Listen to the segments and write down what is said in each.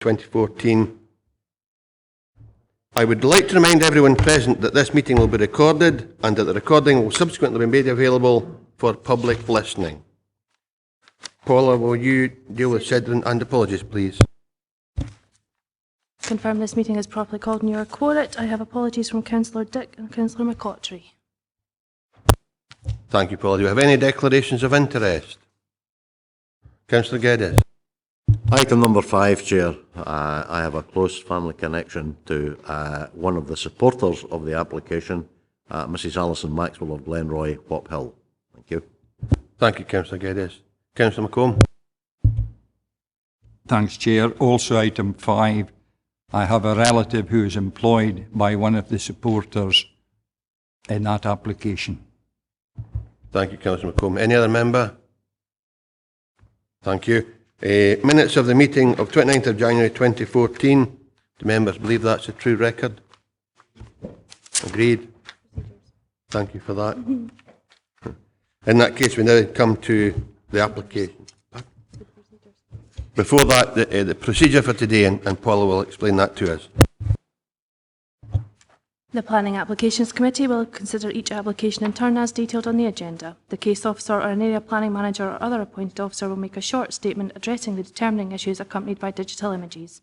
2014. I would like to remind everyone present that this meeting will be recorded and that the recording will subsequently be made available for public listening. Paula, will you deal with Sederunt and apologies, please? Confirm this meeting is properly called and you are quorate. I have apologies from Councillor Dick and Councillor McCautry. Thank you, Paula. Do you have any declarations of interest? Councillor Geddes. Item number 5, Chair. I have a close family connection to one of the supporters of the application, Mrs. Alison Maxwell of Glenroy, Whop Hill. Thank you. Thank you, Councillor Geddes. Councillor McComb. Thanks, Chair. Also, item 5. I have a relative who is employed by one of the supporters in that application. Thank you, Councillor McComb. Any other member? Thank you. Minutes of the meeting of 29th of January 2014. Do members believe that's a true record? Agreed. Thank you for that. In that case, we now come to the application. Before that, the procedure for today, and Paula will explain that to us. The Planning Applications Committee will consider each application in turn as detailed on the agenda. The case officer or an area planning manager or other appointed officer will make a short statement addressing the determining issues accompanied by digital images.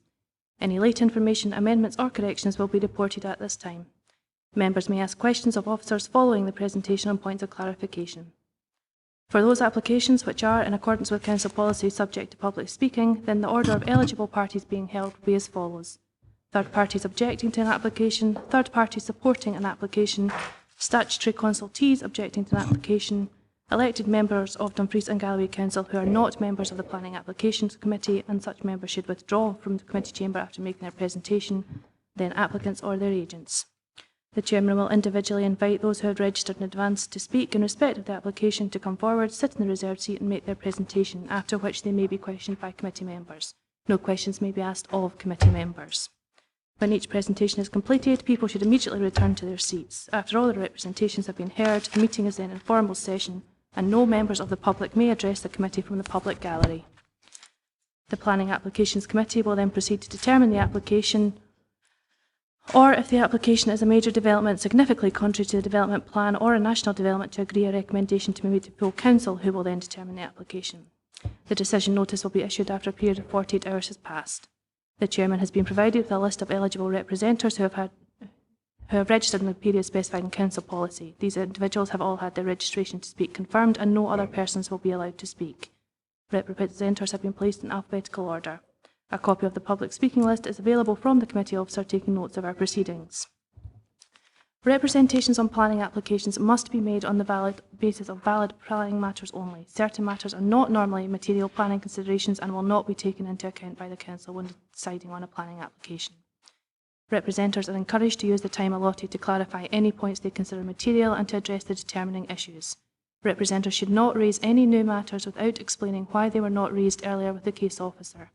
Any late information, amendments or corrections will be reported at this time. Members may ask questions of officers following the presentation on points of clarification. For those applications which are, in accordance with Council policy, subject to public speaking, then the order of eligible parties being held will be as follows: third parties objecting to an application, third parties supporting an application, statutory consultees objecting to an application, elected members of Dumfries and Galloway Council who are not members of the Planning Applications Committee, and such members should withdraw from the committee chamber after making their presentation, then applicants or their agents. The Chairman will individually invite those who have registered in advance to speak in respect of the application to come forward, sit in the reserved seat and make their presentation, after which they may be questioned by committee members. No questions may be asked of committee members. When each presentation is completed, people should immediately return to their seats. After all the representations have been heard, the meeting is then in formal session and no members of the public may address the committee from the public gallery. The Planning Applications Committee will then proceed to determine the application, or if the application is a major development significantly contrary to the development plan or a national development, to agree a recommendation to be made to full council, who will then determine the application. The decision notice will be issued after a period of 48 hours has passed. The Chairman has been provided with a list of eligible representatives who have registered in the period specified in Council policy. These individuals have all had their registration to speak confirmed and no other persons will be allowed to speak. Representatives have been placed in alphabetical order. A copy of the public speaking list is available from the committee officer taking notes of our proceedings. Representations on planning applications must be made on the basis of valid planning matters only. Certain matters are not normally material planning considerations and will not be taken into account by the Council when deciding on a planning application. Representatives are encouraged to use the time allotted to clarify any points they consider material and to address the determining issues. Representatives should not raise any new matters without explaining why they were not raised earlier with the case officer.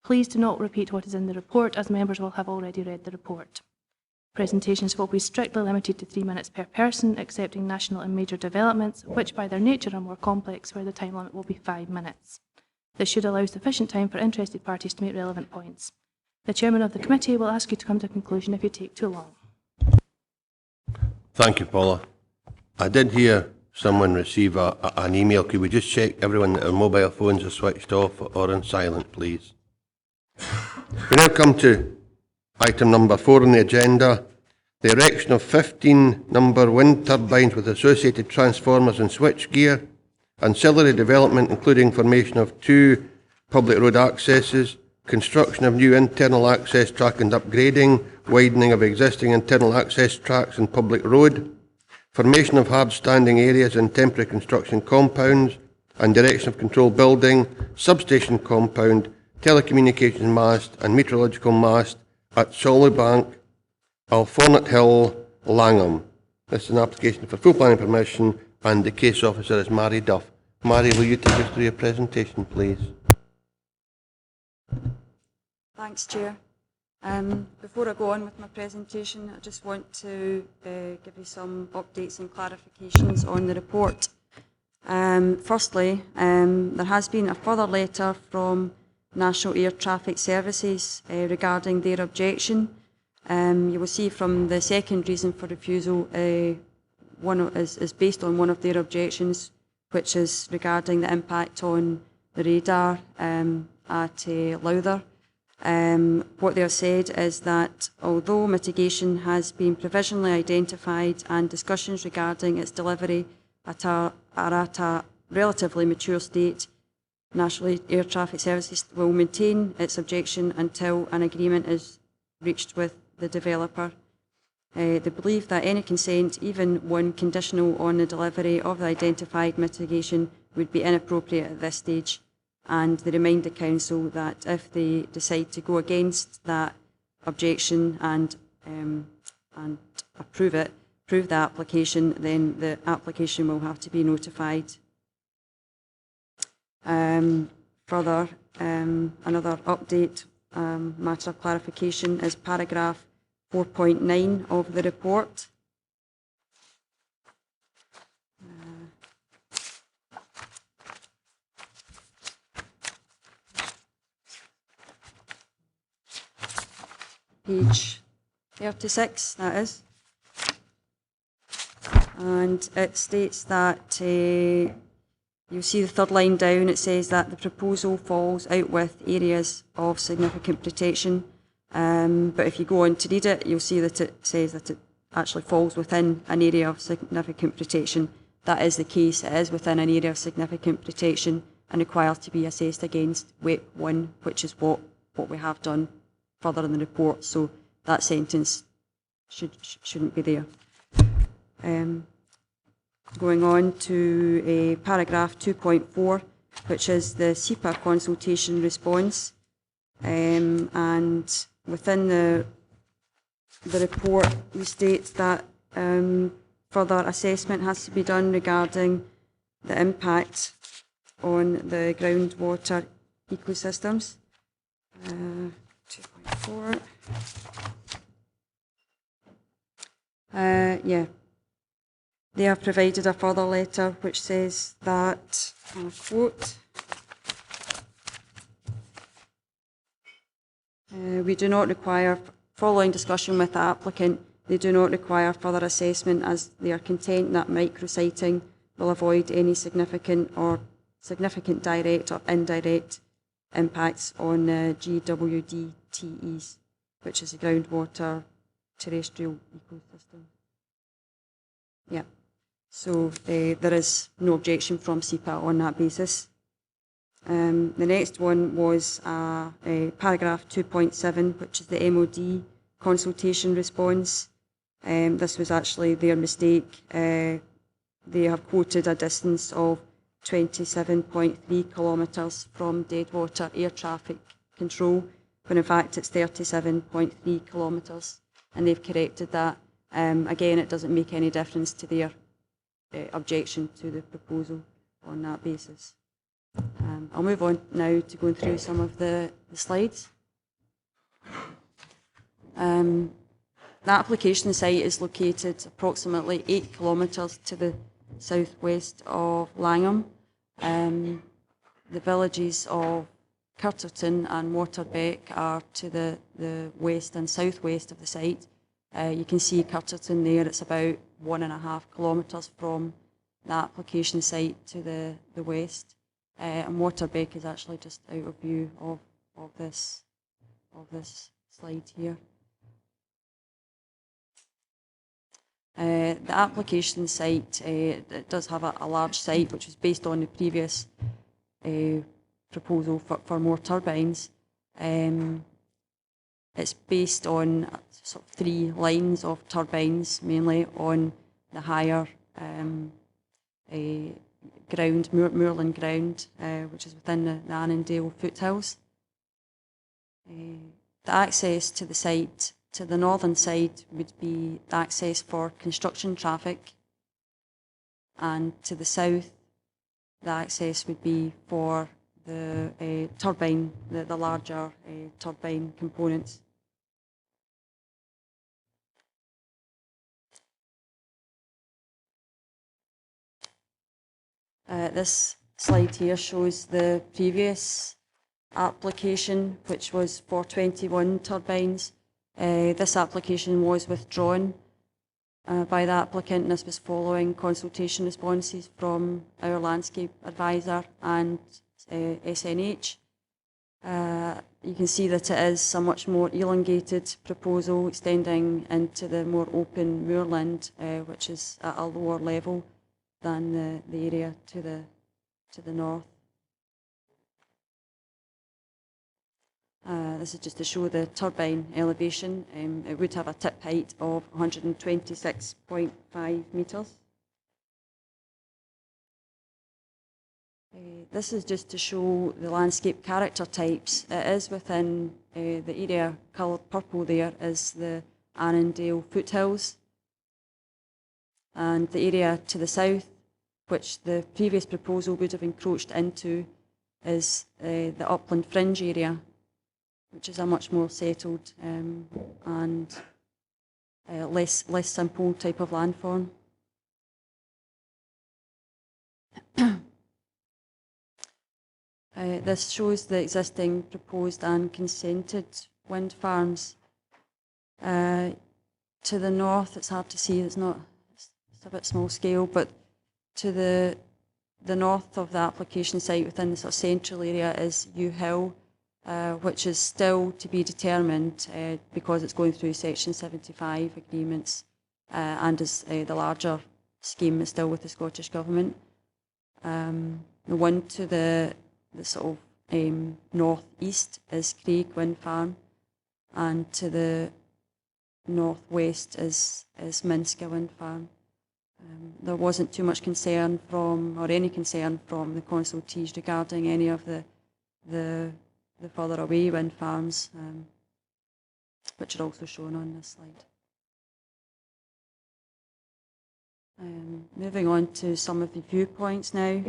Please do not repeat what is in the report, as members will have already read the report. Presentations will be strictly limited to 3 minutes per person, excepting national and major developments, which by their nature are more complex, where the time limit will be 5 minutes. This should allow sufficient time for interested parties to make relevant points. The Chairman of the committee will ask you to come to a conclusion if you take too long. Thank you, Paula. I did hear someone receive an email. Could we just check everyone that their mobile phones are switched off or on silent, please? We now come to item number 4 on the agenda, the erection of 15 number wind turbines with associated transformers and switchgear, ancillary development including formation of 2 public road accesses, construction of new internal access track and upgrading, widening of existing internal access tracks and public road, formation of hard-standing areas in temporary construction compounds, and erection of control building, substation compound, telecommunications mast and meteorological mast at Solwaybank, Allfornoughthill, Langholm. This is an application for full planning permission and the case officer is Mary Duff. Mary, will you take us through your presentation, please? Thanks, Chair. Before I go on with my presentation, I just want to give you some updates and clarifications on the report. Firstly, there has been a further letter from National Air Traffic Services regarding their objection. You will see from the second reason for refusal is based on one of their objections, which is regarding the impact on the radar at Lowther. What they have said is that although mitigation has been provisionally identified and discussions regarding its delivery are at a relatively mature state, National Air Traffic Services will maintain its objection until an agreement is reached with the developer. They believe that any consent, even one conditional on the delivery of the identified mitigation, would be inappropriate at this stage, and they remind the Council that if they decide to go against that objection and approve the application, then the application will have to be notified. Further, another update, matter of clarification, is paragraph 4.9 of the report. Page 36, that is. And it states that, you'll see the third line down, it says that the proposal falls out with areas of significant protection. But if you go on to read it, you'll see that it says that it actually falls within an area of significant protection. That is the case, it is within an area of significant protection and requires to be assessed against WEP 1, which is what we have done further in the report, so that sentence shouldn't be there. Going on to paragraph 2.4, which is the SEPA consultation response, and within the report we state that further assessment has to be done regarding the impact on the groundwater ecosystems. 2.4. Yeah. They have provided a further letter which says that, and I quote, we do not require, following discussion with the applicant, they do not require further assessment as they are content that micrositing will avoid any significant direct or indirect impacts on GWDTEs, which is a groundwater terrestrial ecosystem. Yeah, so there is no objection from SEPA on that basis. The next one was paragraph 2.7, which is the MOD consultation response. This was actually their mistake. They have quoted a distance of 27.3 kilometres from Deadwater Air Traffic Control, when in fact it's 37.3 kilometres, and they've corrected that. Again, it doesn't make any difference to their objection to the proposal on that basis. I'll move on now to going through some of the slides. The application site is located approximately 8 kilometres to the southwest of Langholm. The villages of Curterton and Waterbeck are to the west and southwest of the site. You can see Curterton there, it's about 1.5 kilometres from the application site to the west. And Waterbeck is actually just out of view of this slide here. The application site, it does have a large site which was based on the previous proposal for more turbines. It's based on sort of 3 lines of turbines, mainly on the higher moorland ground, which is within the Annandale foothills. The access to the site, to the northern side, would be the access for construction traffic, and to the south, the access would be for the turbine, the larger turbine components. This slide here shows the previous application, which was for 21 turbines. This application was withdrawn by the applicant, and this was following consultation responses from our landscape advisor and SNH. You can see that it is a much more elongated proposal extending into the more open moorland, which is at a lower level than the area to the north. This is just to show the turbine elevation. It would have a tip height of 126.5 metres. This is just to show the landscape character types. It is within the area coloured purple there is the Annandale foothills. And the area to the south, which the previous proposal would have encroached into, is the upland fringe area, which is a much more settled and less simple type of landform. This shows the existing proposed and consented wind farms. To the north, it's hard to see, it's a bit small scale, but to the north of the application site within the sort of central area is Yew Hill, which is still to be determined because it's going through Section 75 agreements and is the larger scheme is still with the Scottish Government. The one to the sort of north-east is Craig Wind Farm, and to the north-west is Minska Wind Farm. There wasn't too much concern or any concern from the consultees regarding any of the further away wind farms, which are also shown on this slide. Moving on to some of the viewpoints now.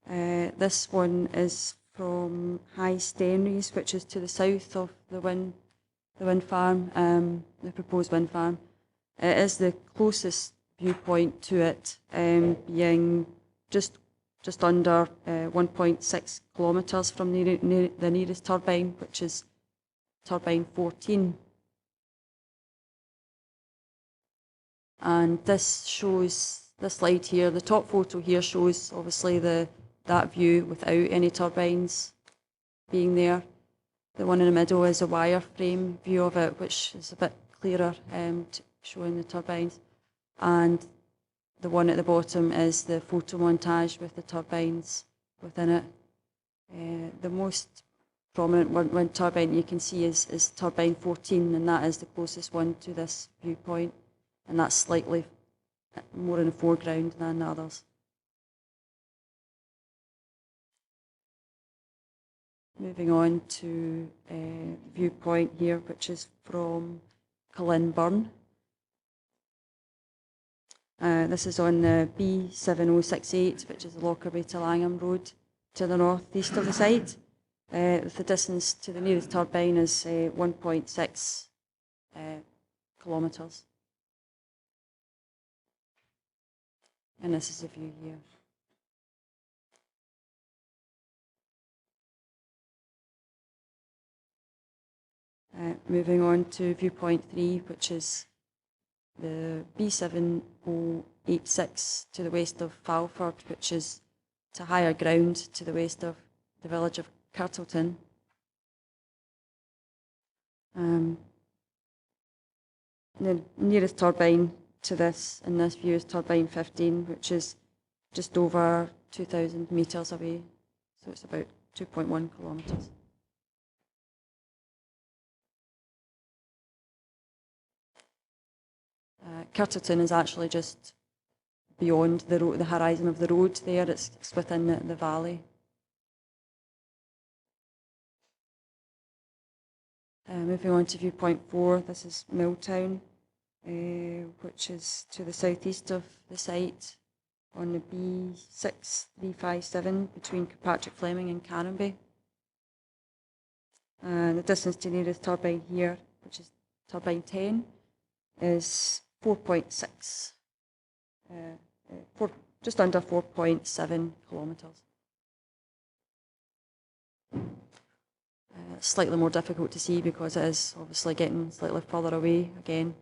This one is from High Stenries, which is to the south of the wind farm, the proposed wind farm. It is the closest viewpoint to it, being just under 1.6 kilometres from the nearest turbine, which is turbine 14. And this slide here, the top photo here shows obviously that view without any turbines being there. The one in the middle is a wireframe view of it, which is a bit clearer showing the turbines. And the one at the bottom is the photo montage with the turbines within it. The most prominent wind turbine you can see is turbine 14, and that is the closest one to this viewpoint, and that's slightly more in the foreground than the others. Moving on to a viewpoint here, which is from Cullinburn. This is on the B7068, which is the Lockerbie to Langham road to the north-east of the site. The distance to the nearest turbine is 1.6 kilometres. And this is a view here. Moving on to viewpoint 3, which is the B7086 to the west of Falford, which is to higher ground to the west of the village of Curtleton. The nearest turbine to this in this view is turbine 15, which is just over 2,000 metres away, so it's about 2.1 kilometres. Curtleton is actually just beyond the horizon of the road there. It's within the valley. Moving on to viewpoint 4, this is Milltown, which is to the southeast of the site on the B6357 between Kirkpatrick Fleming and Canonby. The distance to the nearest turbine here, which is turbine 10, is 4.6, just under 4.7 kilometres. It's slightly more difficult to see because it is obviously getting slightly further away again.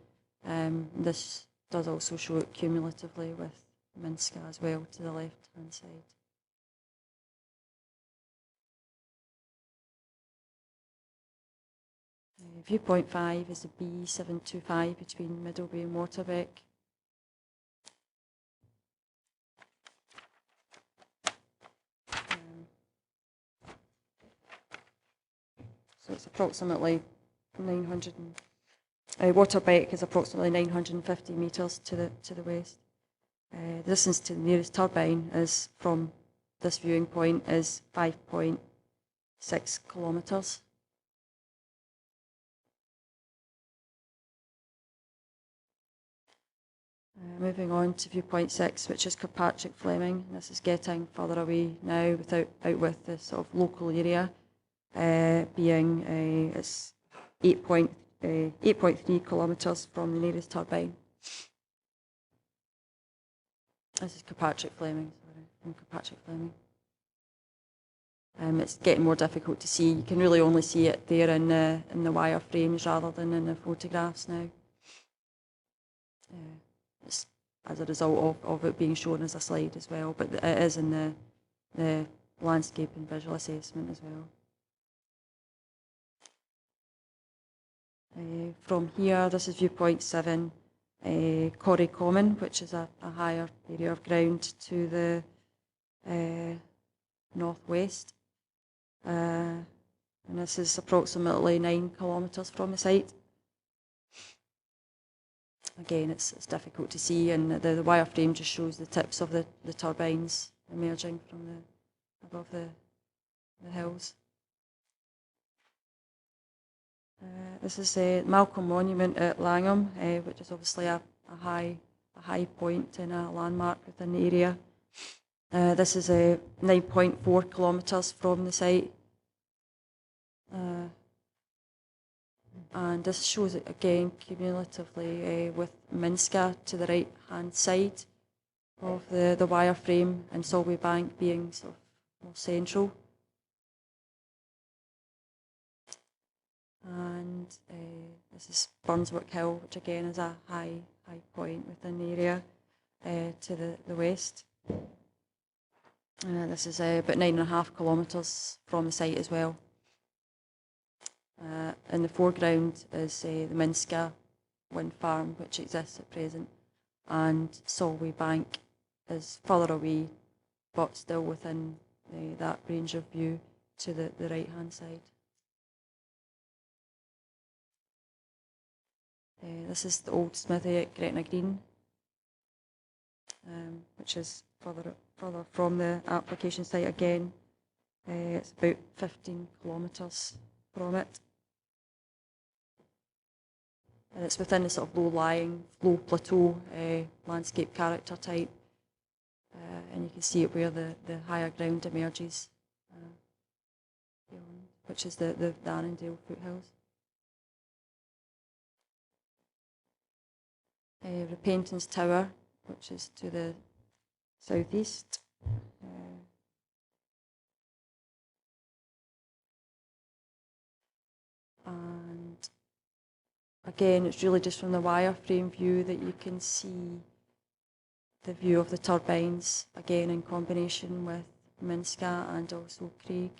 This does also show it cumulatively with Minska as well to the left-hand side. Viewpoint 5 is the B725 between Middleby and Waterbeck. So it's approximately 900. Waterbeck is approximately 950 metres to the west. The distance to the nearest turbine is from this viewing point is 5.6 kilometres. Moving on to viewpoint 6, which is Kirkpatrick Fleming. This is getting further away now out with the sort of local area, being it's 8.3 kilometres from the nearest turbine. This is Kirkpatrick Fleming, sorry, from Kirkpatrick Fleming. It's getting more difficult to see. You can really only see it there in the wire frames rather than in the photographs now. It's as a result of it being shown as a slide as well, but it is in the landscape and visual assessment as well. From here, this is viewpoint 7, Corrie Common, which is a higher area of ground to the northwest. And this is approximately 9 kilometres from the site. Again, it's difficult to see, and the wireframe just shows the tips of the turbines emerging from above the hills. This is Malcolm Monument at Langholm, which is obviously a high point and a landmark within the area. This is 9.4 kilometres from the site. And this shows it again cumulatively with Minska to the right hand side of the wireframe and Solwaybank being sort of more central. And this is Burnswick Hill, which again is a high point within the area to the west. This is about 9.5 kilometres from the site as well. In the foreground is the Minska wind farm, which exists at present, and Solwaybank is further away, but still within that range of view to the right-hand side. This is the old smithy at Gretna Green, which is further from the application site again. It's about 15 kilometres from it. And it's within the sort of low plateau landscape character type. And you can see it where the higher ground emerges, which is the Annandale foothills. Repentance Tower, which is to the southeast. And again, it's really just from the wireframe view that you can see the view of the turbines, again in combination with Minska and also Craig.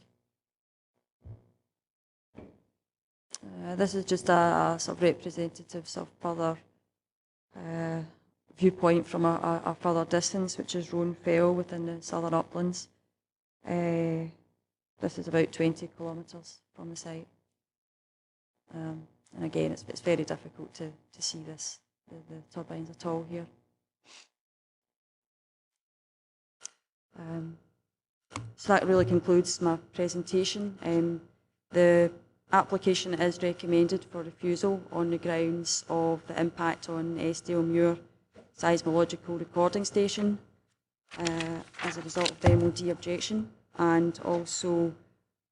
This is just a sort of representative sort of further viewpoint from a further distance, which is Roan Fell within the southern uplands. This is about 20 kilometres from the site. And again, it's very difficult to see the turbines at all here. So that really concludes my presentation. The application is recommended for refusal on the grounds of the impact on Estill Muir seismological recording station as a result of the MOD objection, and also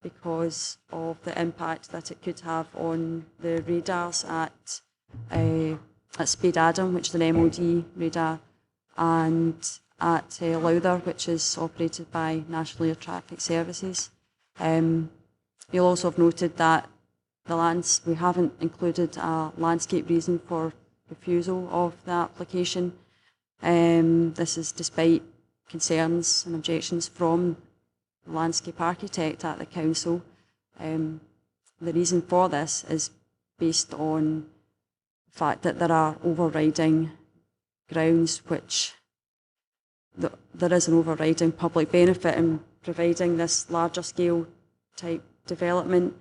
because of the impact that it could have on the radars at Spade Adam, which is an MOD radar, and at Lowther, which is operated by National Air Traffic Services. You'll also have noted that we haven't included a landscape reason for refusal of the application. This is despite concerns and objections from the landscape architect at the council. The reason for this is based on the fact that there are overriding grounds which there is an overriding public benefit in providing this larger scale type development,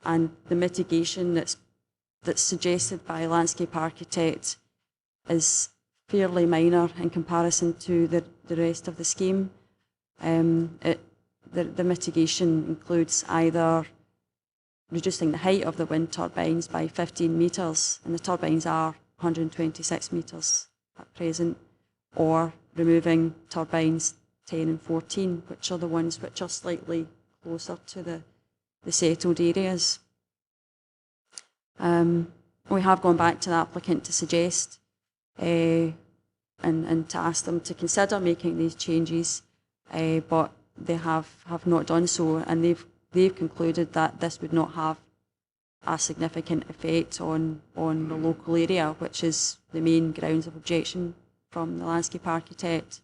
and the mitigation that's suggested by a landscape architect is fairly minor in comparison to the rest of the scheme. The mitigation includes either reducing the height of the wind turbines by 15 metres, and the turbines are 126 metres at present, or removing turbines 10 and 14, which are the ones which are slightly closer to the settled areas. We have gone back to the applicant to suggest and to ask them to consider making these changes, but they have not done so, and they've concluded that this would not have a significant effect on the local area, which is the main grounds of objection from the landscape architect.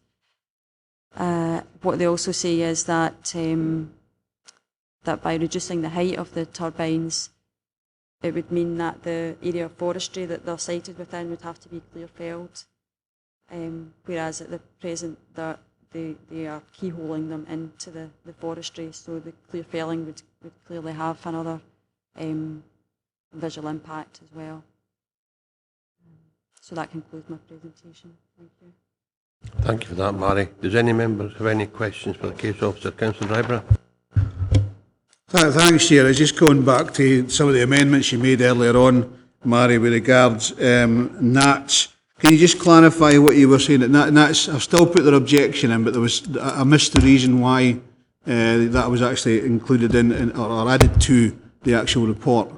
What they also say is that that by reducing the height of the turbines, it would mean that the area of forestry that they're sited within would have to be clear felled, whereas at the present they are keyholing them into the forestry, so the clear felling would clearly have another visual impact as well. So that concludes my presentation. Thank you. Thank you for that, Mary. Does any member have any questions for the case officer? Councillor Dryburgh? Thanks, Chair. I was just going back to some of the amendments you made earlier on, Mary, with regards NATS. Can you just clarify what you were saying? NATS, I've still put their objection in, but I missed the reason why that was actually included in or added to the actual report.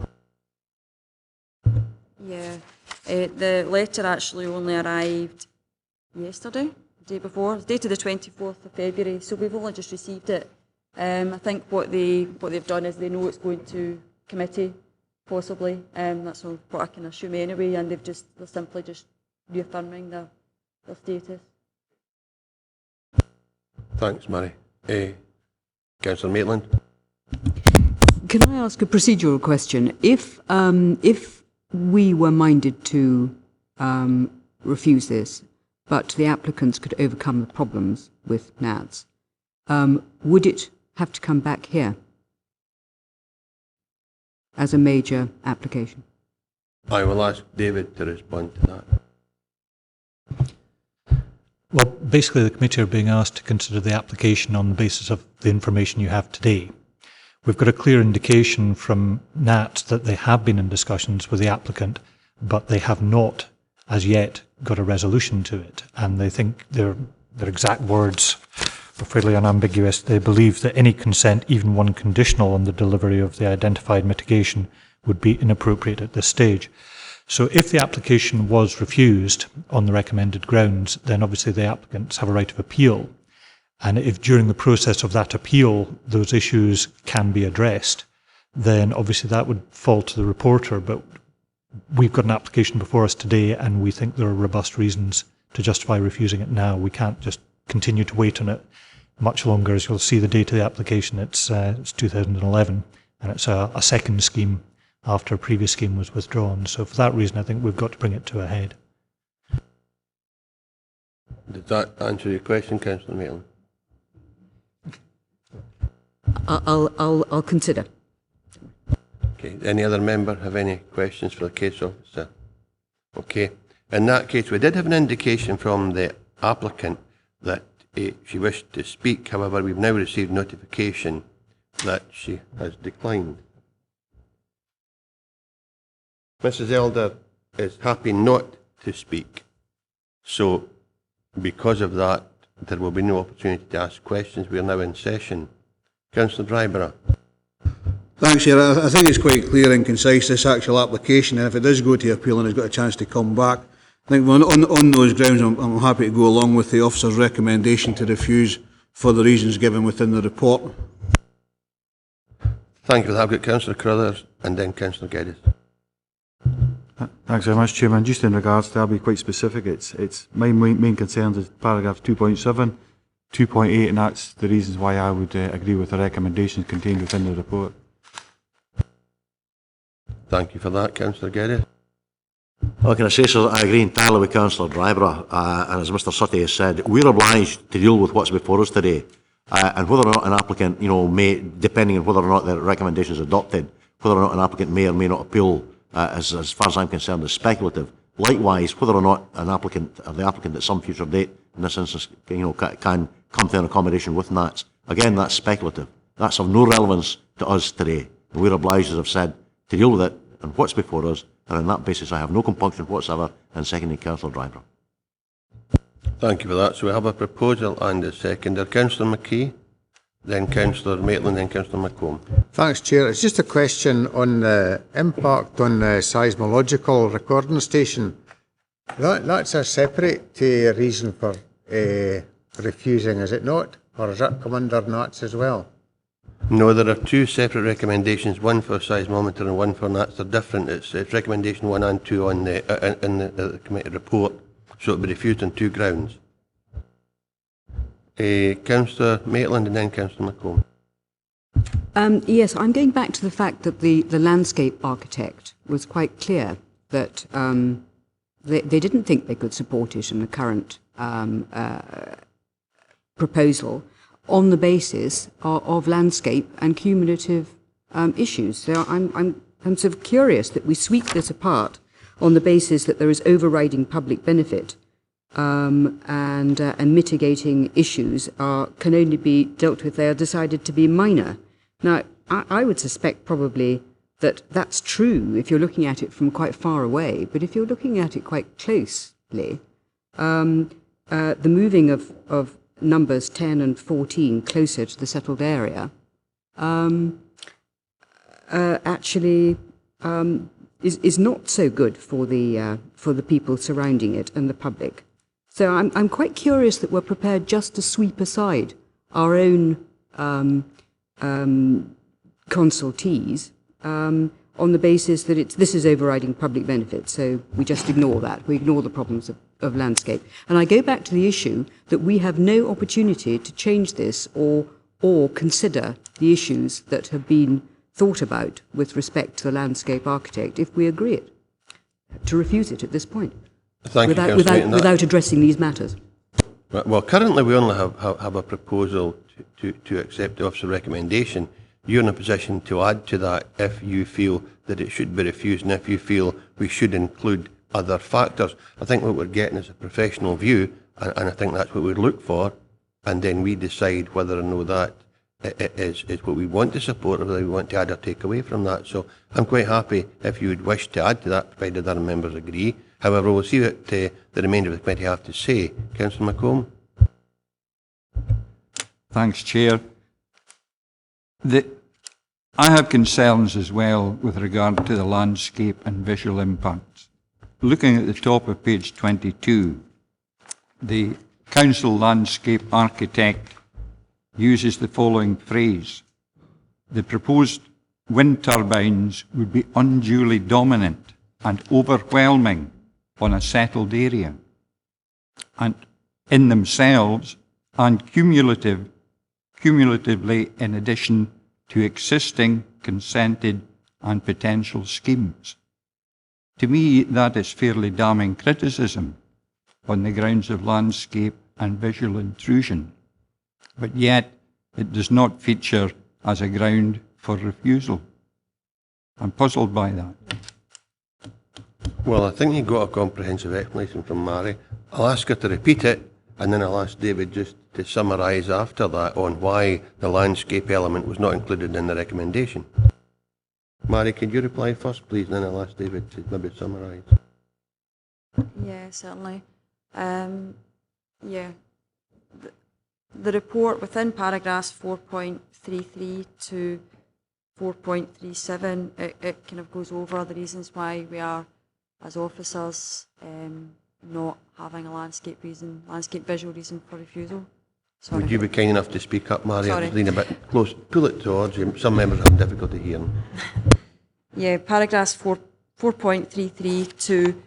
Yeah, the letter actually only arrived yesterday, the day before, dated the 24th of February, so we've only just received it. I think what they've done is they know it's going to committee, possibly. That's what I can assume anyway, and they're simply just reaffirming their status. Thanks, Mary. Councillor Maitland? Can I ask a procedural question? If we were minded to refuse this, but the applicants could overcome the problems with NADS, would it have to come back here as a major application? I will ask David to respond to that. Well, basically the committee are being asked to consider the application on the basis of the information you have today. We've got a clear indication from NAT that they have been in discussions with the applicant, but they have not as yet got a resolution to it, and they think their exact words are fairly unambiguous. They believe that any consent, even one conditional on the delivery of the identified mitigation, would be inappropriate at this stage. So if the application was refused on the recommended grounds, then obviously the applicants have a right of appeal. And if during the process of that appeal those issues can be addressed, then obviously that would fall to the reporter. But we've got an application before us today, and we think there are robust reasons to justify refusing it now. We can't just continue to wait on it much longer. As you'll see, the date of the application, it's 2011, and it's a second scheme after a previous scheme was withdrawn. So for that reason, I think we've got to bring it to a head. Does that answer your question, Councillor Maitland? I'll consider. Okay. Any other member have any questions for the case officer? Okay. In that case, we did have an indication from the applicant that she wished to speak. However, we've now received notification that she has declined. Mrs. Elder is happy not to speak. So, because of that, there will be no opportunity to ask questions. We are now in session. Councillor Dryburgh. Thanks, Chair. I think it's quite clear and concise, this actual application, and if it does go to appeal and it's got a chance to come back, I think on those grounds I'm happy to go along with the officer's recommendation to refuse for the reasons given within the report. Thank you for that. I've got Councillor Crothers and then Councillor Geddes. Thanks very much, Chairman. Just in regards to, I'll be quite specific. It's my main concerns is paragraph 2.7, 2.8, and that's the reasons why I would agree with the recommendations contained within the report. Thank you for that, Councillor Geddes. Well, can I say, sir, I agree entirely with Councillor Dryborough, and as Mr Sutty has said, we're obliged to deal with what's before us today, and whether or not an applicant, may, depending on whether or not the recommendation is adopted, whether or not an applicant may or may not appeal, as far as I'm concerned, is speculative. Likewise, whether or not an applicant, or the applicant at some future date, in this instance, can come to an accommodation with NATS, again, that's speculative. That's of no relevance to us today. And we're obliged, as I've said, to deal with it and what's before us, and on that basis I have no compunction whatsoever in seconding Councillor Dryborough. Thank you for that. So we have a proposal and a seconder. Councillor McKee, then Councillor Maitland, then Councillor McComb. Thanks, Chair. It's just a question on the impact on the seismological recording station. That's a separate reason for refusing, is it not? Or does that come under NATS as well? No, there are two separate recommendations, one for seismometer and one for NATS. They're different. It's recommendation 1 and 2 on in the committee report, so it'll be refused on 2 grounds. Councillor Maitland and then Councillor McComb. Yes, I'm going back to the fact that the landscape architect was quite clear that they didn't think they could support it in the current proposal on the basis of landscape and cumulative issues. So I'm sort of curious that we sweep this apart on the basis that there is overriding public benefit and mitigating issues can only be dealt with. They are decided to be minor. Now, I would suspect probably that that's true if you're looking at it from quite far away, but if you're looking at it quite closely, the moving of numbers 10 and 14 closer to the settled area actually is not so good for the people surrounding it and the public. So I'm quite curious that we're prepared just to sweep aside our own consultees on the basis that this is overriding public benefit. So we just ignore that. We ignore the problems of landscape. And I go back to the issue that we have no opportunity to change this or consider the issues that have been thought about with respect to the landscape architect if we agree it, to refuse it at this point. Thank you, without addressing these matters. Well, currently we only have a proposal to accept the officer recommendation. You're in a position to add to that if you feel that it should be refused and if you feel we should include other factors. I think what we're getting is a professional view, and I think that's what we look for, and then we decide whether or not that is what we want to support or whether we want to add or take away from that. So I'm quite happy if you would wish to add to that, provided other members agree. However, we'll see what the remainder of the committee have to say. Councillor McComb. Thanks, Chair. I have concerns as well with regard to the landscape and visual impacts. Looking at the top of page 22, the council landscape architect uses the following phrase: the proposed wind turbines would be unduly dominant and overwhelming on a settled area, and in themselves and cumulatively in addition to existing, consented and potential schemes. To me, that is fairly damning criticism on the grounds of landscape and visual intrusion, but yet it does not feature as a ground for refusal. I'm puzzled by that. Well, I think you got a comprehensive explanation from Mary. I'll ask her to repeat it, and then I'll ask David just to summarise after that on why the landscape element was not included in the recommendation. Mary, can you reply first, please, and then I'll ask David to maybe summarise. Yeah, certainly. Yeah. The report within paragraphs 4.33 to 4.37, it kind of goes over the reasons why we are, as officers, not having a landscape visual reason for refusal. Sorry. Would you be kind enough to speak up, Mary? Sorry. Lean a bit close. Pull it towards you. Some members have difficulty hearing. Yeah, paragraphs 4.33 to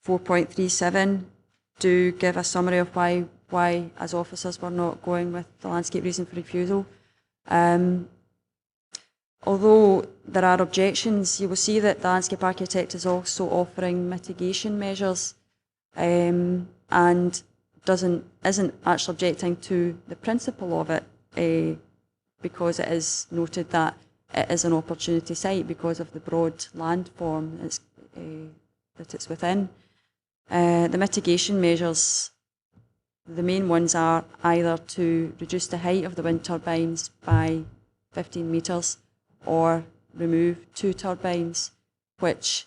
4.37 do give a summary of why as officers we're not going with the landscape reason for refusal. Although there are objections, you will see that the landscape architect is also offering mitigation measures and isn't actually objecting to the principle of it because it is noted that it is an opportunity site because of the broad landform that it's within. The mitigation measures, the main ones are either to reduce the height of the wind turbines by 15 metres or remove 2 turbines, which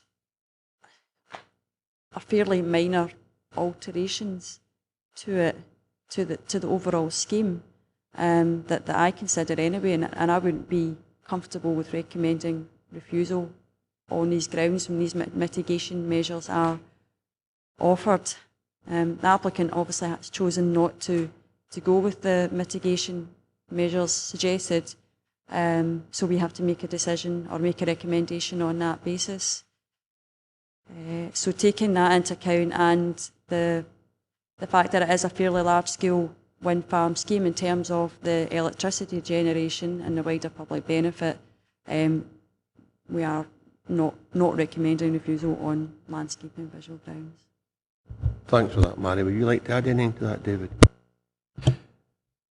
are fairly minor alterations to it, to the overall scheme that I consider anyway, and I wouldn't be comfortable with recommending refusal on these grounds when these mitigation measures are offered. The applicant obviously has chosen not to go with the mitigation measures suggested, so we have to make a decision or make a recommendation on that basis. So taking that into account and the fact that it is a fairly large-scale wind farm scheme in terms of the electricity generation and the wider public benefit, we are not recommending refusal on landscape and visual grounds. Thanks for that, Mary. Would you like to add anything to that, David?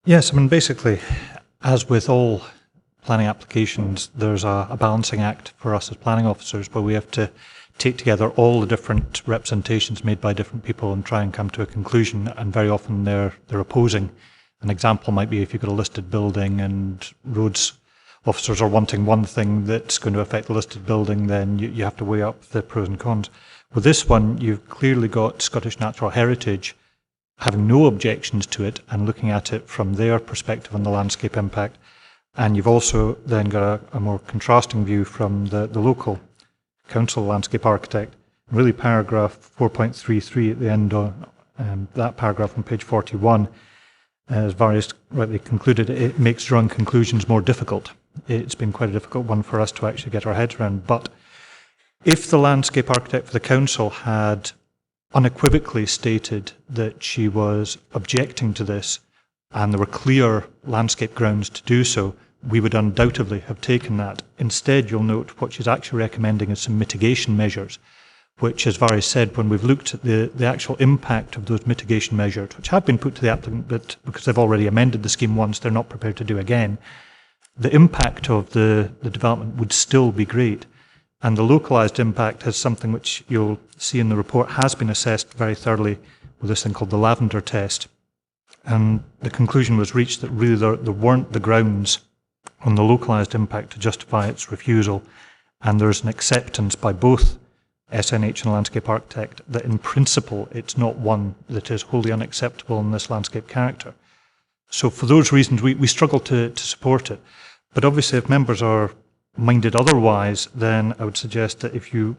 Yes, I mean, basically, as with all planning applications, there's a balancing act for us as planning officers where we have to take together all the different representations made by different people and try and come to a conclusion, and very often they're opposing. An example might be if you've got a listed building and roads officers are wanting one thing that's going to affect the listed building, then you have to weigh up the pros and cons. With this one, you've clearly got Scottish Natural Heritage having no objections to it and looking at it from their perspective on the landscape impact. And you've also then got a more contrasting view from the local council landscape architect. Really, paragraph 4.33 at the end of that paragraph on page 41, as Various rightly concluded, it makes drawing conclusions more difficult. It's been quite a difficult one for us to actually get our heads around. But if the landscape architect for the council had unequivocally stated that she was objecting to this and there were clear landscape grounds to do so, we would undoubtedly have taken that. Instead, you'll note what she's actually recommending is some mitigation measures, which, as Various said, when we've looked at the actual impact of those mitigation measures, which have been put to the applicant, but because they've already amended the scheme once, they're not prepared to do again, the impact of the development would still be great. And the localised impact is something which you'll see in the report has been assessed very thoroughly with this thing called the lavender test. And the conclusion was reached that really there weren't the grounds on the localised impact to justify its refusal. And there's an acceptance by both SNH and Landscape Architect that in principle it's not one that is wholly unacceptable in this landscape character. So for those reasons we struggle to support it. But obviously if members are minded otherwise, then I would suggest that if you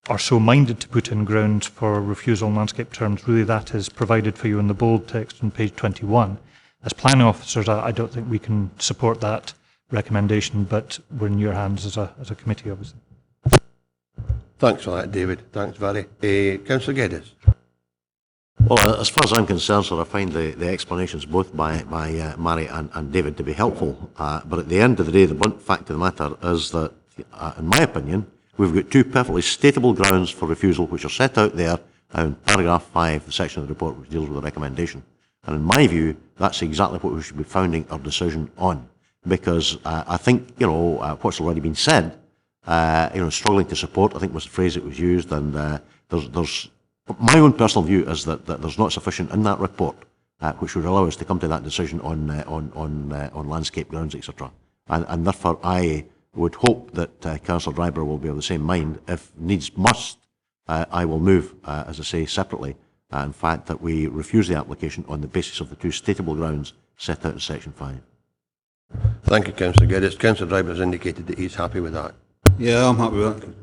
are so minded to put in grounds for refusal in landscape terms, really that is provided for you in the bold text on page 21. As planning officers, I don't think we can support that recommendation, but we're in your hands as a committee, obviously. Thanks for that, David. Thanks, Barry. Councillor Geddes. Well, as far as I'm concerned, sir, I find the explanations both by Mary and David to be helpful. But at the end of the day, the blunt fact of the matter is that, in my opinion, we've got two perfectly stateable grounds for refusal, which are set out there in paragraph 5, the section of the report which deals with the recommendation. And in my view, that's exactly what we should be founding our decision on. Because I think, what's already been said, struggling to support, I think was the phrase that was used, and there's my own personal view is that there's not sufficient in that report which would allow us to come to that decision on landscape grounds, etc. And therefore, I would hope that Councillor Dryburgh will be of the same mind. If needs must, I will move, as I say, separately. In fact, that we refuse the application on the basis of the two stateable grounds set out in section 5. Thank you, Councillor Geddes. Councillor Dryburgh has indicated that he's happy with that. Yeah, I'm happy with that.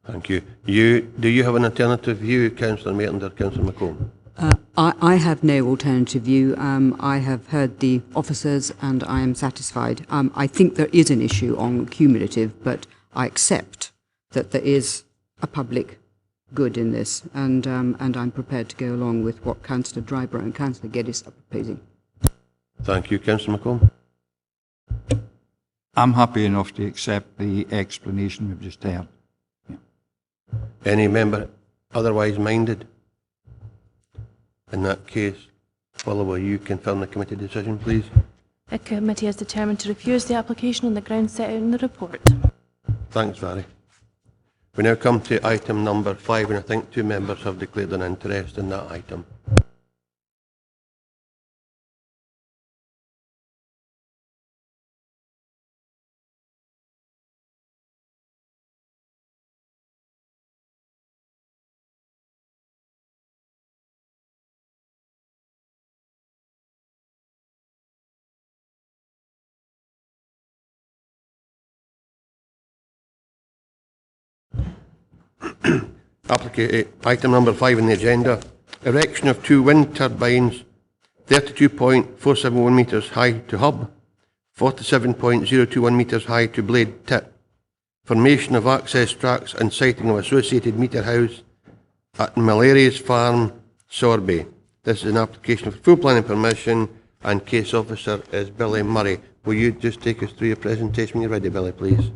Thank you. Do you have an alternative view, Councillor Maitland or Councillor McComb? I have no alternative view. I have heard the officers and I am satisfied. I think there is an issue on cumulative, but I accept that there is a public good in this, and I'm prepared to go along with what Councillor Drybrough and Councillor Geddes are proposing. Thank you, Councillor McComb. I'm happy enough to accept the explanation we've just heard. Any member otherwise minded? In that case, Paula, will you confirm the committee decision, please? The committee has determined to refuse the application on the grounds set out in the report. Thanks, Vary. We now come to item number 5, and I think 2 members have declared an interest in that item. Item number 5 on the agenda, erection of 2 wind turbines, 32.471 metres high to hub, 47.021 metres high to blade tip, formation of access tracks and siting of associated meter house at Malaria's Farm, Sorby. This is an application for full planning permission, and case officer is Billy Murray. Will you just take us through your presentation when you're ready, Billy, please?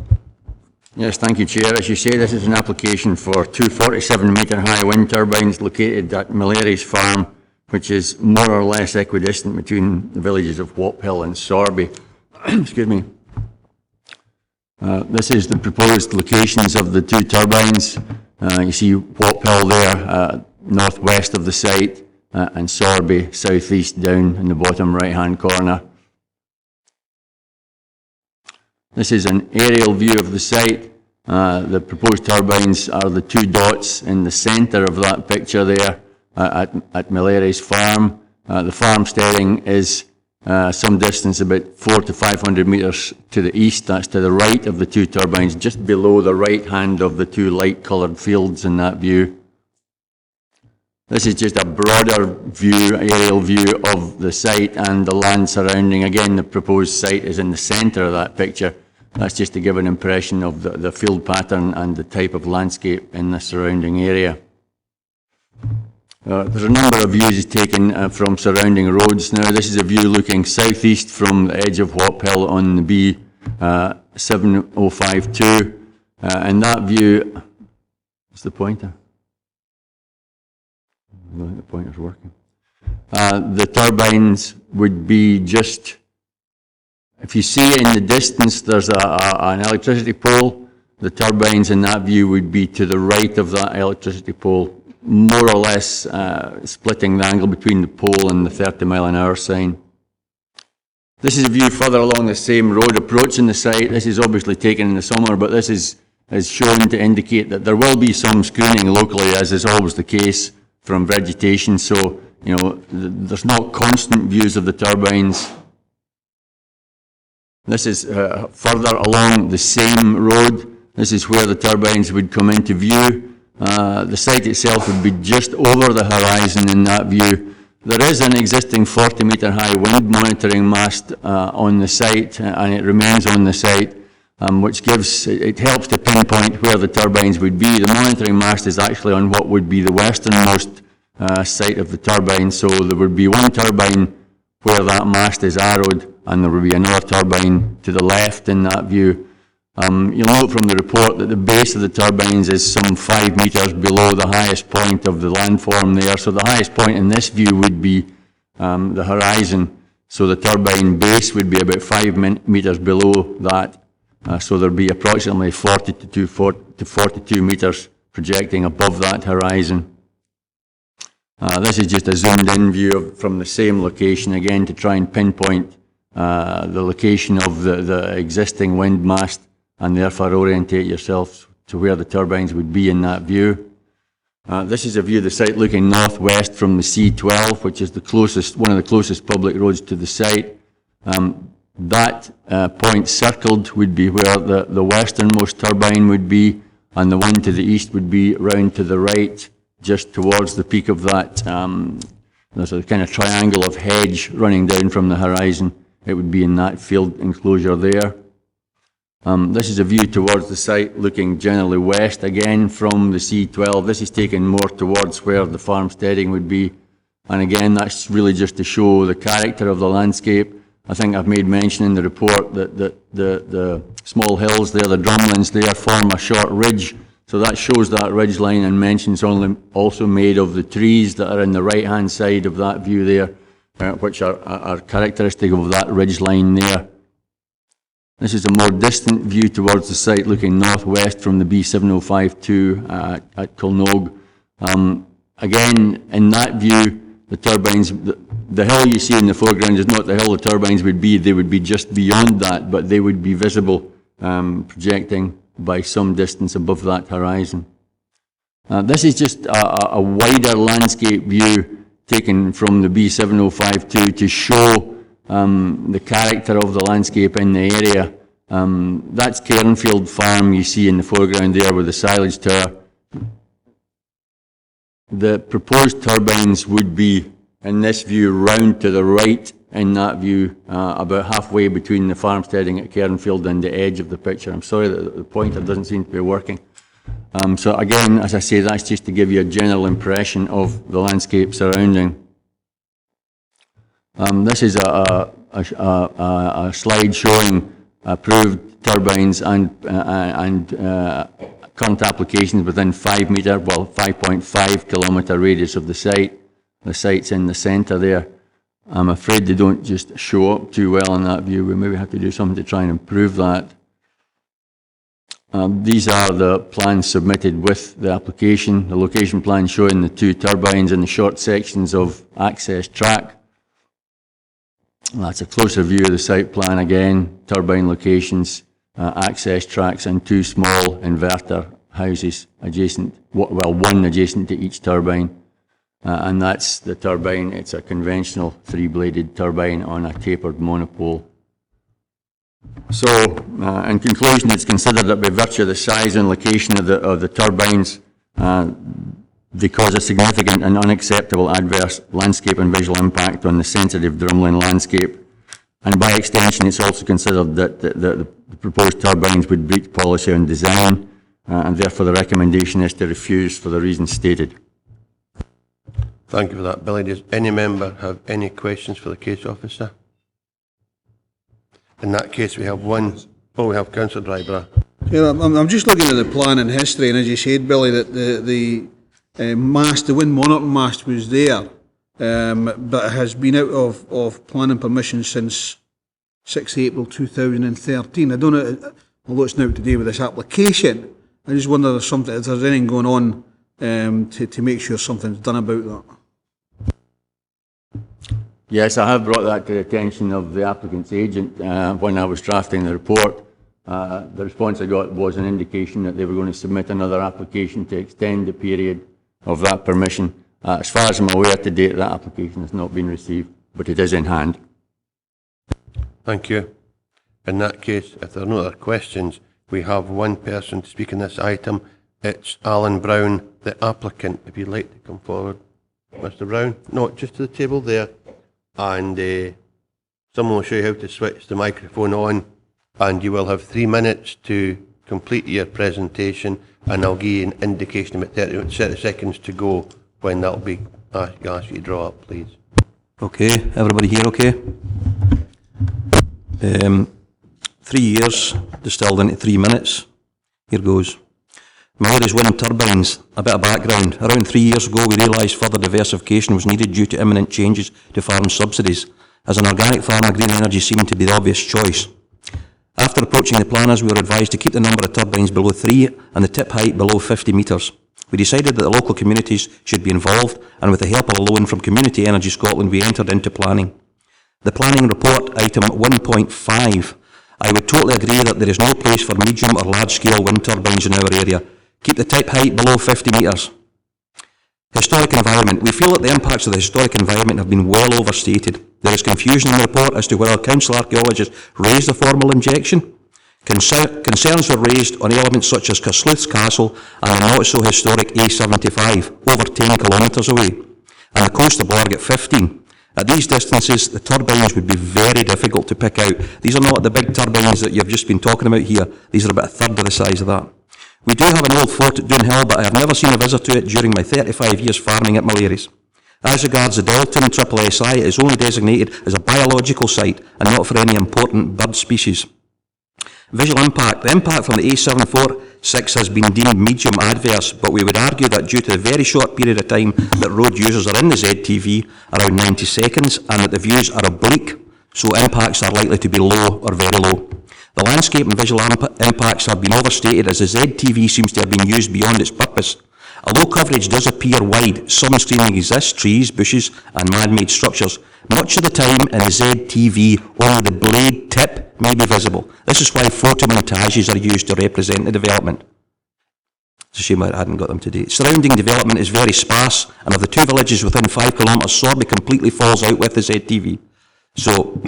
Yes, thank you, Chair. As you say, this is an application for 2 47-metre high wind turbines located at Malaria's Farm, which is more or less equidistant between the villages of Whophill and Sorby. Excuse me. This is the proposed locations of the 2 turbines. You see Whophill there, northwest of the site, and Sorby southeast down in the bottom right-hand corner. This is an aerial view of the site. The proposed turbines are the 2 dots in the centre of that picture there at Malaria's Farm. The farmsteading is some distance, about 400 to 500 metres to the east. That's to the right of the 2 turbines, just below the right hand of the 2 light-coloured fields in that view. This is just a broader view, aerial view of the site and the land surrounding. Again, the proposed site is in the centre of that picture. That's just to give an impression of the field pattern and the type of landscape in the surrounding area. There's a number of views taken from surrounding roads. Now, this is a view looking southeast from the edge of Whophill on the B7052. And that view, what's the pointer? I don't think the pointer's working. The turbines would be just, if you see in the distance there's an electricity pole, the turbines in that view would be to the right of that electricity pole, more or less splitting the angle between the pole and the 30-mile-an-hour sign. This is a view further along the same road approaching the site. This is obviously taken in the summer, but this is shown to indicate that there will be some screening locally, as is always the case, from vegetation. So, you know, there's not constant views of the turbines. This is further along the same road. This is where the turbines would come into view. The site itself would be just over the horizon in that view. There is an existing 40-metre high wind monitoring mast on the site, and it remains on the site, which it helps to pinpoint where the turbines would be. The monitoring mast is actually on what would be the westernmost site of the turbine, so there would be one turbine where that mast is arrowed, and there would be another turbine to the left in that view. You'll note from the report that the base of the turbines is some 5 metres below the highest point of the landform there. So the highest point in this view would be the horizon. So the turbine base would be about 5 metres below that. So there'd be approximately 40 to 42 metres projecting above that horizon. This is just a zoomed in view from the same location, again to try and pinpoint the location of the existing wind mast, and therefore orientate yourself to where the turbines would be in that view. This is a view of the site looking northwest from the C12, which is one of the closest public roads to the site. That point circled would be where the westernmost turbine would be, and the one to the east would be round to the right, just towards the peak of that there's a kind of triangle of hedge running down from the horizon. It would be in that field enclosure there. This is a view towards the site, looking generally west again from the C12. This is taken more towards where the farmsteading would be. And again, that's really just to show the character of the landscape. I think I've made mention in the report that the small hills there, the drumlins there, form a short ridge. So that shows that ridge line, and mentions also made of the trees that are in the right-hand side of that view there, which are characteristic of that ridge line there. This is a more distant view towards the site, looking northwest from the B7052 at Kilnogue. Again, in that view, the turbines, the hill you see in the foreground is not the hill the turbines would be. They would be just beyond that, but they would be visible, projecting by some distance above that horizon. This is just a wider landscape view taken from the B7052 to show the character of the landscape in the area. That's Cairnfield Farm you see in the foreground there with the silage tower. The proposed turbines would be, in this view, round to the right in that view, about halfway between the farmsteading at Cairnfield and the edge of the picture. I'm sorry that the pointer doesn't seem to be working. So again, as I say, that's just to give you a general impression of the landscape surrounding. This is a slide showing approved turbines and current applications within 5.5 kilometre radius of the site. The site's in the centre there. I'm afraid they don't just show up too well in that view. We maybe have to do something to try and improve that. These are the plans submitted with the application. The location plan showing the two turbines and the short sections of access track. That's a closer view of the site plan again. Turbine locations, access tracks, and two small inverter houses adjacent, well, one adjacent to each turbine. And that's the turbine. It's a conventional three-bladed turbine on a tapered monopole. So, in conclusion, it's considered that by virtue of the size and location of the turbines, they cause a significant and unacceptable adverse landscape and visual impact on the sensitive drumlin landscape. And by extension, it's also considered that the proposed turbines would breach policy on design, and therefore the recommendation is to refuse for the reasons stated. Thank you for that, Billy. Does any member have any questions for the case officer? In that case, we have one. Oh, we have Councillor Dryborough. Yeah, I'm just looking at the plan and history, and as you said, Billy, that the mast, the wind monitoring mast was there, but has been out of planning permission since 6 April 2013. I don't know, although it's now to do with this application, I just wonder if there's anything going on to make sure something's done about that. Yes, I have brought that to the attention of the applicant's agent when I was drafting the report. The response I got was an indication that they were going to submit another application to extend the period of that permission. As far as I'm aware to date, that application has not been received, but it is in hand. Thank you. In that case, if there are no other questions, we have one person to speak on this item. It's Alan Brown, the applicant. If you'd like to come forward. Mr. Brown? No, just to the table there. And someone will show you how to switch the microphone on, and you will have 3 minutes to complete your presentation, and I'll give you an indication about 30 seconds to go when that'll be asked you to draw up, please. Okay, everybody here okay? 3 years distilled into 3 minutes. Here goes. My area's wind turbines. A bit of background. Around 3 years ago, we realised further diversification was needed due to imminent changes to farm subsidies. As an organic farmer, green energy seemed to be the obvious choice. After approaching the planners, we were advised to keep the number of turbines below 3 and the tip height below 50 metres. We decided that the local communities should be involved, and with the help of a loan from Community Energy Scotland, we entered into planning. The planning report, item 1.5. I would totally agree that there is no place for medium or large-scale wind turbines in our area. Keep the tip height below 50 metres. Historic environment. We feel that the impacts of the historic environment have been well overstated. There is confusion in the report as to whether council archaeologists raised the formal injection. Concerns were raised on elements such as Casluth's Castle and the not-so-historic A75, over 10 kilometres away. and the coast of Borg at 15. At these distances, the turbines would be very difficult to pick out. These are not the big turbines that you've just been talking about here. These are about a third of the size of that. We do have an old fort at Doonhill, but I have never seen a visit to it during my 35 years farming at Muliery's. As regards the Dalton SSSI, it is only designated as a biological site and not for any important bird species. Visual impact. The impact from the A746 has been deemed medium adverse, but we would argue that due to the very short period of time that road users are in the ZTV, around 90 seconds, and that the views are oblique, so impacts are likely to be low or very low. The landscape and visual impacts have been overstated as the ZTV seems to have been used beyond its purpose. Although coverage does appear wide, some screening exists, trees, bushes and man-made structures. Much of the time in the ZTV, only the blade tip may be visible. This is why photomontages are used to represent the development. It's a shame I hadn't got them today. Surrounding development is very sparse, and of the two villages within 5 kilometres, Sorby completely falls out with the ZTV. So,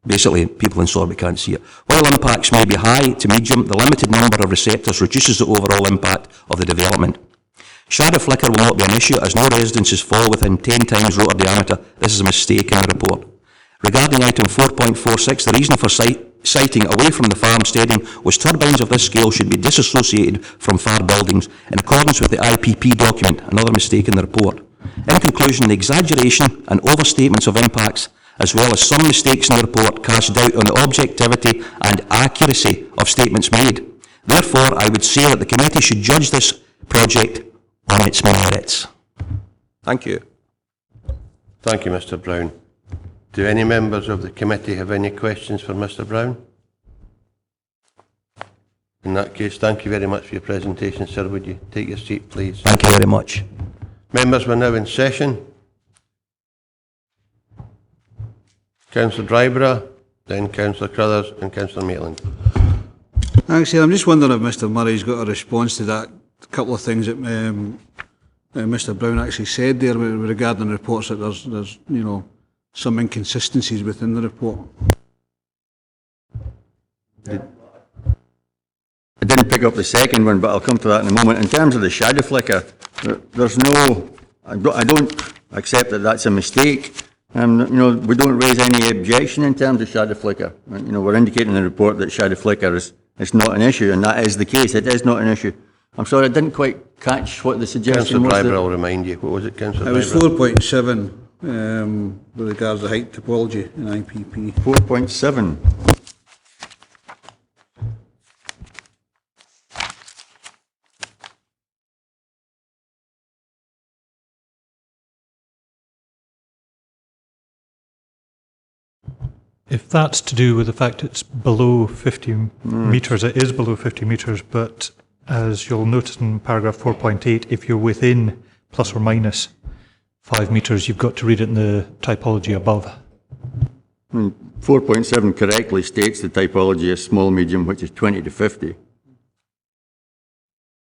basically, people in Sorby can't see it. While impacts may be high to medium, the limited number of receptors reduces the overall impact of the development. Shadow flicker will not be an issue as no residences fall within 10 times rotor diameter. This is a mistake in the report. Regarding item 4.46, the reason for siting away from the farmsteading was turbines of this scale should be disassociated from far buildings in accordance with the IPP document, another mistake in the report. In conclusion, the exaggeration and overstatements of impacts, as well as some mistakes in the report, cast doubt on the objectivity and accuracy of statements made. Therefore, I would say that the committee should judge this project on its merits. Thank you. Thank you, Mr. Brown. Do any members of the committee have any questions for Mr. Brown? In that case, thank you very much for your presentation, sir. Would you take your seat, please? Thank you very much. Members, we're now in session. Councillor Dryborough, then Councillor Crothers and Councillor Maitland. Thanks, Chair. I'm just wondering if Mr. Murray's got a response to that couple of things that Mr. Brown actually said there regarding the reports that there's you know, some inconsistencies within the report. I didn't pick up the second one, but I'll come to that in a moment. In terms of the shadow flicker, there's no, I don't accept that that's a mistake. You know, we don't raise any objection in terms of shadow flicker. You know, we're indicating in the report that shadow flicker is not an issue, and that is the case. It is not an issue. I'm sorry, I didn't quite catch what the suggestion was. Councillor Dryborough, I'll remind you. What was it, Councillor It was Dryborough? 4.7 with regards to height topology in IPP. 4.7. If that's to do with the fact it's below 50 metres, it is below 50 metres, but as you'll notice in paragraph 4.8, if you're within plus or minus 5 metres, you've got to read it in the typology above. 4.7 correctly states the typology as small medium, which is 20 to 50.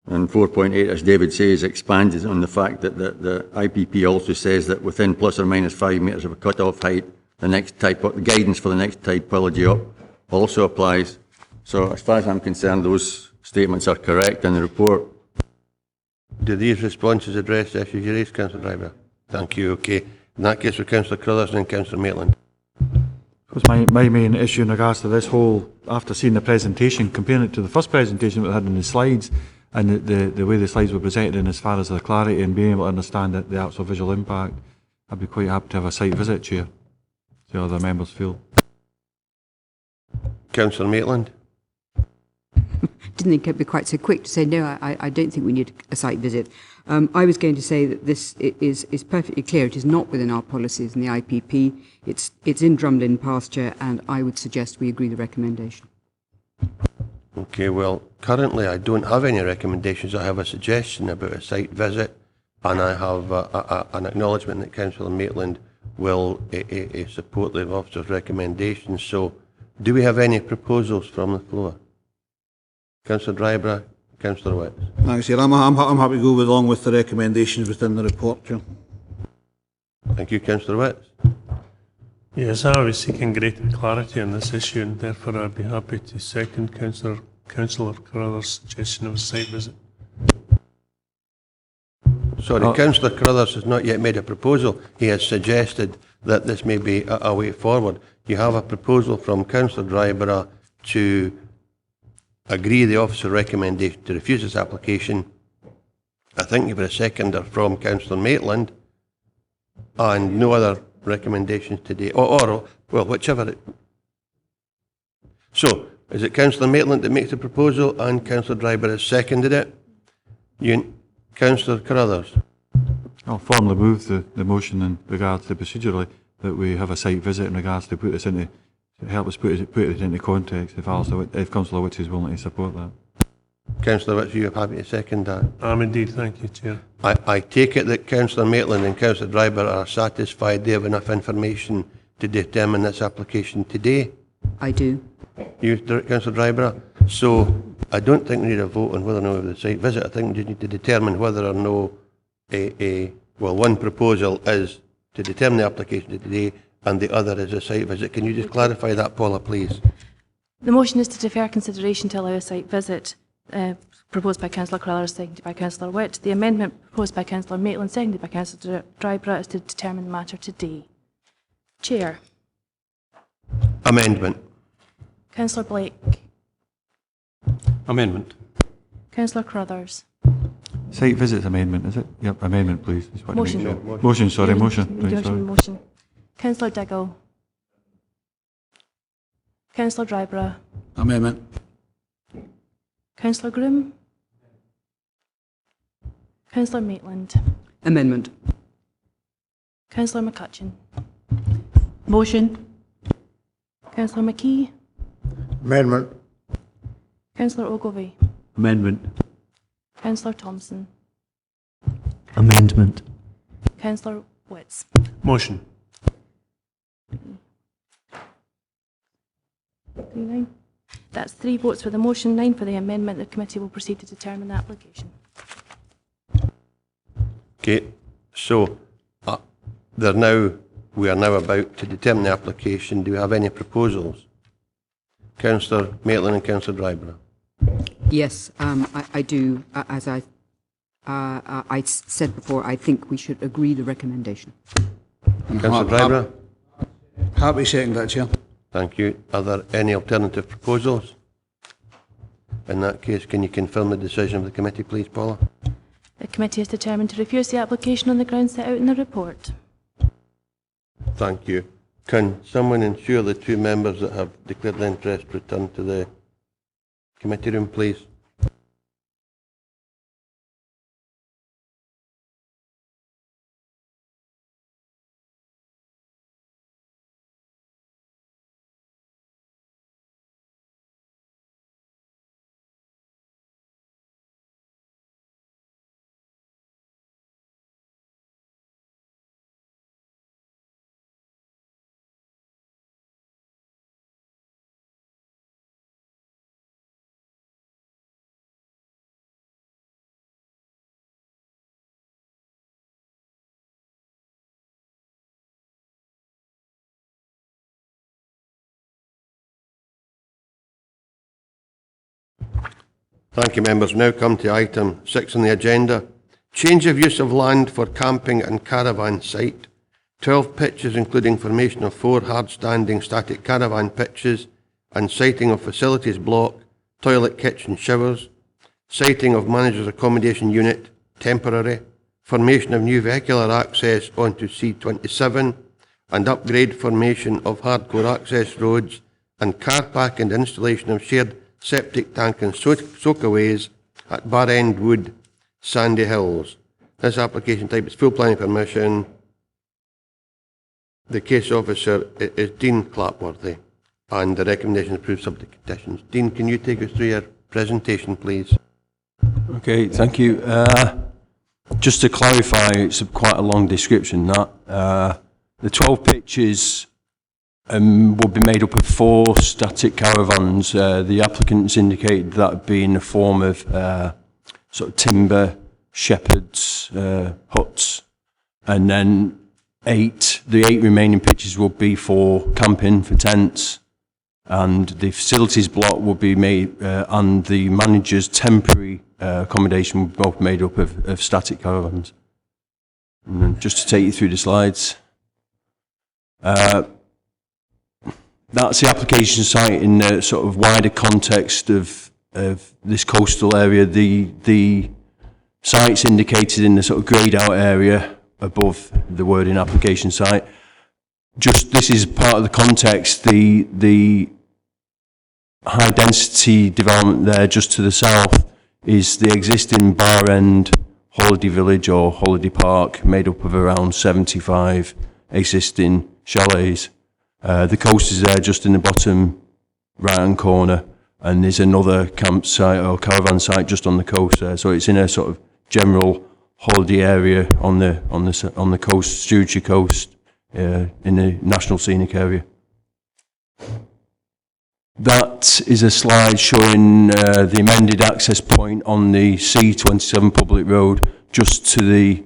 And 4.8, as David says, expands on the fact that the IPP also says that within plus or minus 5 metres of a cut-off height, the next type, the guidance for the next typology up also applies. So as far as I'm concerned, those statements are correct in the report. Do these responses address the issues you raised, Councillor Dryborough? Thank you. Okay. In that case, for Councillor Crothers and Councillor Maitland. Because my main issue in regards to this whole, after seeing the presentation, comparing it to the first presentation we had in the slides, and the way the slides were presented in as far as the clarity and being able to understand the actual visual impact, I'd be quite happy to have a site visit, Chair. See how other members feel. Councillor Maitland. Didn't think it'd be quite so quick to say no. I don't think we need a site visit. I was going to say that this is perfectly clear. It is not within our policies in the IPP. It's in drumlin pasture, and I would suggest we agree the recommendation. Okay, well, currently I don't have any recommendations. I have a suggestion about a site visit, and I have an acknowledgement that Councillor Maitland will support the officer's recommendations. So, do we have any proposals from the floor? Councillor Dryborough, Councillor Witts. Thanks, Chair. I'm happy to go along with the recommendations within the report, Chair. Thank you, Councillor Witts. Yes, I was seeking greater clarity on this issue, and therefore I'd be happy to second Councillor Crothers' suggestion of a site visit. Sorry, Councillor Carruthers has not yet made a proposal. He has suggested that this may be a way forward. You have a proposal from Councillor Dryborough to agree the officer recommendation to refuse this application. I think you've got a seconder from Councillor Maitland, and no other recommendations today, or well, whichever it... So, is it Councillor Maitland that makes the proposal and Councillor Dryborough has seconded it? Councillor Carruthers? I'll formally move the motion in regards to procedurally that we have a site visit in regards to put this into, to help us put it into context if Councillor Witts is willing to support that. Councillor Witts, are you happy to second that? I'm indeed, thank you, Chair. I take it that Councillor Maitland and Councillor Dryborough are satisfied they have enough information to determine this application today? I do. You, Councillor Dryborough? So, I don't think we need a vote on whether or not we have the site visit. I think we just need to determine whether or no well, one proposal is to determine the application today and the other is a site visit. Can you just clarify that, Paula, please? The motion is to defer consideration to allow a site visit, proposed by Councillor Carruthers, seconded by Councillor Witt. The amendment proposed by Councillor Maitland, seconded by Councillor Dryborough, is to determine the matter today. Chair. Amendment. Councillor Blake. Amendment. Councillor Carruthers. Site visits amendment, is it? Yep, amendment, please. Just want to make Motion. sure. Motion, sorry, motion. Right, sorry. Motion. Councillor Diggle. Councillor Dryborough. Amendment. Councillor Groom. Councillor Maitland. Amendment. Councillor McCutcheon. Motion. Councillor McKee. Amendment. Councillor Ogilvie. Amendment. Councillor Thompson. Amendment. Councillor Witts. Motion. 9. That's 3 votes for the motion, 9 for the amendment. The committee will proceed to determine the application. Okay, so we are now about to determine the application. Do we have any proposals? Councillor Maitland and Councillor Dryborough. Yes, I do. As I said before, I think we should agree the recommendation. Councillor Dryborough. Happy second that, Chair. Thank you. Are there any alternative proposals? In that case, can you confirm the decision of the committee, please, Paula? The committee has determined to refuse the application on the grounds set out in the report. Thank you. Can someone ensure the 2 members that have declared their interest return to the committee room, please? Thank you, members. Now come to item 6 on the agenda. Change of use of land for camping and caravan site. 12 pitches, including formation of 4 hard-standing static caravan pitches and siting of facilities block, toilet, kitchen, showers. Siting of manager's accommodation unit, temporary. Formation of new vehicular access onto C27 and upgrade formation of hardcore access roads and car park and installation of shared septic tank and soakaways at Bar End Wood, Sandy Hills. This application type is full planning permission. The case officer is Dean Clapworthy, and the recommendation is approved subject to conditions. Dean, can you take us through your presentation, please? Okay, thank you. Just to clarify, it's quite a long description, that. The 12 pitches will be made up of 4 static caravans. The applicants indicated that would be in the form of sort of timber, shepherds, huts, and then the 8 remaining pitches will be for camping, for tents, and the facilities block will be made, and the manager's temporary accommodation will be both made up of static caravans. And then just to take you through the slides. That's the application site in the sort of wider context of this coastal area. The site's indicated in the sort of greyed out area above the wording application site. Just this is part of the context. The high density development there just to the south is the existing Bar End holiday village or holiday park made up of around 75 existing chalets. The coast is there just in the bottom right hand corner, and there's another campsite or caravan site just on the coast there. So it's in a sort of general holiday area on the coast, Stewardship Coast, in the National Scenic Area. That is a slide showing the amended access point on the C27 public road just to the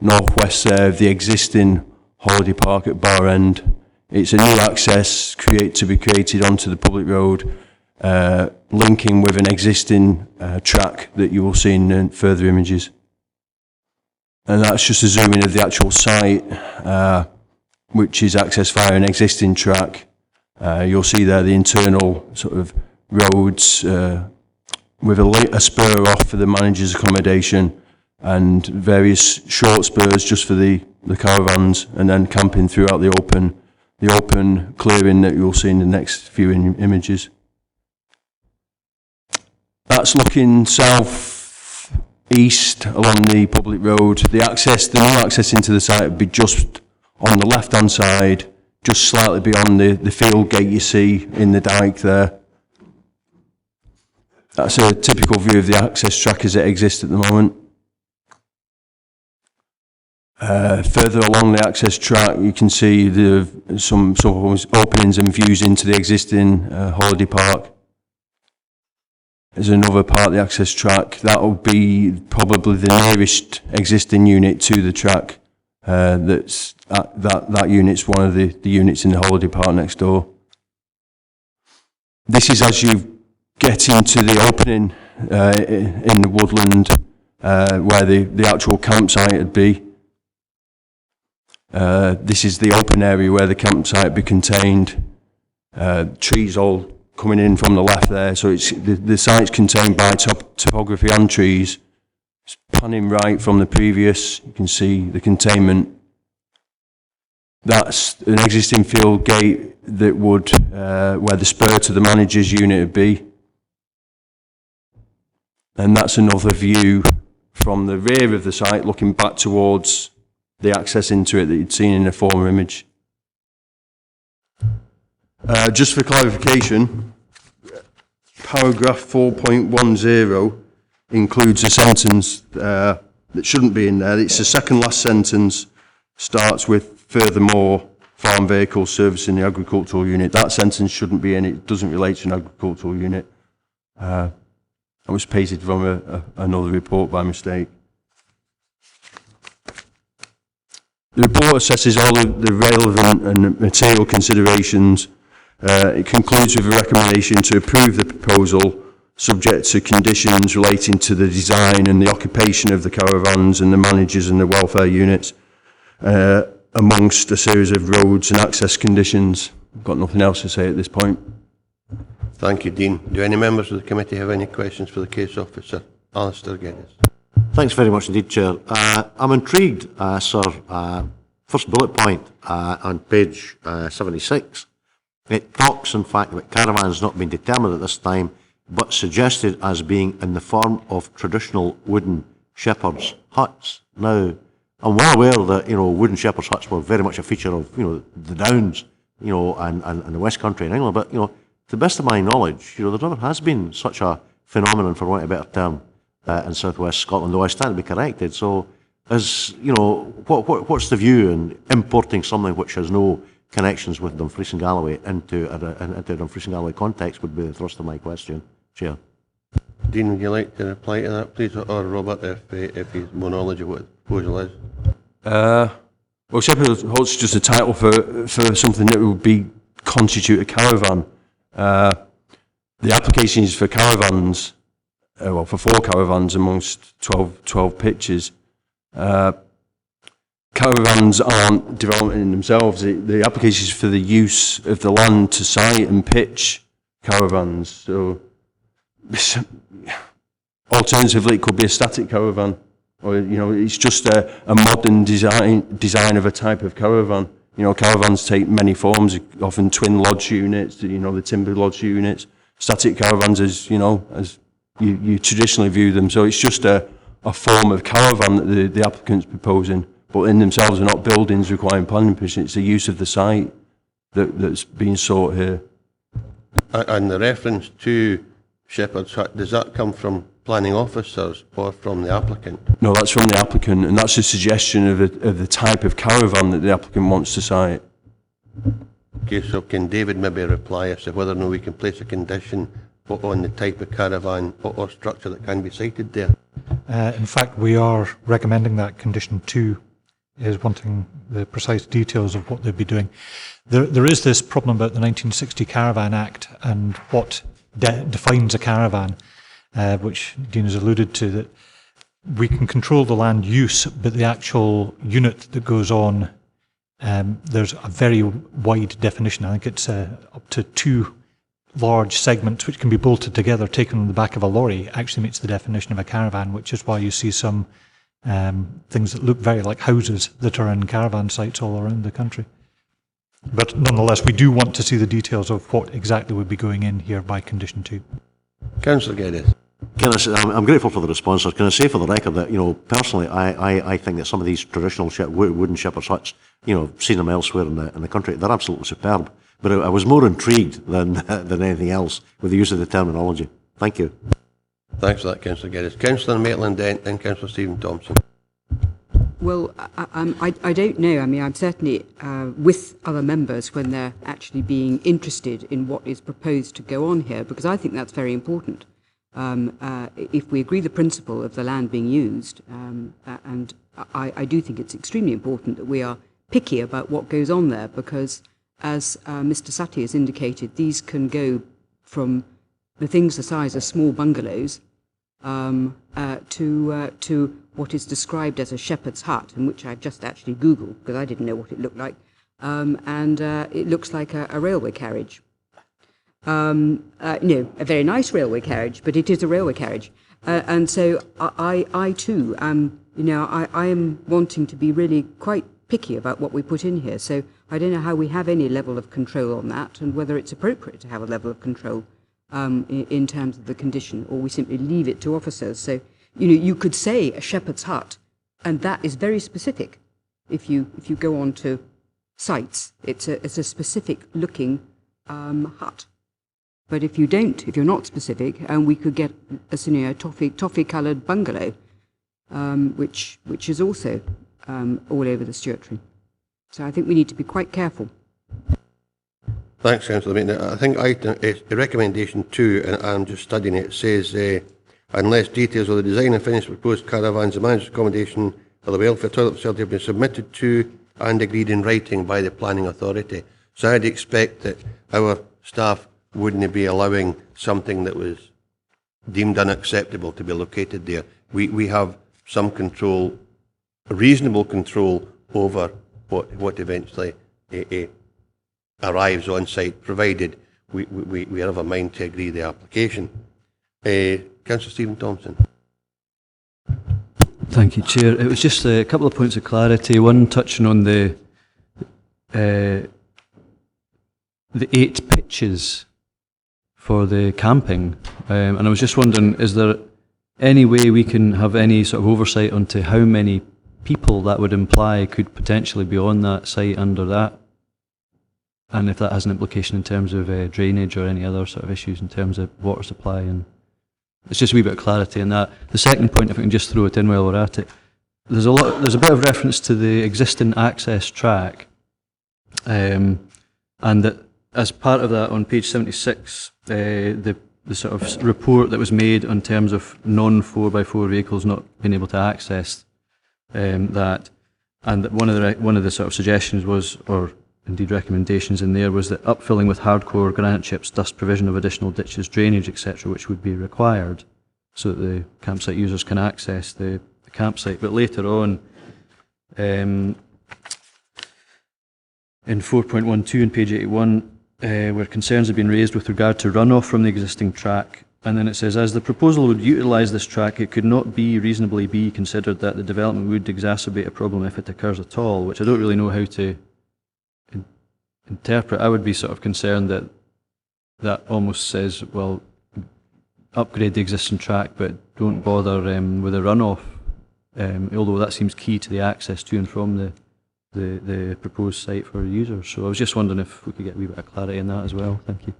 northwest there of the existing holiday park at Bar End. It's a new access to be created onto the public road, linking with an existing track that you will see in further images. And that's just a zoom in of the actual site, which is accessed via an existing track. You'll see there the internal sort of roads with a spur off for the manager's accommodation and various short spurs just for the caravans, and then camping throughout the open clearing that you'll see in the next few images. That's looking south east along the public road. The new access into the site would be just on the left hand side, just slightly beyond the field gate you see in the dike there. That's a typical view of the access track as it exists at the moment. Further along the access track, you can see some openings and views into the existing holiday park. There's another part of the access track. That will be probably the nearest existing unit to the track. That unit's one of the units in the holiday park next door. This is as you get into the opening in the woodland where the actual campsite would be. This is the open area where the campsite would be contained. Trees all coming in from the left there, so the site's contained by topography and trees. It's panning right from the previous, you can see the containment. That's an existing field gate that would, where the spur to the manager's unit would be. And that's another view from the rear of the site looking back towards the access into it that you'd seen in the former image. Just for clarification, paragraph 4.10 includes a sentence that shouldn't be in there. It's the second last sentence, starts with furthermore farm vehicles servicing the agricultural unit. That sentence shouldn't be in it. It doesn't relate to an agricultural unit. I was pasted from another report by mistake. The report assesses all of the relevant and material considerations. It concludes with a recommendation to approve the proposal subject to conditions relating to the design and the occupation of the caravans and the managers and the welfare units, amongst a series of roads and access conditions. I've got nothing else to say at this point. Thank you, Dean. Do any members of the committee have any questions for the case officer? Alistair Geddes. Thanks very much indeed, Chair. I'm intrigued, sir. First bullet point on page 76. It talks, in fact, about caravans not being determined at this time, but suggested as being in the form of traditional wooden shepherd's huts. Now, I'm well aware that wooden shepherd's huts were very much a feature of the Downs, and the West Country in England. But to the best of my knowledge, there never has been such a phenomenon, for want of a better term, in southwest Scotland. Though I stand to be corrected. So, what's the view in importing something which has no connections with Dumfries and Galloway into a Dumfries and Galloway context would be the thrust of my question, Chair. Dean, would you like to reply to that, please, or Robert, if he's more knowledgeable what the proposal is? Well, shepherd's hut's just a title for something that would constitute a caravan. The application is for caravans, for 4 caravans amongst 12 pitches. caravans aren't development in themselves. The application is for the use of the land to site and pitch caravans. So alternatively, it could be a static caravan, or it's just a modern design of a type of caravan. Caravans take many forms, often twin lodge units, the timber lodge units. Static caravans, as you traditionally view them. So it's just a form of caravan that the applicant's proposing, but in themselves are not buildings requiring planning permission. It's the use of the site that's being sought here. And the reference to Shepherd's Hut, does that come from planning officers or from the applicant? No, that's from the applicant, and that's a suggestion of the type of caravan that the applicant wants to site. Okay, so can David maybe reply as to whether or not we can place a condition on the type of caravan or structure that can be sited there? In fact, we are recommending that condition 2 is wanting the precise details of what they'd be doing. There is this problem about the 1960 Caravan Act and what defines a caravan, which Dean has alluded to, that we can control the land use, but the actual unit that goes on, there's a very wide definition. I think it's up to 2 large segments which can be bolted together, taken on the back of a lorry, actually meets the definition of a caravan, which is why you see some things that look very like houses that are in caravan sites all around the country. But nonetheless, we do want to see the details of what exactly would be going in here by condition 2. Councillor Geddes. I'm grateful for the responses. Can I say for the record that, personally, I think that some of these traditional wooden shepherd's huts, seen them elsewhere in the country, they're absolutely superb. But I was more intrigued than anything else with the use of the terminology. Thank you. Thanks for that, Councillor Geddes. Councillor Maitland-Dent and Councillor Stephen Thompson. Well, I don't know. I mean, I'm certainly with other members when they're actually being interested in what is proposed to go on here, because I think that's very important. If we agree the principle of the land being used, and I do think it's extremely important that we are picky about what goes on there, because as Mr. Sati has indicated, these can go from the things the size of small bungalows to what is described as a shepherd's hut, and which I've just actually Googled because I didn't know what it looked like, and it looks like a railway carriage. No, a very nice railway carriage, but it is a railway carriage. And so I too am, I am wanting to be really quite picky about what we put in here. So I don't know how we have any level of control on that, and whether it's appropriate to have a level of control in terms of the condition, or we simply leave it to officers. So, you could say a shepherd's hut, and that is very specific. If you go on to sites, it's a specific looking hut. But if you don't, if you're not specific, and we could get a toffee-coloured bungalow, which is also all over the Stewartry. So I think we need to be quite careful. Thanks, Councillor. I think recommendation 2, and I'm just studying it, says unless details of the design and finish of proposed caravans, the managed accommodation or the welfare toilet facility have been submitted to and agreed in writing by the planning authority. So I'd expect that our staff wouldn't be allowing something that was deemed unacceptable to be located there. We have some control, reasonable control over what eventually arrives on site, provided we have a mind to agree the application. Councillor Stephen Thompson. Thank you, Chair. It was just a couple of points of clarity. One touching on the 8 pitches for the camping, and I was just wondering, is there any way we can have any sort of oversight onto how many people that would imply could potentially be on that site under that, and if that has an implication in terms of drainage or any other sort of issues in terms of water supply? And it's just a wee bit of clarity in that. The second point, if I can just throw it in while we're at it, there's a bit of reference to the existing access track, and that as part of that, on page 76, the sort of report that was made on terms of non-4x4 vehicles not being able to access that, and that one of the sort of suggestions was, or indeed recommendations in there, was that upfilling with hardcore granite chips, dust provision of additional ditches, drainage, etc., which would be required so that the campsite users can access the campsite. But later on, in 4.12 on page 81, where concerns have been raised with regard to runoff from the existing track. And then it says, as the proposal would utilise this track, it could not reasonably be considered that the development would exacerbate a problem if it occurs at all, which I don't really know how to interpret. I would be sort of concerned that that almost says, well, upgrade the existing track, but don't bother with a runoff, although that seems key to the access to and from the proposed site for users. So I was just wondering if we could get a wee bit of clarity on that as well. Thank you.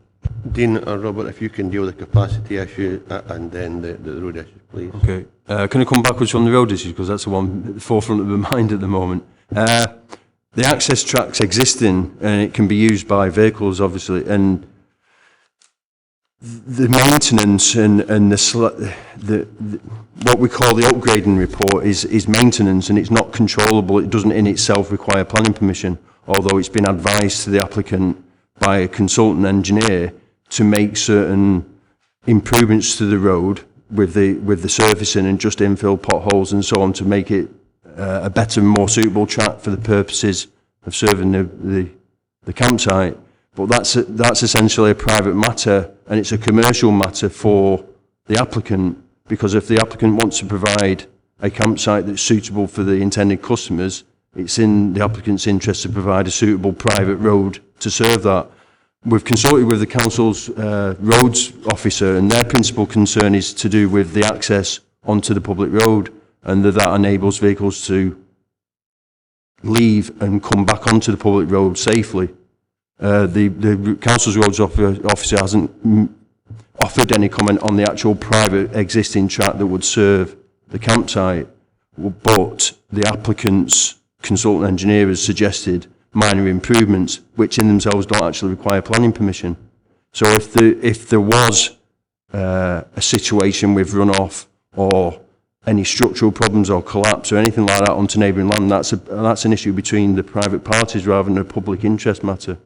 Dean or Robert, if you can deal with the capacity issue and then the road issues, please. Okay. Can I come backwards from the road issues, because that's the one at the forefront of my mind at the moment. The access track's existing and it can be used by vehicles, obviously, and the maintenance and the what we call the upgrading report is maintenance, and it's not controllable. It doesn't in itself require planning permission, although it's been advised to the applicant by a consultant engineer to make certain improvements to the road with the surfacing and just infill potholes and so on to make it a better, more suitable track for the purposes of serving the campsite. But that's essentially a private matter, and it's a commercial matter for the applicant, because if the applicant wants to provide a campsite that's suitable for the intended customers, it's in the applicant's interest to provide a suitable private road to serve that. We've consulted with the council's roads officer, and their principal concern is to do with the access onto the public road, and that enables vehicles to leave and come back onto the public road safely. The council's roads officer hasn't offered any comment on the actual private existing track that would serve the campsite, but the applicant's consultant engineer has suggested minor improvements, which in themselves don't actually require planning permission. So if there was a situation with runoff or any structural problems or collapse or anything like that onto neighbouring land, that's an issue between the private parties rather than a public interest matter.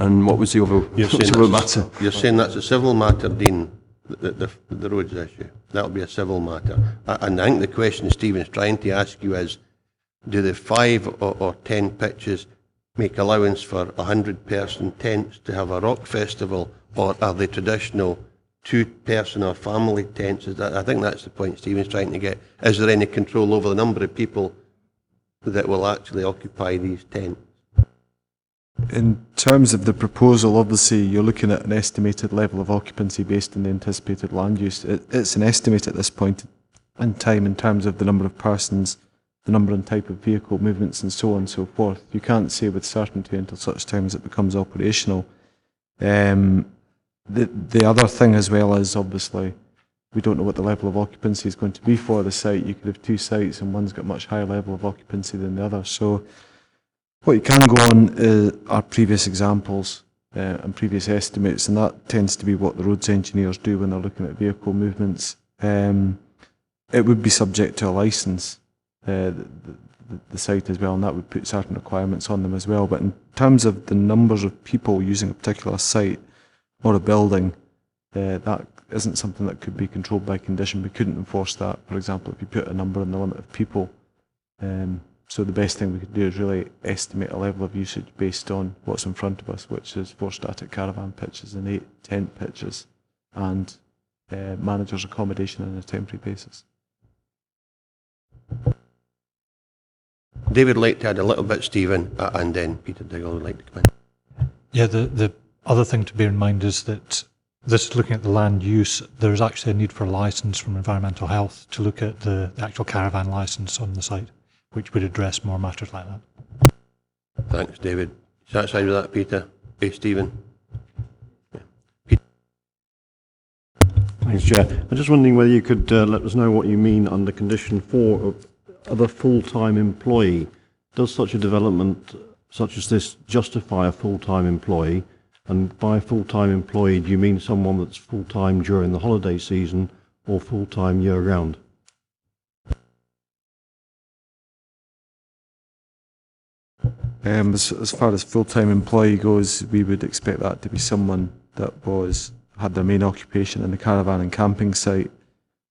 And what was the other matter? You're saying that's a civil matter, Dean, the roads issue. That'll be a civil matter. And I think the question Stephen's trying to ask you is, do the 5 or 10 pitches make allowance for 100-person tents to have a rock festival, or are they traditional 2-person or family tents? I think that's the point Stephen's trying to get. Is there any control over the number of people that will actually occupy these tents? In terms of the proposal, obviously you're looking at an estimated level of occupancy based on the anticipated land use. It's an estimate at this point in time in terms of the number of persons, the number and type of vehicle movements and so on and so forth. You can't say with certainty until such time as it becomes operational. The other thing as well is, obviously, we don't know what the level of occupancy is going to be for the site. You could have 2 sites and one's got much higher level of occupancy than the other. So what you can go on are previous examples and previous estimates, and that tends to be what the roads engineers do when they're looking at vehicle movements. It would be subject to a licence, the site as well, and that would put certain requirements on them as well. But in terms of the numbers of people using a particular site or a building, that isn't something that could be controlled by condition. We couldn't enforce that, for example, if you put a number on the limit of people. So the best thing we could do is really estimate a level of usage based on what's in front of us, which is 4 static caravan pitches and 8 tent pitches, and managers' accommodation on a temporary basis. David would like to add a little bit, Stephen, and then Peter Diggle would like to come in. Yeah, the other thing to bear in mind is that this is looking at the land use. There's actually a need for a licence from environmental health to look at the actual caravan licence on the site, which would address more matters like that. Thanks, David. Satisfied with that, Peter? Hey, Stephen? Yeah. Peter? Thanks, Chair. I'm just wondering whether you could let us know what you mean under condition 4 of a full-time employee. Does such a development such as this justify a full-time employee? And by full-time employee, do you mean someone that's full-time during the holiday season or full-time year-round? As far as full-time employee goes, we would expect that to be someone that had their main occupation in the caravan and camping site,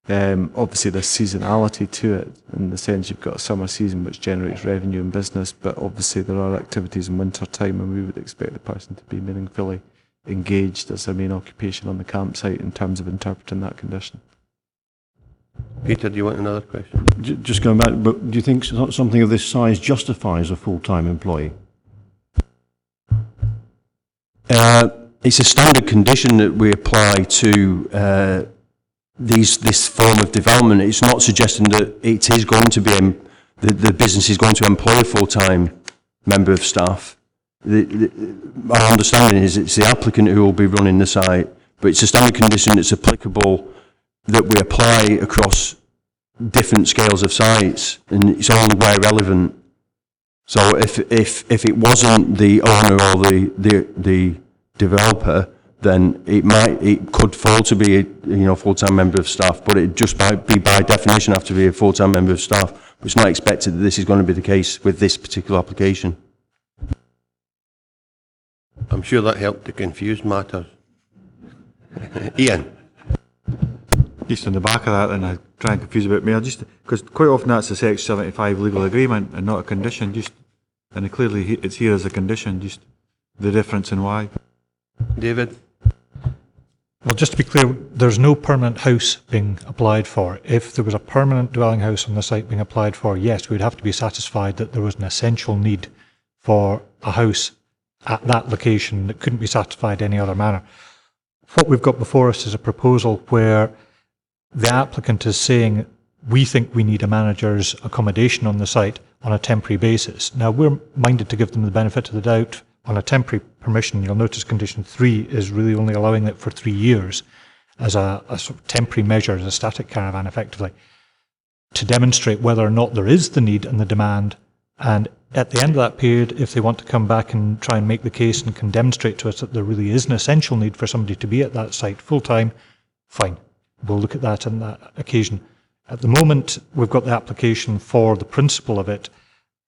Obviously, there's seasonality to it, in the sense you've got a summer season which generates revenue and business, but obviously there are activities in winter time, and we would expect the person to be meaningfully engaged as their main occupation on the campsite in terms of interpreting that condition. Peter, do you want another question? Just going back, but do you think something of this size justifies a full-time employee? It's a standard condition that we apply to this form of development. It's not suggesting that it is going to be, the business is going to employ a full-time member of staff. Our understanding is it's the applicant who will be running the site, but it's a standard condition that's applicable that we apply across different scales of sites, and it's only where relevant. So if it wasn't the owner or the developer, then it could fall to be a full-time member of staff, but it just might be by definition have to be a full-time member of staff. But it's not expected that this is going to be the case with this particular application. I'm sure that helped to confuse matters. Ian? Just on the back of that, and I try and confuse a bit, because quite often that's a Section 75 legal agreement and not a condition, and clearly it's here as a condition, just the difference in why. David? Well, just to be clear, there's no permanent house being applied for. If there was a permanent dwelling house on the site being applied for, yes, we would have to be satisfied that there was an essential need for a house at that location that couldn't be satisfied any other manner. What we've got before us is a proposal where the applicant is saying, we think we need a manager's accommodation on the site on a temporary basis. Now, we're minded to give them the benefit of the doubt on a temporary permission. You'll notice condition 3 is really only allowing it for 3 years as a sort of temporary measure, as a static caravan, effectively, to demonstrate whether or not there is the need and the demand. And at the end of that period, if they want to come back and try and make the case and can demonstrate to us that there really is an essential need for somebody to be at that site full-time, fine. We'll look at that on that occasion. At the moment, we've got the application for the principle of it,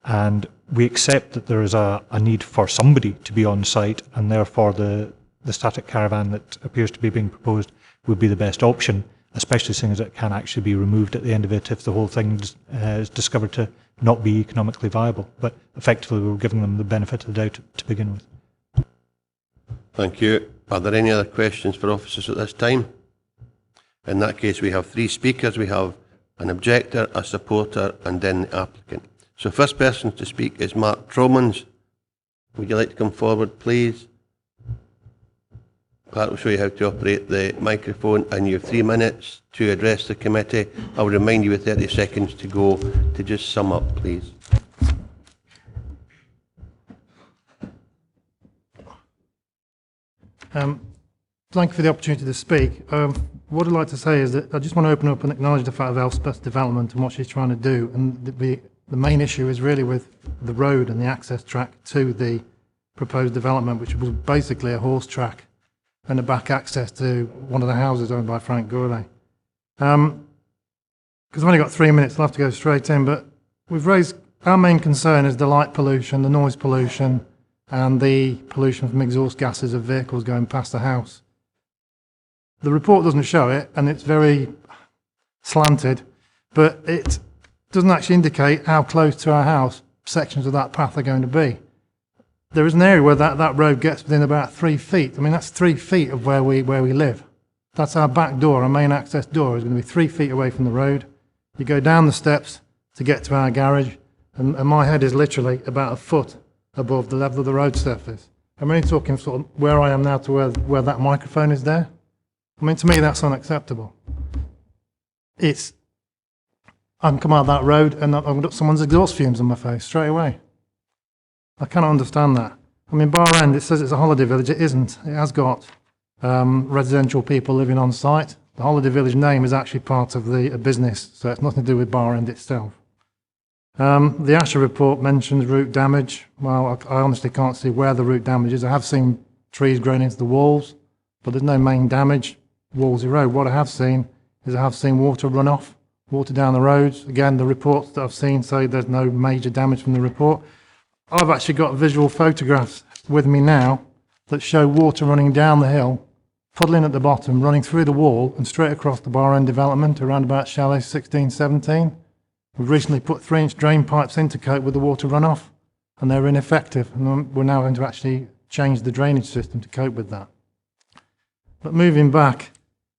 and we accept that there is a need for somebody to be on site, and therefore the static caravan that appears to be being proposed would be the best option, especially seeing as it can actually be removed at the end of it if the whole thing is discovered to not be economically viable. But effectively, we're giving them the benefit of the doubt to begin with. Thank you. Are there any other questions for officers at this time? In that case, we have 3 speakers. We have an objector, a supporter, and then the applicant. So first person to speak is Mark Tromans. Would you like to come forward, please? Clark will show you how to operate the microphone, and you have 3 minutes to address the committee. I will remind you with 30 seconds to go to just sum up, please. Thank you for the opportunity to speak. What I'd like to say is that I just want to open up and acknowledge the fact of Elspeth's development and what she's trying to do. And the main issue is really with the road and the access track to the proposed development, which was basically a horse track and a back access to one of the houses owned by Frank Gourlay. Because I've only got 3 minutes, I'll have to go straight in, but we've raised, our main concern is the light pollution, the noise pollution, and the pollution from exhaust gases of vehicles going past the house. The report doesn't show it, and it's very slanted, but it doesn't actually indicate how close to our house sections of that path are going to be. There is an area where that road gets within about 3 feet. I mean, that's 3 feet of where we live. That's our back door, our main access door is going to be 3 feet away from the road. You go down the steps to get to our garage, and my head is literally about a foot above the level of the road surface. I'm only talking sort of where I am now to where that microphone is there. I mean, to me, that's unacceptable. I can come out that road and I've got someone's exhaust fumes on my face straight away. I cannot understand that. I mean, Bar End, it says it's a holiday village. It isn't. It has got residential people living on site. The holiday village name is actually part of a business, so it's nothing to do with Bar End itself. The Asher report mentions root damage. Well, I honestly can't see where the root damage is. I have seen trees growing into the walls, but there's no main damage. Walls erode. What I have seen is water run off, water down the roads. Again, the reports that I've seen say there's no major damage from the report. I've actually got visual photographs with me now that show water running down the hill puddling at the bottom, running through the wall and straight across the bar end development around about chalet 16, 17. We've recently put 3-inch drain pipes in to cope with the water runoff, and they're ineffective, and we're now going to actually change the drainage system to cope with that. But moving back,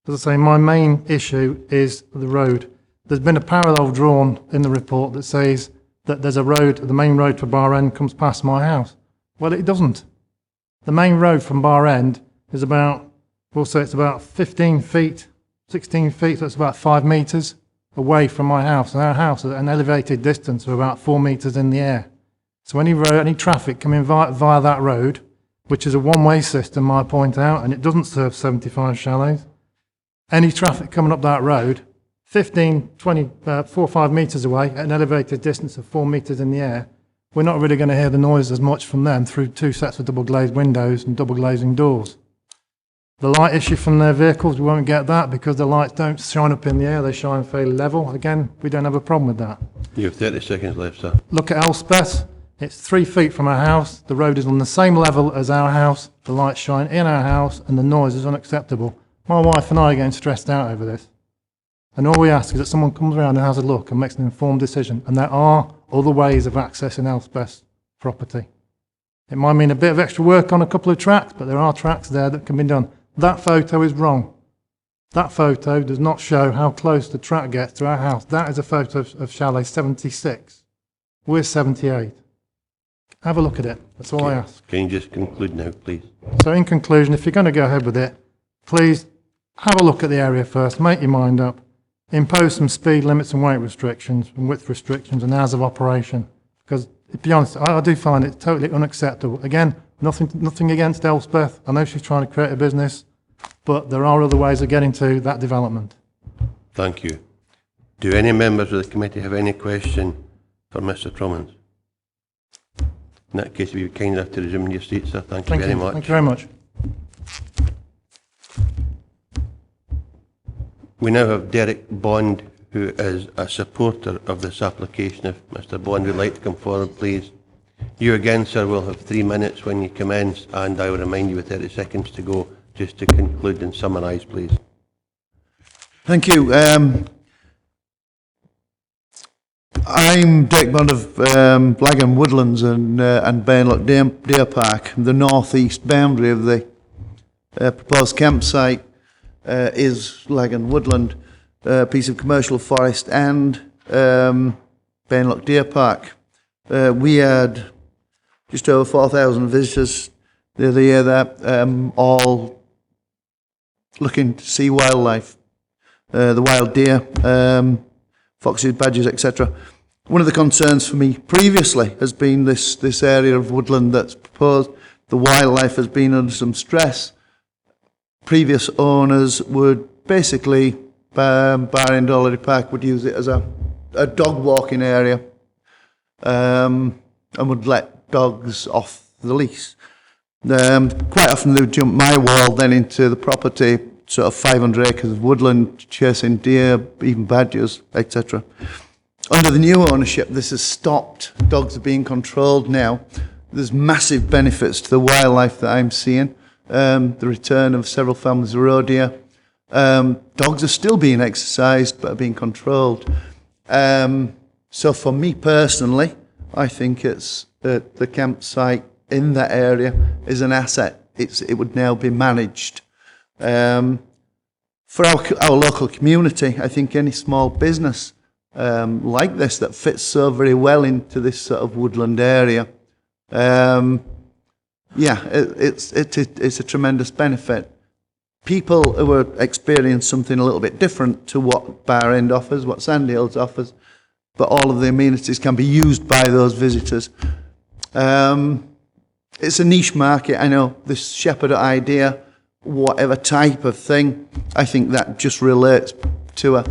as I say, my main issue is the road. There's been a parallel drawn in the report that says that there's a road, the main road for Bar End comes past my house. Well, it doesn't. The main road from Bar End is about, we'll say it's about 15 feet, 16 feet, so it's about 5 metres away from my house. And our house is at an elevated distance of about 4 metres in the air. So any traffic coming via that road, which is a one-way system, I point out, and it doesn't serve 75 chalets. Any traffic coming up that road, 15, 20, 4 or 5 metres away, at an elevated distance of 4 metres in the air, we're not really going to hear the noise as much from them through 2 sets of double glazed windows and double glazing doors. The light issue from their vehicles, we won't get that because the lights don't shine up in the air, they shine fairly level. Again, we don't have a problem with that. You have 30 seconds left, sir. Look at Elspeth. It's 3 feet from our house. The road is on the same level as our house. The lights shine in our house and the noise is unacceptable. My wife and I are getting stressed out over this. And all we ask is that someone comes around and has a look and makes an informed decision. And there are other ways of accessing Elspeth's property. It might mean a bit of extra work on a couple of tracks, but there are tracks there that can be done. That photo is wrong. That photo does not show how close the track gets to our house. That is a photo of chalet 76. We're 78. Have a look at it. That's all I ask. Can you just conclude now, please? So in conclusion, if you're going to go ahead with it, please have a look at the area first, make your mind up, impose some speed limits and weight restrictions and width restrictions and hours of operation. Because, to be honest, I do find it totally unacceptable. Again, nothing against Elspeth. I know she's trying to create a business, but there are other ways of getting to that development. Thank you. Do any members of the committee have any question for Mr. Trummins? In that case, if you would be kind enough to resume your seat, sir. Thank you very much. Thank you very much. We now have Derek Bond, who is a supporter of this application. If Mr. Bond would like to come forward, please. You again, sir, will have 3 minutes when you commence, and I will remind you with 30 seconds to go, just to conclude and summarise, please. Thank you. I'm Derek Bond of Langholm Woodlands and Bainlock Deer Park. The north-east boundary of the proposed campsite is Langholm Woodland, a piece of commercial forest, and Bainlock Deer Park. We had just over 4,000 visitors the other year there, all looking to see wildlife, the wild deer, foxes, badgers, etc. One of the concerns for me previously has been this area of woodland that's proposed. The wildlife has been under some stress. Previous owners would basically, Bar End Holiday Park would use it as a dog walking area, and would let dogs off the leash. Quite often they would jump my wall then into the property, sort of 500 acres of woodland, chasing deer, even badgers, etc. Under the new ownership, this has stopped. Dogs are being controlled now. There's massive benefits to the wildlife that I'm seeing. The return of several families of roe deer. Dogs are still being exercised, but are being controlled. So for me personally, I think it's the campsite in that area is an asset. It would now be managed. For our local community, I think any small business like this that fits so very well into this sort of woodland area, it's a tremendous benefit. People who are experiencing something a little bit different to what Bar End offers, what Sandhills offers, but all of the amenities can be used by those visitors. It's a niche market, I know, this shepherd idea, whatever type of thing, I think that just relates to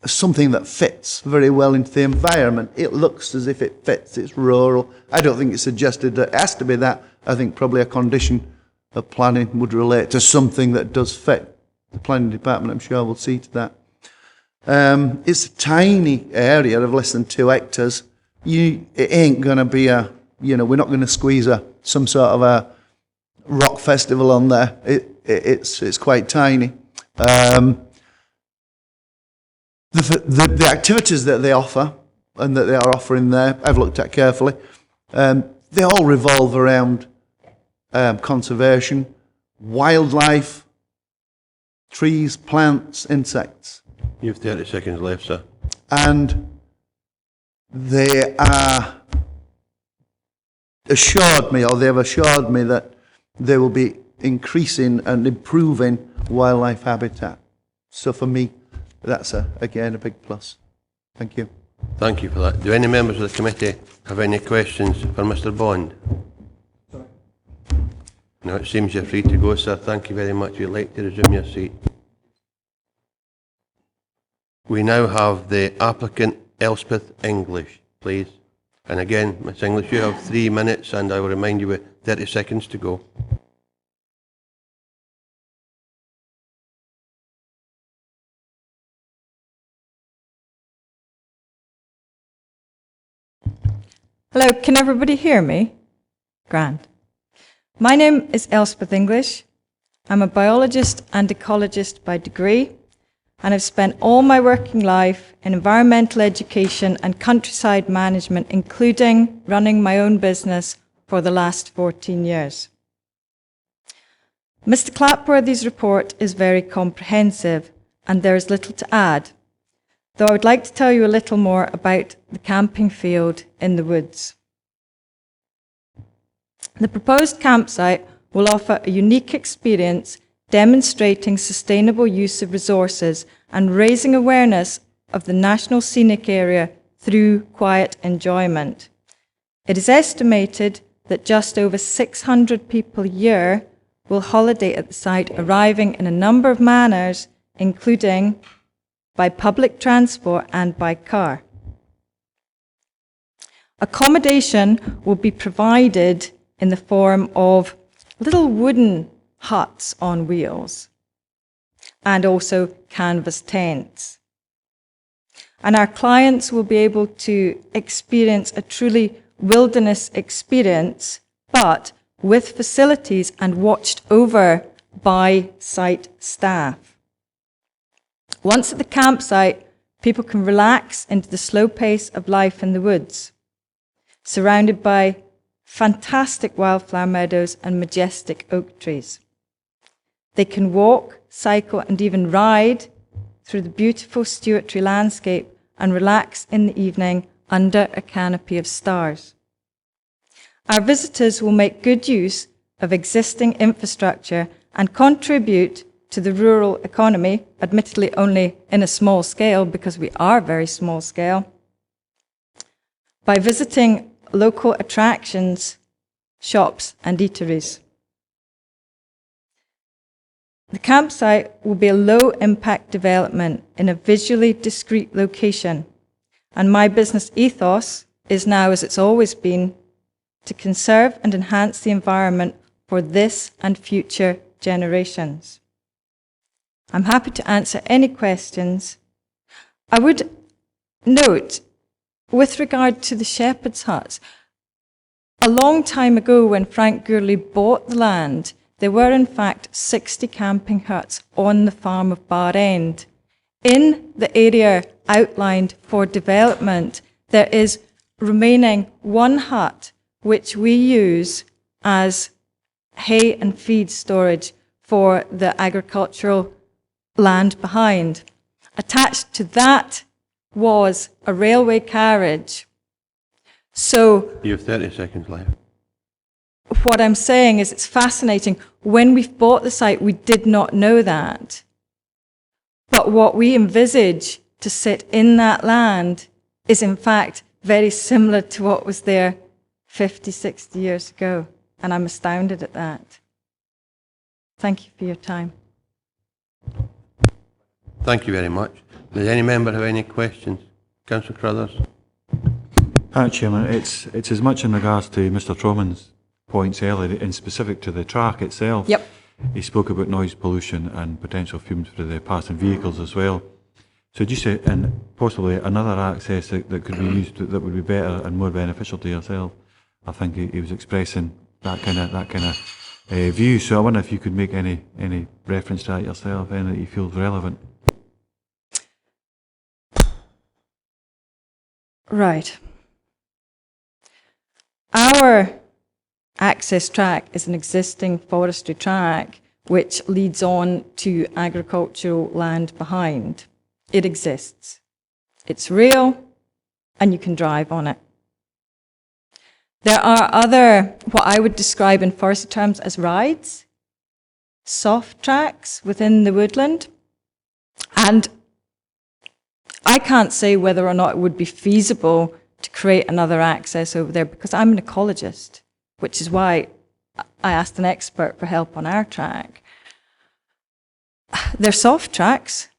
something that fits very well into the environment. It looks as if it fits, it's rural. I don't think it's suggested that it has to be that. I think probably a condition of planning would relate to something that does fit. The planning department, I'm sure, will see to that. It's a tiny area of less than 2 hectares. It ain't going to be we're not going to squeeze some sort of a rock festival on there. it's quite tiny. The activities that they offer and that they are offering there, I've looked at carefully. They all revolve around conservation, wildlife, trees, plants, insects. You have 30 seconds left, sir. And they are assured me, or they have assured me, that they will be increasing and improving wildlife habitat. So for me, that's again a big plus. Thank you. Thank you for that. Do any members of the committee have any questions for Mr. Bond? No, it seems you're free to go, sir. Thank you very much. You'd like to resume your seat. We now have the applicant, Elspeth English, please. And again, Miss English, you have 3 minutes, and I will remind you with 30 seconds to go. Hello, can everybody hear me? Grand. My name is Elspeth English. I'm a biologist and ecologist by degree, and I've spent all my working life in environmental education and countryside management, including running my own business for the last 14 years. Mr. Clapworthy's report is very comprehensive, and there is little to add, though I would like to tell you a little more about the camping field in the woods. The proposed campsite will offer a unique experience demonstrating sustainable use of resources and raising awareness of the national scenic area through quiet enjoyment. It is estimated that just over 600 people a year will holiday at the site, arriving in a number of manners, including by public transport and by car. Accommodation will be provided in the form of little wooden huts on wheels and also canvas tents. And our clients will be able to experience a truly wilderness experience, but with facilities and watched over by site staff. Once at the campsite, people can relax into the slow pace of life in the woods, surrounded by fantastic wildflower meadows and majestic oak trees. They can walk, cycle, and even ride through the beautiful Stewartry landscape and relax in the evening under a canopy of stars. Our visitors will make good use of existing infrastructure and contribute to the rural economy, admittedly only in a small scale because we are very small scale, by visiting local attractions, shops and eateries. The campsite will be a low-impact development in a visually discrete location, and my business ethos is now, as it's always been, to conserve and enhance the environment for this and future generations. I'm happy to answer any questions. I would note, with regard to the shepherd's huts, a long time ago when Frank Gourley bought the land, there were in fact 60 camping huts on the farm of Bar End. In the area outlined for development, there is remaining one hut which we use as hay and feed storage for the agricultural land behind. Attached to that was a railway carriage. So You have 30 seconds left. what I'm saying is it's fascinating. When we bought the site, we did not know that. But what we envisage to sit in that land is in fact very similar to what was there 50, 60 years ago. And I'm astounded at that. Thank you for your time. Thank you very much. Does any member have any questions? Councillor Crothers? Chairman, it's as much in regards to Mr Troman's points earlier, and specific to the track itself. Yep. He spoke about noise pollution and potential fumes for the passing vehicles as well. So just and possibly another access that could be used that would be better and more beneficial to yourself. I think he was expressing that kind of view. So I wonder if you could make any reference to that yourself, any that you feel is relevant. Right. Our access track is an existing forestry track which leads on to agricultural land behind. It exists. It's real, and you can drive on it. There are other, what I would describe in forestry terms as rides, soft tracks within the woodland, and I can't say whether or not it would be feasible to create another access over there because I'm an ecologist, which is why I asked an expert for help on our track. They're soft tracks.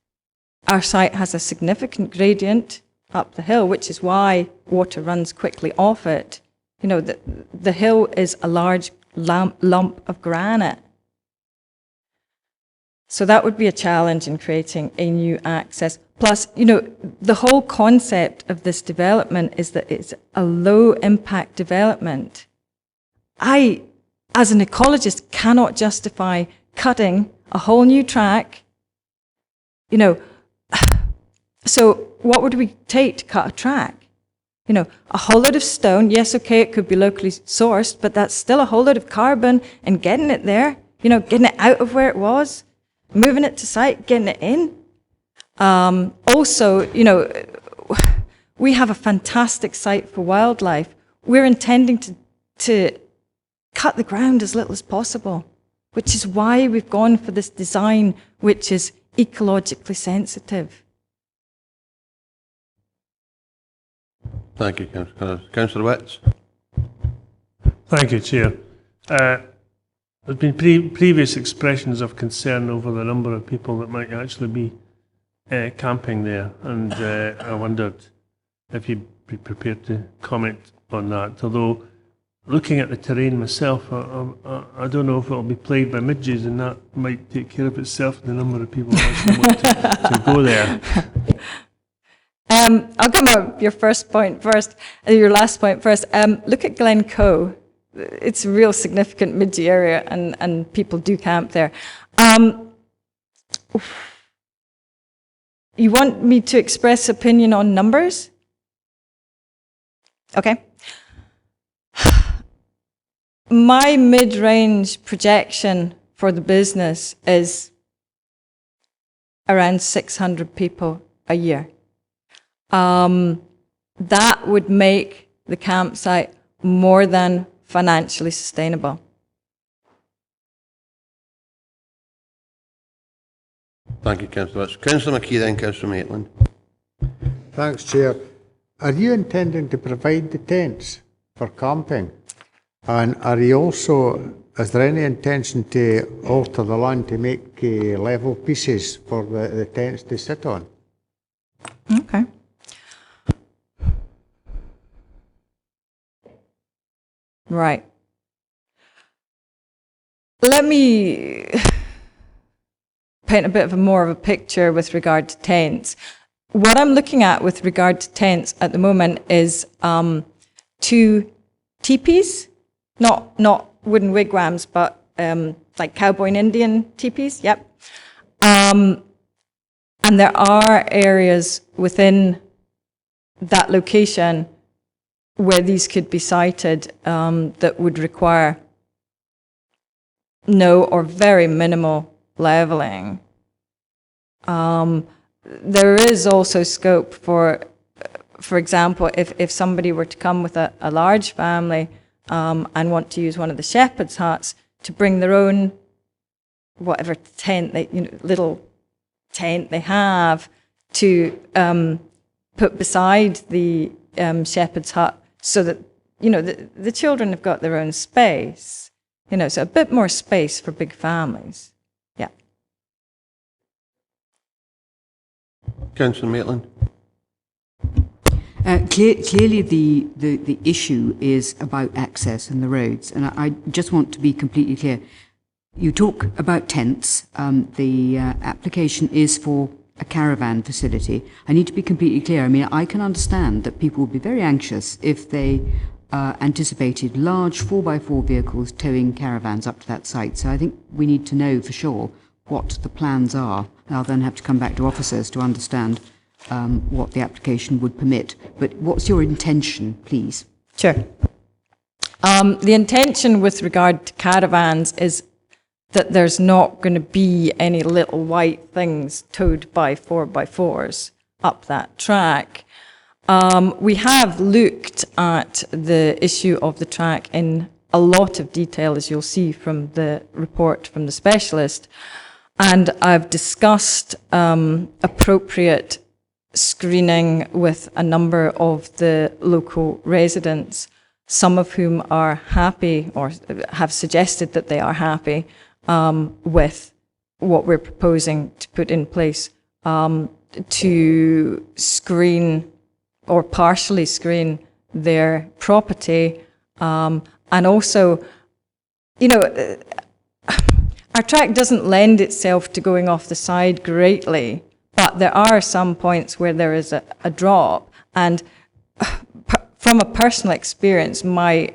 Our site has a significant gradient up the hill, which is why water runs quickly off it. You know, the hill is a large lump of granite. So that would be a challenge in creating a new access. Plus, you know, the whole concept of this development is that it's a low impact development. I, as an ecologist, cannot justify cutting a whole new track. You know, so what would we take to cut a track? You know, a whole load of stone, yes, okay, it could be locally sourced, but that's still a whole load of carbon, and getting it there, you know, getting it out of where it was, moving it to site, getting it in. Also, you know, we have a fantastic site for wildlife. We're intending to cut the ground as little as possible, which is why we've gone for this design which is ecologically sensitive. Thank you, Councillor Witts. Thank you, Chair. There's been previous expressions of concern over the number of people that might actually be camping there, and I wondered if you'd be prepared to comment on that. Although, looking at the terrain myself, I don't know if it'll be plagued by midges, and that might take care of itself, the number of people that actually want to go there. I'll come up with your first point first, your last point first. Look at Glencoe. It's a real significant midge area, and people do camp there. You want me to express opinion on numbers? Okay. My mid-range projection for the business is around 600 people a year. That would make the campsite more than financially sustainable. Thank you, Councillor Witts. Councillor McKee, then Councillor Maitland. Thanks, Chair. Are you intending to provide the tents for camping? And are you also, is there any intention to alter the land to make level pieces for the tents to sit on? Okay. Right. Let me paint a bit of more of a picture with regard to tents. What I'm looking at with regard to tents at the moment is 2 teepees, not wooden wigwams, but like cowboy and Indian teepees, yep. And there are areas within that location where these could be sited that would require no or very minimal levelling. There is also scope for example, if somebody were to come with a large family and want to use one of the shepherd's huts to bring their own whatever tent, little tent they have to put beside the shepherd's hut, so that the children have got their own space. So a bit more space for big families. Yeah. Councillor Maitland. Clearly, the issue is about access and the roads, and I just want to be completely clear. You talk about tents. The application is for a caravan facility. I need to be completely clear. I mean, I can understand that people would be very anxious if they anticipated large 4x4 vehicles towing caravans up to that site. So I think we need to know for sure what the plans are. I'll then have to come back to officers to understand what the application would permit. But what's your intention, please? Sure. The intention with regard to caravans is that there's not going to be any little white things towed by 4x4s up that track. We have looked at the issue of the track in a lot of detail, as you'll see from the report from the specialist, and I've discussed appropriate screening with a number of the local residents, some of whom are happy or have suggested that they are happy with what we're proposing to put in place to screen or partially screen their property. And also, you know, our track doesn't lend itself to going off the side greatly, but there are some points where there is a drop. And from a personal experience, my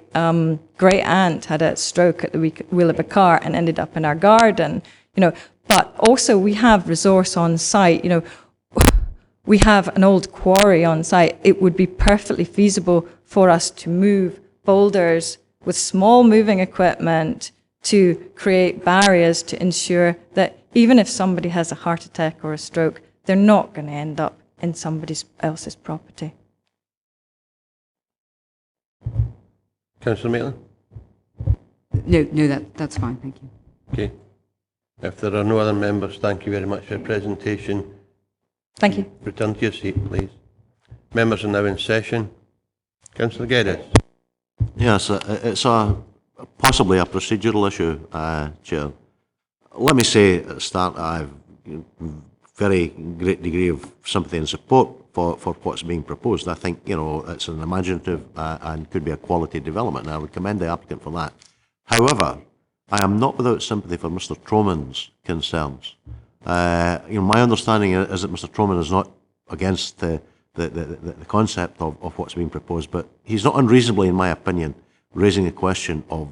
great aunt had a stroke at the wheel of a car and ended up in our garden, you know. But also we have resource on site, you know. We have an old quarry on site. It would be perfectly feasible for us to move boulders with small moving equipment to create barriers to ensure that even if somebody has a heart attack or a stroke, they're not going to end up in somebody else's property. Councillor Maitland? No, that's fine, thank you. Okay. If there are no other members, thank you very much for your presentation. Thank you. Return to your seat, please. Members are now in session. Councillor Geddes. Yes, it's possibly a procedural issue, Chair. Let me say at the start I have very great degree of sympathy and support for what's being proposed. I think, you know, it's an imaginative and could be a quality development, and I would commend the applicant for that. However, I am not without sympathy for Mr. Troman's concerns. You know, my understanding is that Mr. Troman is not against the concept of what's being proposed, but he's not unreasonably, in my opinion, raising a question of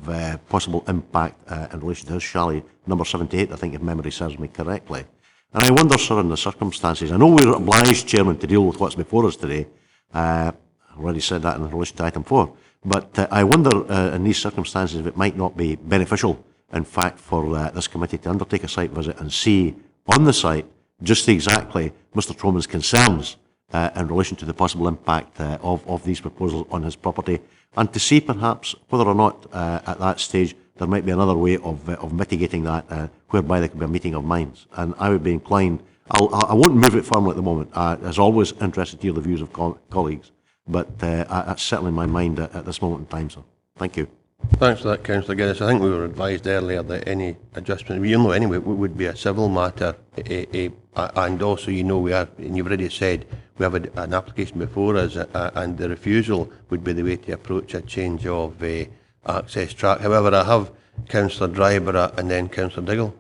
possible impact in relation to his chalet, number 78, I think, if memory serves me correctly. And I wonder, sir, in the circumstances, I know we're obliged, Chairman, to deal with what's before us today. I already said that in relation to item 4. But I wonder, in these circumstances, if it might not be beneficial, in fact, for this committee to undertake a site visit and see on the site just exactly Mr. Troman's concerns in relation to the possible impact of these proposals on his property, and to see perhaps whether or not at that stage there might be another way of mitigating that, whereby there could be a meeting of minds. And I would be inclined, I won't move it firmly at the moment, as always interested to hear the views of colleagues, but that's certainly in my mind at this moment in time, sir. Thank you. Thanks for that, Councillor Geddes. I think we were advised earlier that any adjustment, you know, anyway, would be a civil matter, and also, you know, we are, and you've already said, we have an application before us, and the refusal would be the way to approach a change of access track. However, I have Councillor Dryburgh and then Councillor Diggle.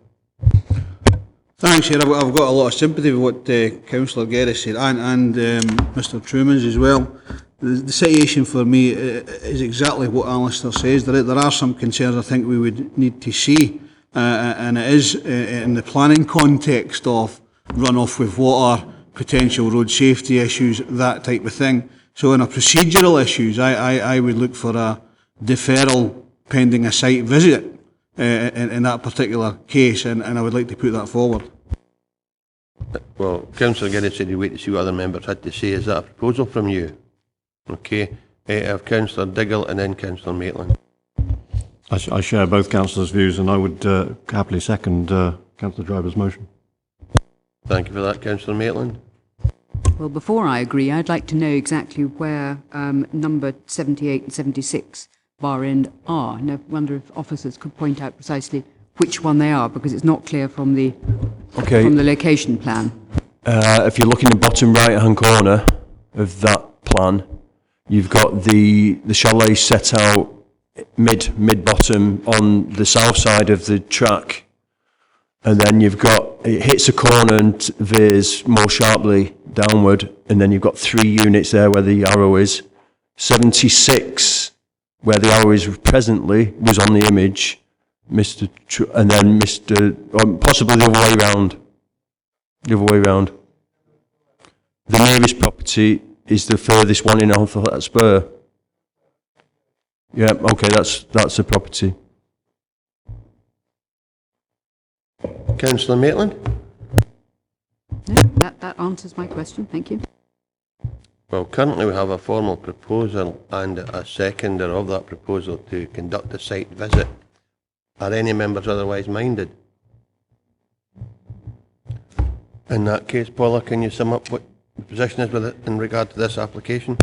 Thanks, Chair. I've got a lot of sympathy with what Councillor Geddes said, and Mr. Truman's as well. The situation for me is exactly what Alistair says. There are some concerns I think we would need to see, and it is in the planning context of runoff with water, potential road safety issues, that type of thing. So in a procedural issues, I would look for a deferral pending a site visit in that particular case, and I would like to put that forward. Well, Councillor Geddes said he'd wait to see what other members had to say. Is that a proposal from you? Okay. I have Councillor Diggle and then Councillor Maitland. I share both councillors' views, and I would happily second Councillor Dryburgh's motion. Thank you for that, Councillor Maitland. Well, before I agree, I'd like to know exactly where number 78 and 76 bar end are, and I wonder if officers could point out precisely which one they are, because it's not clear from the location plan. If you look in the bottom right-hand corner of that plan, you've got the chalet set out mid-bottom on the south side of the track, and then you've got, it hits a corner and veers more sharply downward, and then you've got 3 units there where the arrow is. 76 where the arrow is presently was on the image, and then possibly the other way round. The other way round. The nearest property is the furthest one in Allfornoughthill Spur. Yeah, okay, that's the property. Councillor Maitland? No, that answers my question. Thank you. Well, currently we have a formal proposal and a seconder of that proposal to conduct a site visit. Are any members otherwise minded? In that case, Paula, can you sum up what the position is with it in regard to this application?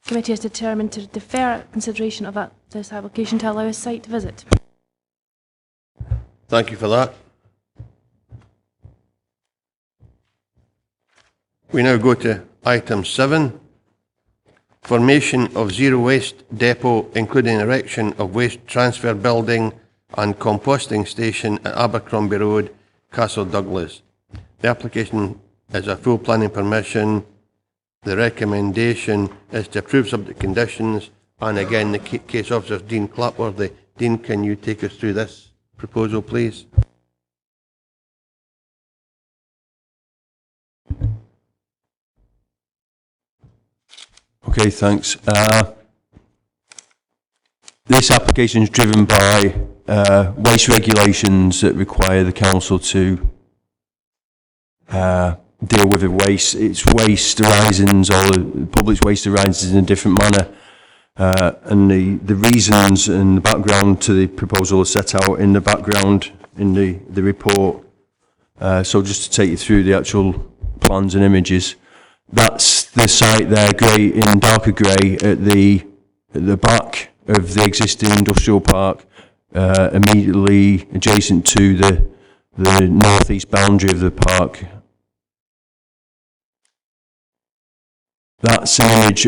Committee has determined to defer consideration of this application to allow a site visit. Thank you for that. We now go to item 7, formation of zero waste depot, including erection of waste transfer building and composting station at Abercrombie Road, Castle Douglas. The application is a full planning permission. The recommendation is to approve subject conditions, and again the case officer is Dean Clapworthy. Dean, can you take us through this proposal, please? Okay, thanks. This application is driven by waste regulations that require the council to deal with the waste. It's waste horizons, or the public's waste horizons in a different manner. And the reasons and the background to the proposal are set out in the background in the report. So just to take you through the actual plans and images. That's the site there, grey, in darker grey, at the back of the existing industrial park, immediately adjacent to the northeast boundary of the park. That's an image.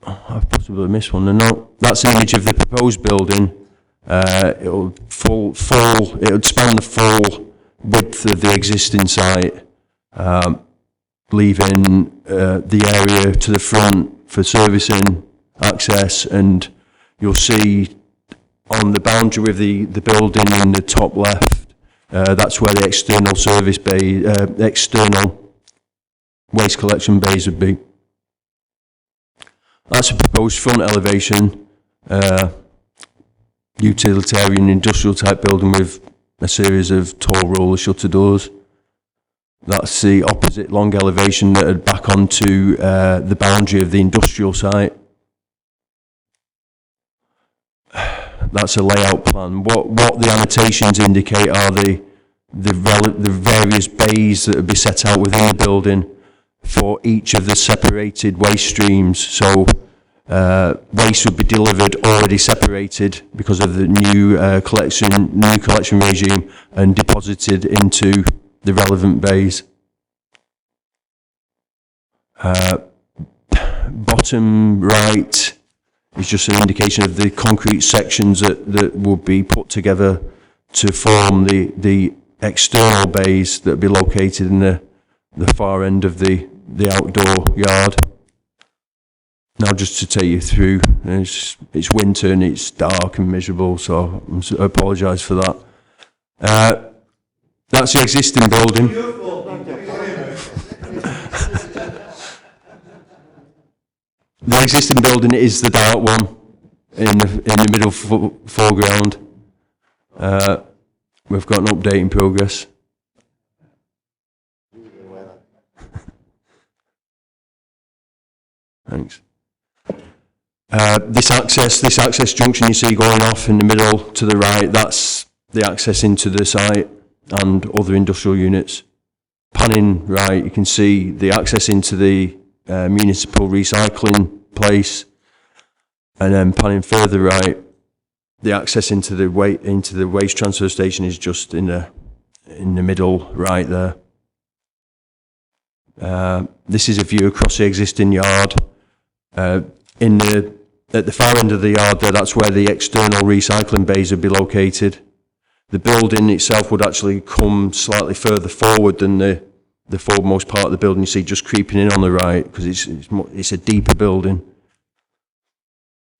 I've possibly missed one. No, that's an image of the proposed building. It'll span the full width of the existing site, leaving the area to the front for servicing, access, and you'll see on the boundary with the building in the top left, that's where the external service bay, external waste collection bays would be. That's a proposed front elevation, utilitarian industrial type building with a series of tall roller shutter doors. That's the opposite long elevation that would back onto the boundary of the industrial site. That's a layout plan. What the annotations indicate are the various bays that would be set out within the building for each of the separated waste streams. So waste would be delivered already separated because of the new collection regime and deposited into the relevant bays. Bottom right is just an indication of the concrete sections that will be put together to form the external bays that will be located in the far end of the outdoor yard. Now just to take you through, it's winter and it's dark and miserable, so I apologise for that. That's the existing building. The existing building is the dark one in the middle foreground. We've got an update in progress. Thanks. This access junction you see going off in the middle to the right, that's the access into the site and other industrial units. Panning right, you can see the access into the municipal recycling place, and then panning further right, the access into the waste transfer station is just in the middle right there. This is a view across the existing yard. At the far end of the yard there, that's where the external recycling bays would be located. The building itself would actually come slightly further forward than the foremost part of the building you see just creeping in on the right, because it's a deeper building.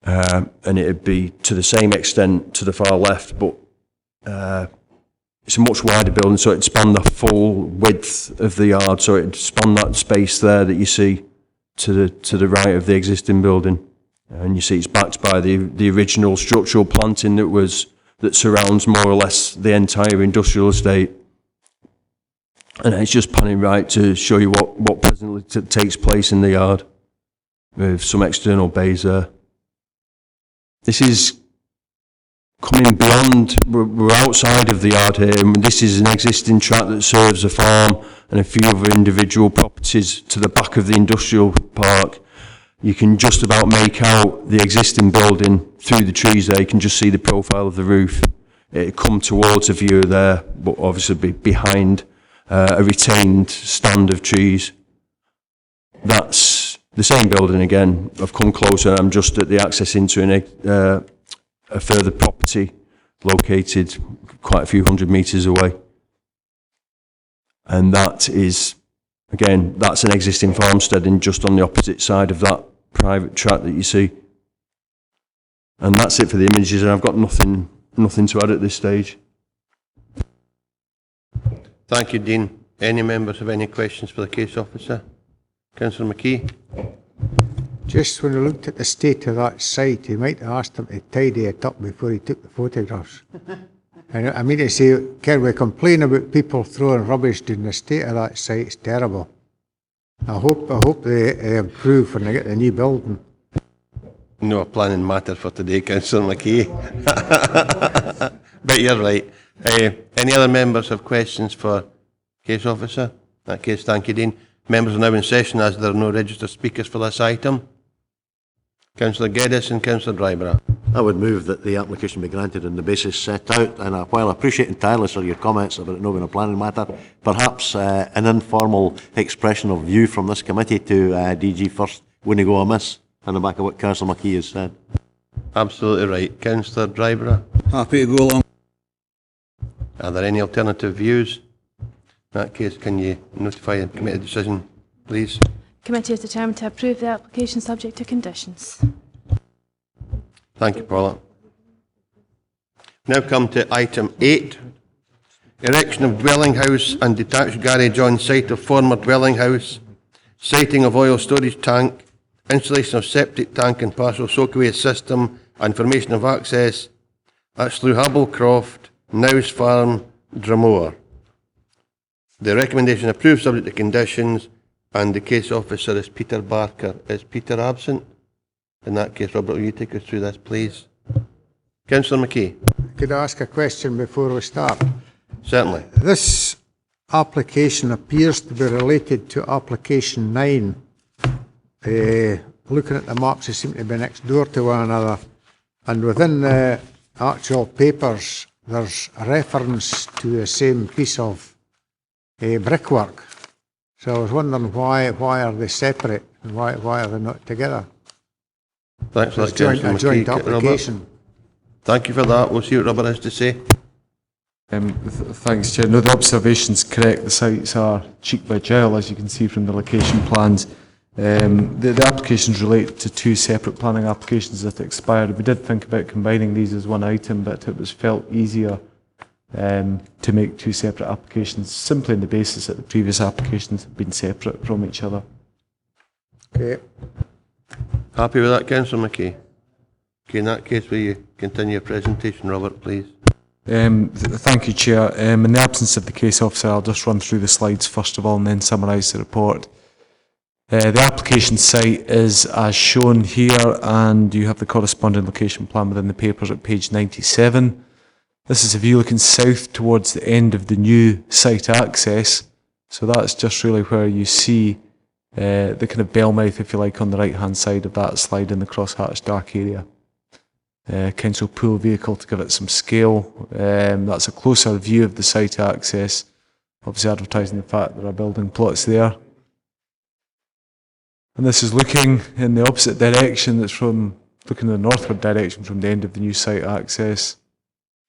and it'd be to the same extent to the far left, but it's a much wider building, so it'd span the full width of the yard, so it'd span that space there that you see to the right of the existing building. And you see it's backed by the original structural planting that surrounds more or less the entire industrial estate. And it's just panning right to show you what presently takes place in the yard, with some external bays there. This is coming beyond, we're outside of the yard here, and this is an existing tract that serves a farm and a few other individual properties to the back of the industrial park. You can just about make out the existing building through the trees there. You can just see the profile of the roof. It'll come towards a view there, but obviously be behind a retained stand of trees. That's the same building again. I've come closer. I'm just at the access into a further property located quite a few hundred metres away. And that is, again, that's an existing farmsteading just on the opposite side of that private tract that you see. And that's it for the images, and I've got nothing to add at this stage. Thank you, Dean. Any members have any questions for the case officer? Councillor McKee? Just when I looked at the state of that site, he might have asked him to tidy it up before he took the photographs. And I mean to say, can we complain about people throwing rubbish down the state of that site? It's terrible. I hope they improve when they get the new building. No planning matter for today, Councillor McKee. But you're right. Any other members have questions for case officer? In that case, thank you, Dean. Members are now in session as there are no registered speakers for this item. Councillor Geddes and Councillor Dryborough. I would move that the application be granted on the basis set out, and while I appreciate entirely, sir, your comments about it not being a planning matter, perhaps an informal expression of view from this committee to DG First wouldn't go amiss, on the back of what Councillor McKee has said. Absolutely right. Councillor Dryborough. Happy to go along. Are there any alternative views? In that case, can you notify the committee decision, please? Committee is determined to approve the application subject to conditions. Thank you, Paula. Now come to item 8. Erection of dwelling house and detached garage on site of former dwelling house, siting of oil storage tank, installation of septic tank and partial soakaway system, and formation of access at Slewhabble-Croft, Nowes Farm, Drumore. The recommendation approved subject to conditions, and the case officer is Peter Barker. Is Peter absent? In that case, Robert, will you take us through this, please? Councillor McKee. Could I ask a question before we start? Certainly. This application appears to be related to application 9. Looking at the maps, they seem to be next door to one another. And within the actual papers, there's a reference to the same piece of brickwork. So I was wondering why are they separate and why are they not together? Thanks for that, Councillor McKee. A joint application. Robert? Thank you for that. We'll see what Robert has to say. Thanks, Chair. No, the observation's correct. The sites are cheek by jowl, as you can see from the location plans. The applications relate to 2 separate planning applications that expired. We did think about combining these as one item, but it was felt easier to make 2 separate applications, simply on the basis that the previous applications have been separate from each other. Okay. Happy with that, Councillor McKee? Okay, in that case, will you continue your presentation, Robert, please? Thank you, Chair. In the absence of the case officer, I'll just run through the slides first of all and then summarise the report. The application site is as shown here, and you have the corresponding location plan within the papers at page 97. This is a view looking south towards the end of the new site access. So that's just really where you see the kind of bellmouth, if you like, on the right-hand side of that slide in the crosshatched dark area. Council pool vehicle to give it some scale. That's a closer view of the site access, obviously advertising the fact there are building plots there. And this is looking in the opposite direction, that's looking in the northward direction from the end of the new site access.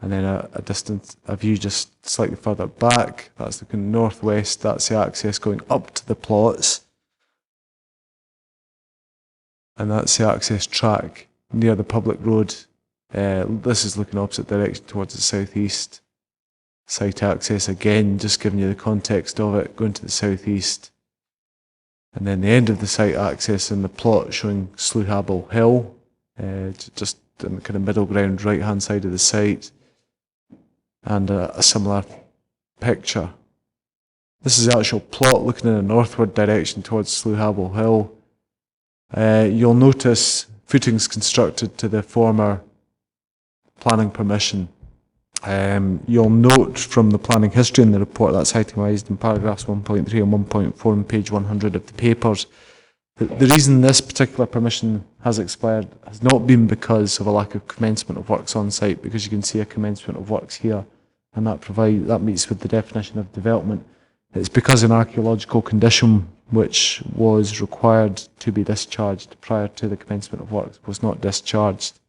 And then a view just slightly further back, that's looking northwest, that's the access going up to the plots. And that's the access track near the public road. This is looking opposite direction towards the southeast. Site access again, just giving you the context of it, going to the southeast. And then the end of the site access in the plot showing Allfornoughthill, just in the kind of middle ground right hand side of the site. And a similar picture. This is the actual plot looking in a northward direction towards Allfornoughthill. You'll notice footings constructed to the former planning permission. You'll note from the planning history in the report, that's itemised in paragraphs 1.3 and 1.4 on page 100 of the papers, that the reason this particular permission has expired has not been because of a lack of commencement of works on site, because you can see a commencement of works here, and that meets with the definition of development. It's because an archaeological condition which was required to be discharged prior to the commencement of works was not discharged.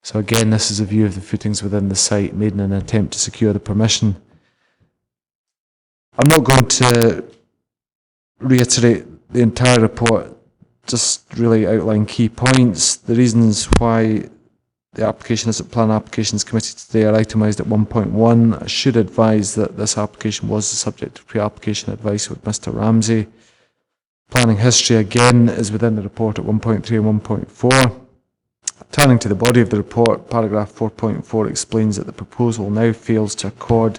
So again, this is a view of the footings within the site made in an attempt to secure the permission. I'm not going to reiterate the entire report, just really outline key points. The reasons why the application is at Planning Applications Committee today are itemised at 1.1. I should advise that this application was the subject of pre-application advice with Mr Ramsey. Planning history again is within the report at 1.3 and 1.4. Turning to the body of the report, paragraph 4.4 explains that the proposal now fails to accord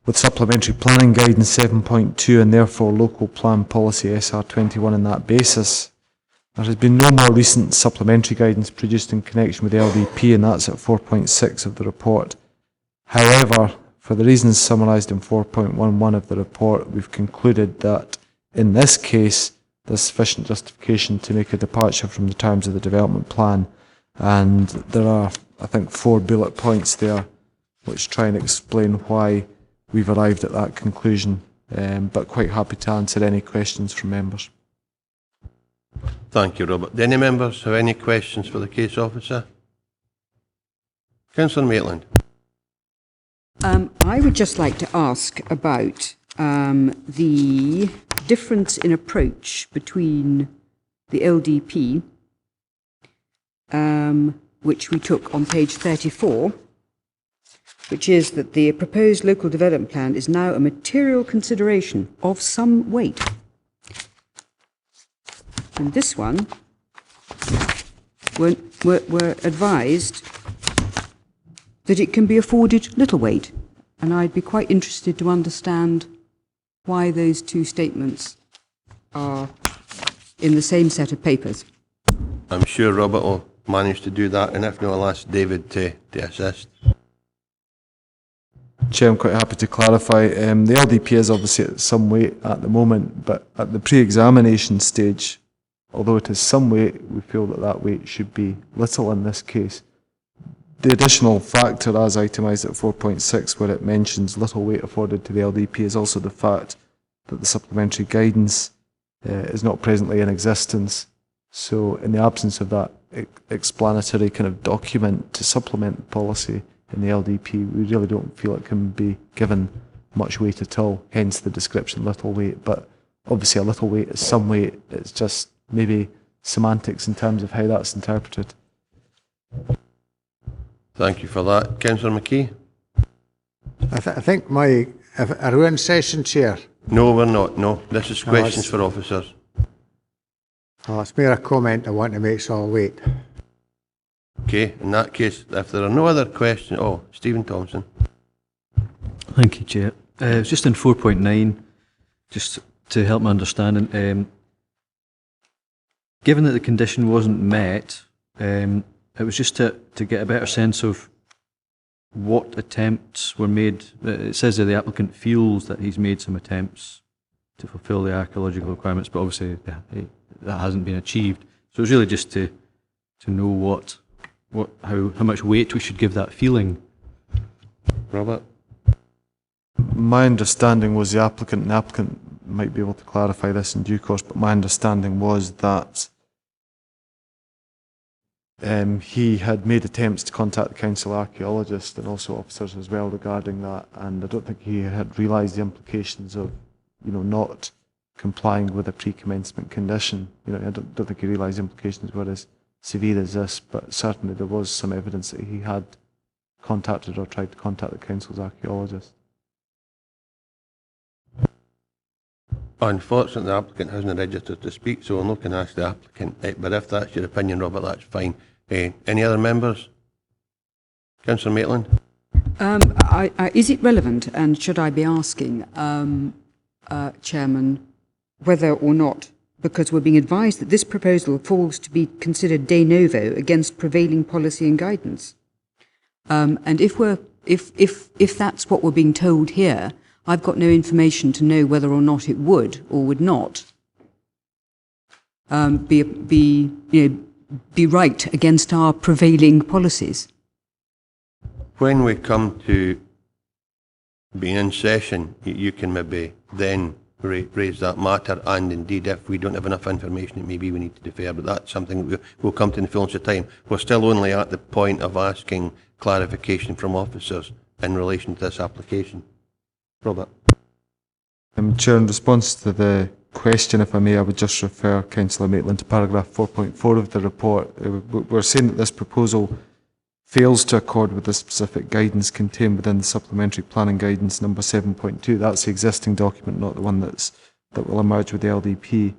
with supplementary planning guidance 7.2 and therefore local plan policy SR21 on that basis. There has been no more recent supplementary guidance produced in connection with the LDP, and that's at 4.6 of the report. However, for the reasons summarised in 4.11 of the report, we've concluded that in this case there's sufficient justification to make a departure from the terms of the development plan. And there are, I think, 4 bullet points there which try and explain why we've arrived at that conclusion, but quite happy to answer any questions from members. Thank you, Robert. Do any members have any questions for the case officer? Councillor Maitland. I would just like to ask about the difference in approach between the LDP, which we took on page 34, which is that the proposed local development plan is now a material consideration of some weight. And this one were advised that it can be afforded little weight. And I'd be quite interested to understand why those two statements are in the same set of papers. I'm sure Robert will manage to do that, and if not, I'll ask David to assist. Chair, I'm quite happy to clarify. The LDP is obviously at some weight at the moment, but at the pre-examination stage, although it is some weight, we feel that that weight should be little in this case. The additional factor, as itemised at 4.6, where it mentions little weight afforded to the LDP, is also the fact that the supplementary guidance is not presently in existence. So in the absence of that explanatory kind of document to supplement the policy in the LDP, we really don't feel it can be given much weight at all, hence the description little weight. But obviously a little weight is some weight, it's just maybe semantics in terms of how that's interpreted. Thank you for that. Councillor McKee? I think are we in session, Chair? No, we're not, no. This is questions for officers. Oh, it's mere a comment I want to make, so I'll wait. Okay, in that case, if there are no other questions... Oh, Stephen Thompson. Thank you, Chair. It's just in 4.9, just to help my understanding. Given that the condition wasn't met, it was just to get a better sense of what attempts were made. It says that the applicant feels that he's made some attempts to fulfil the archaeological requirements, but obviously that hasn't been achieved. So it's really just to know how much weight we should give that feeling. Robert? My understanding was the applicant might be able to clarify this in due course, but my understanding was that he had made attempts to contact the council archaeologist and also officers as well regarding that, and I don't think he had realised the implications of, not complying with a pre-commencement condition. I don't think he realised the implications were as severe as this, but certainly there was some evidence that he had contacted or tried to contact the council's archaeologist. Unfortunately, the applicant hasn't registered to speak, so I'm not going to ask the applicant. But if that's your opinion, Robert, that's fine. Any other members? Councillor Maitland? Is it relevant, and should I be asking, Chairman, whether or not, because we're being advised that this proposal falls to be considered de novo against prevailing policy and guidance? And if that's what we're being told here, I've got no information to know whether or not it would or would not be right against our prevailing policies. When we come to being in session, you can maybe then raise that matter, and indeed if we don't have enough information, maybe we need to defer, but that's something we'll come to in the fullness of time. We're still only at the point of asking clarification from officers in relation to this application. Robert? Chair, in response to the question, if I may, I would just refer Councillor Maitland to paragraph 4.4 of the report. We're saying that this proposal fails to accord with the specific guidance contained within the supplementary planning guidance number 7.2. That's the existing document, not the one that will emerge with the LDP,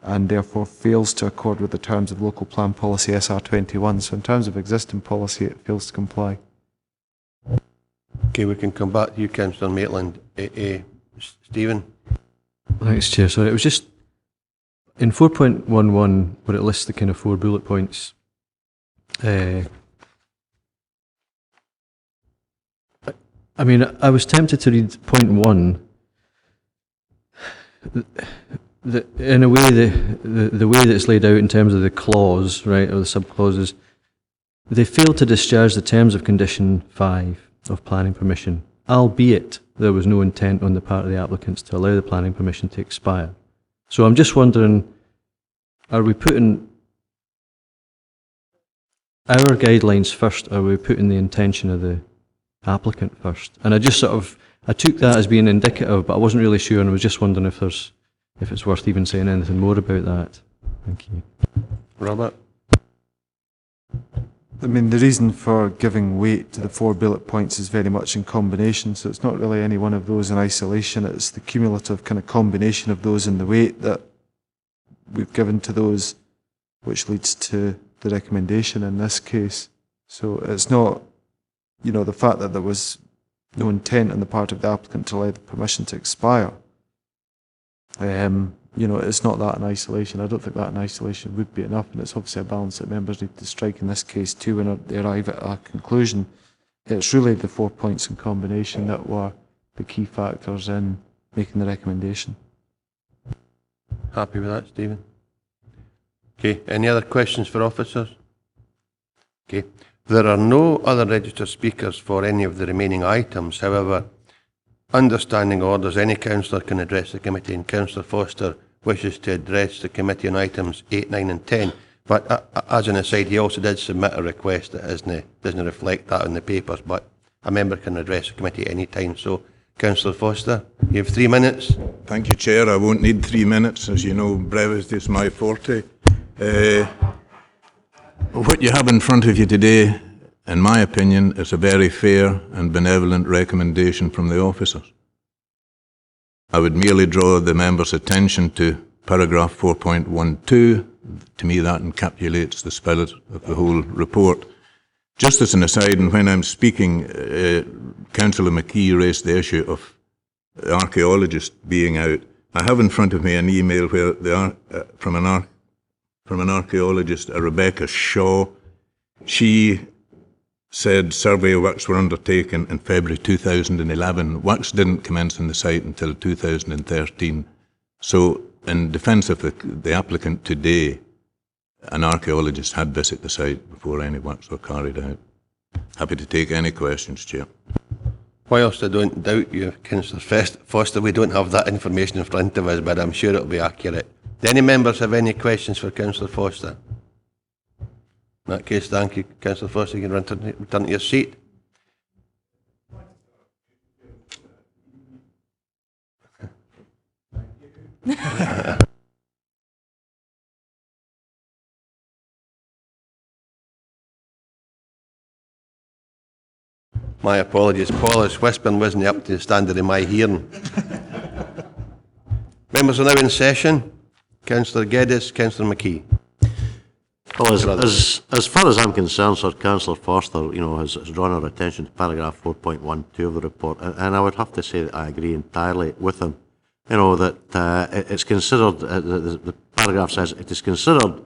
and therefore fails to accord with the terms of local plan policy SR21. So in terms of existing policy, it fails to comply. Okay, we can come back to you, Councillor Maitland. Stephen? Thanks, Chair. Sorry, it was just in 4.11 where it lists the kind of 4 bullet points. I mean, I was tempted to read point 1. In a way, the way that it's laid out in terms of the clause, right, or the sub-clauses, they fail to discharge the terms of condition 5 of planning permission, albeit there was no intent on the part of the applicants to allow the planning permission to expire. So I'm just wondering, are we putting our guidelines first, or are we putting the intention of the applicant first? And I just I took that as being indicative, but I wasn't really sure, and I was just wondering if it's worth even saying anything more about that. Thank you. Robert? I mean, the reason for giving weight to the 4 bullet points is very much in combination, so it's not really any one of those in isolation, it's the cumulative kind of combination of those in the weight that we've given to those, which leads to the recommendation in this case. So it's not, you know, the fact that there was no intent on the part of the applicant to allow the permission to expire. You know, it's not that in isolation. I don't think that in isolation would be enough, and it's obviously a balance that members need to strike in this case too when they arrive at a conclusion. It's really the 4 points in combination that were the key factors in making the recommendation. Happy with that, Stephen? Okay, any other questions for officers? Okay, there are no other registered speakers for any of the remaining items. However, under standing orders, any councillor can address the committee, and Councillor Foster wishes to address the committee on items 8, 9 and 10. But as an aside, he also did submit a request that doesn't reflect that in the papers, but a member can address the committee any time. So, Councillor Foster, you have 3 minutes. Thank you, Chair. I won't need 3 minutes. As you know, brevity is my forte. What you have in front of you today, in my opinion, is a very fair and benevolent recommendation from the officers. I would merely draw the members' attention to paragraph 4.12. To me, that encapsulates the spirit of the whole report. Just as an aside, and when I'm speaking, Councillor McKee raised the issue of the archaeologist being out. I have in front of me an email where from an archaeologist, Rebecca Shaw. She said survey works were undertaken in February 2011. Works didn't commence on the site until 2013. So, in defence of the applicant today, an archaeologist had visited the site before any works were carried out. Happy to take any questions, Chair. Whilst I don't doubt you, Councillor Foster, we don't have that information in front of us, but I'm sure it'll be accurate. Do any members have any questions for Councillor Foster? In that case, thank you, Councillor Foster. You can return to your seat. My apologies. Paula's whispering wasn't up to the standard of my hearing. Members are now in session. Councillor Geddes, Councillor McKee. Well, as far as I'm concerned, Sir, Councillor Forster, has drawn our attention to paragraph 4.12 of the report, and I would have to say that I agree entirely with him. That it's considered, the paragraph says, it is considered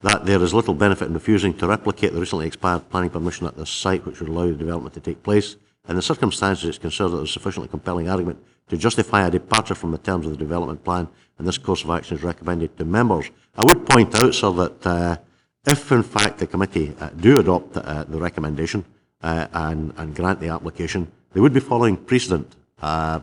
that there is little benefit in refusing to replicate the recently expired planning permission at this site, which would allow the development to take place. In the circumstances, it's considered that there is sufficiently compelling argument to justify a departure from the terms of the development plan, and this course of action is recommended to members. I would point out, sir, that if in fact the committee do adopt the recommendation and grant the application, they would be following precedent,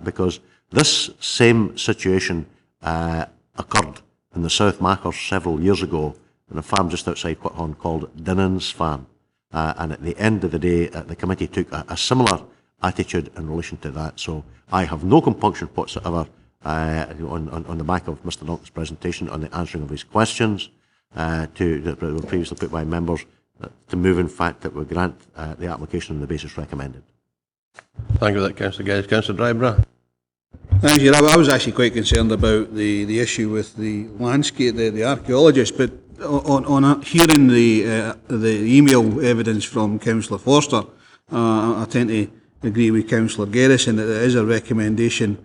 because this same situation occurred in the South Machars several years ago in a farm just outside Whithorn called Dinnan's Farm. And at the end of the day, the committee took a similar attitude in relation to that. So I have no compunction whatsoever on the back of Mr. Naughton's presentation on the answering of his questions that were previously put by members to move, in fact, that we grant the application on the basis recommended. Thank you for that, Councillor Geddes. Councillor Dryborough. Thank you. I was actually quite concerned about the issue with the landscape, the archaeologist, but on hearing the email evidence from Councillor Forster, I tend to agree with Councillor Geddes in that there is a recommendation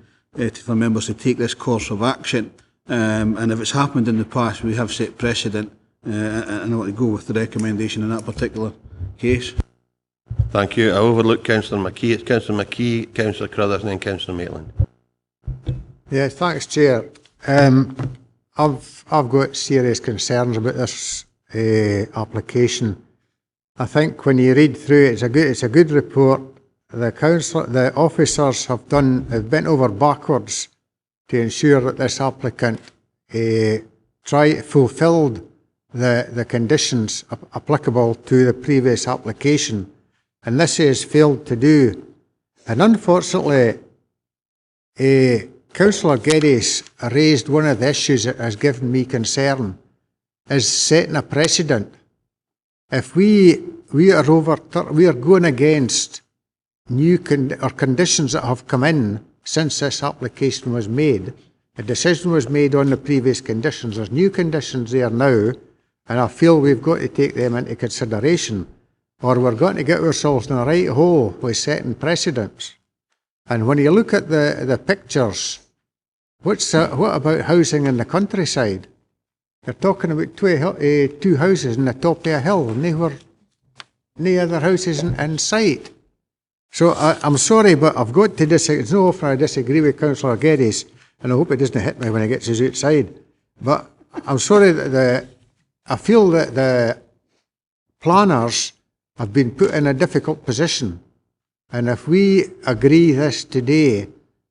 for members to take this course of action, and if it's happened in the past, we have set precedent, and I want to go with the recommendation in that particular case. Thank you. I overlooked Councillor McKee. It's Councillor McKee, Councillor Crothers, and then Councillor Maitland. Yeah, thanks, Chair. I've got serious concerns about this application. I think when you read through it, it's a good report. The officers have bent over backwards to ensure that this applicant fulfilled the conditions applicable to the previous application, and this he has failed to do. And unfortunately, Councillor Geddes raised one of the issues that has given me concern, is setting a precedent. If we are going against new conditions that have come in since this application was made. A decision was made on the previous conditions. There's new conditions there now, and I feel we've got to take them into consideration, or we're going to get ourselves in a right hole with setting precedents. And when you look at the pictures, what about housing in the countryside? You're talking about two houses on the top of a hill, and they were no other houses in sight. So I'm sorry, but I've got to disagree. It's no often I disagree with Councillor Geddes, and I hope it doesn't hit me when he gets us outside. But I'm sorry that I feel that the planners have been put in a difficult position. And if we agree this today,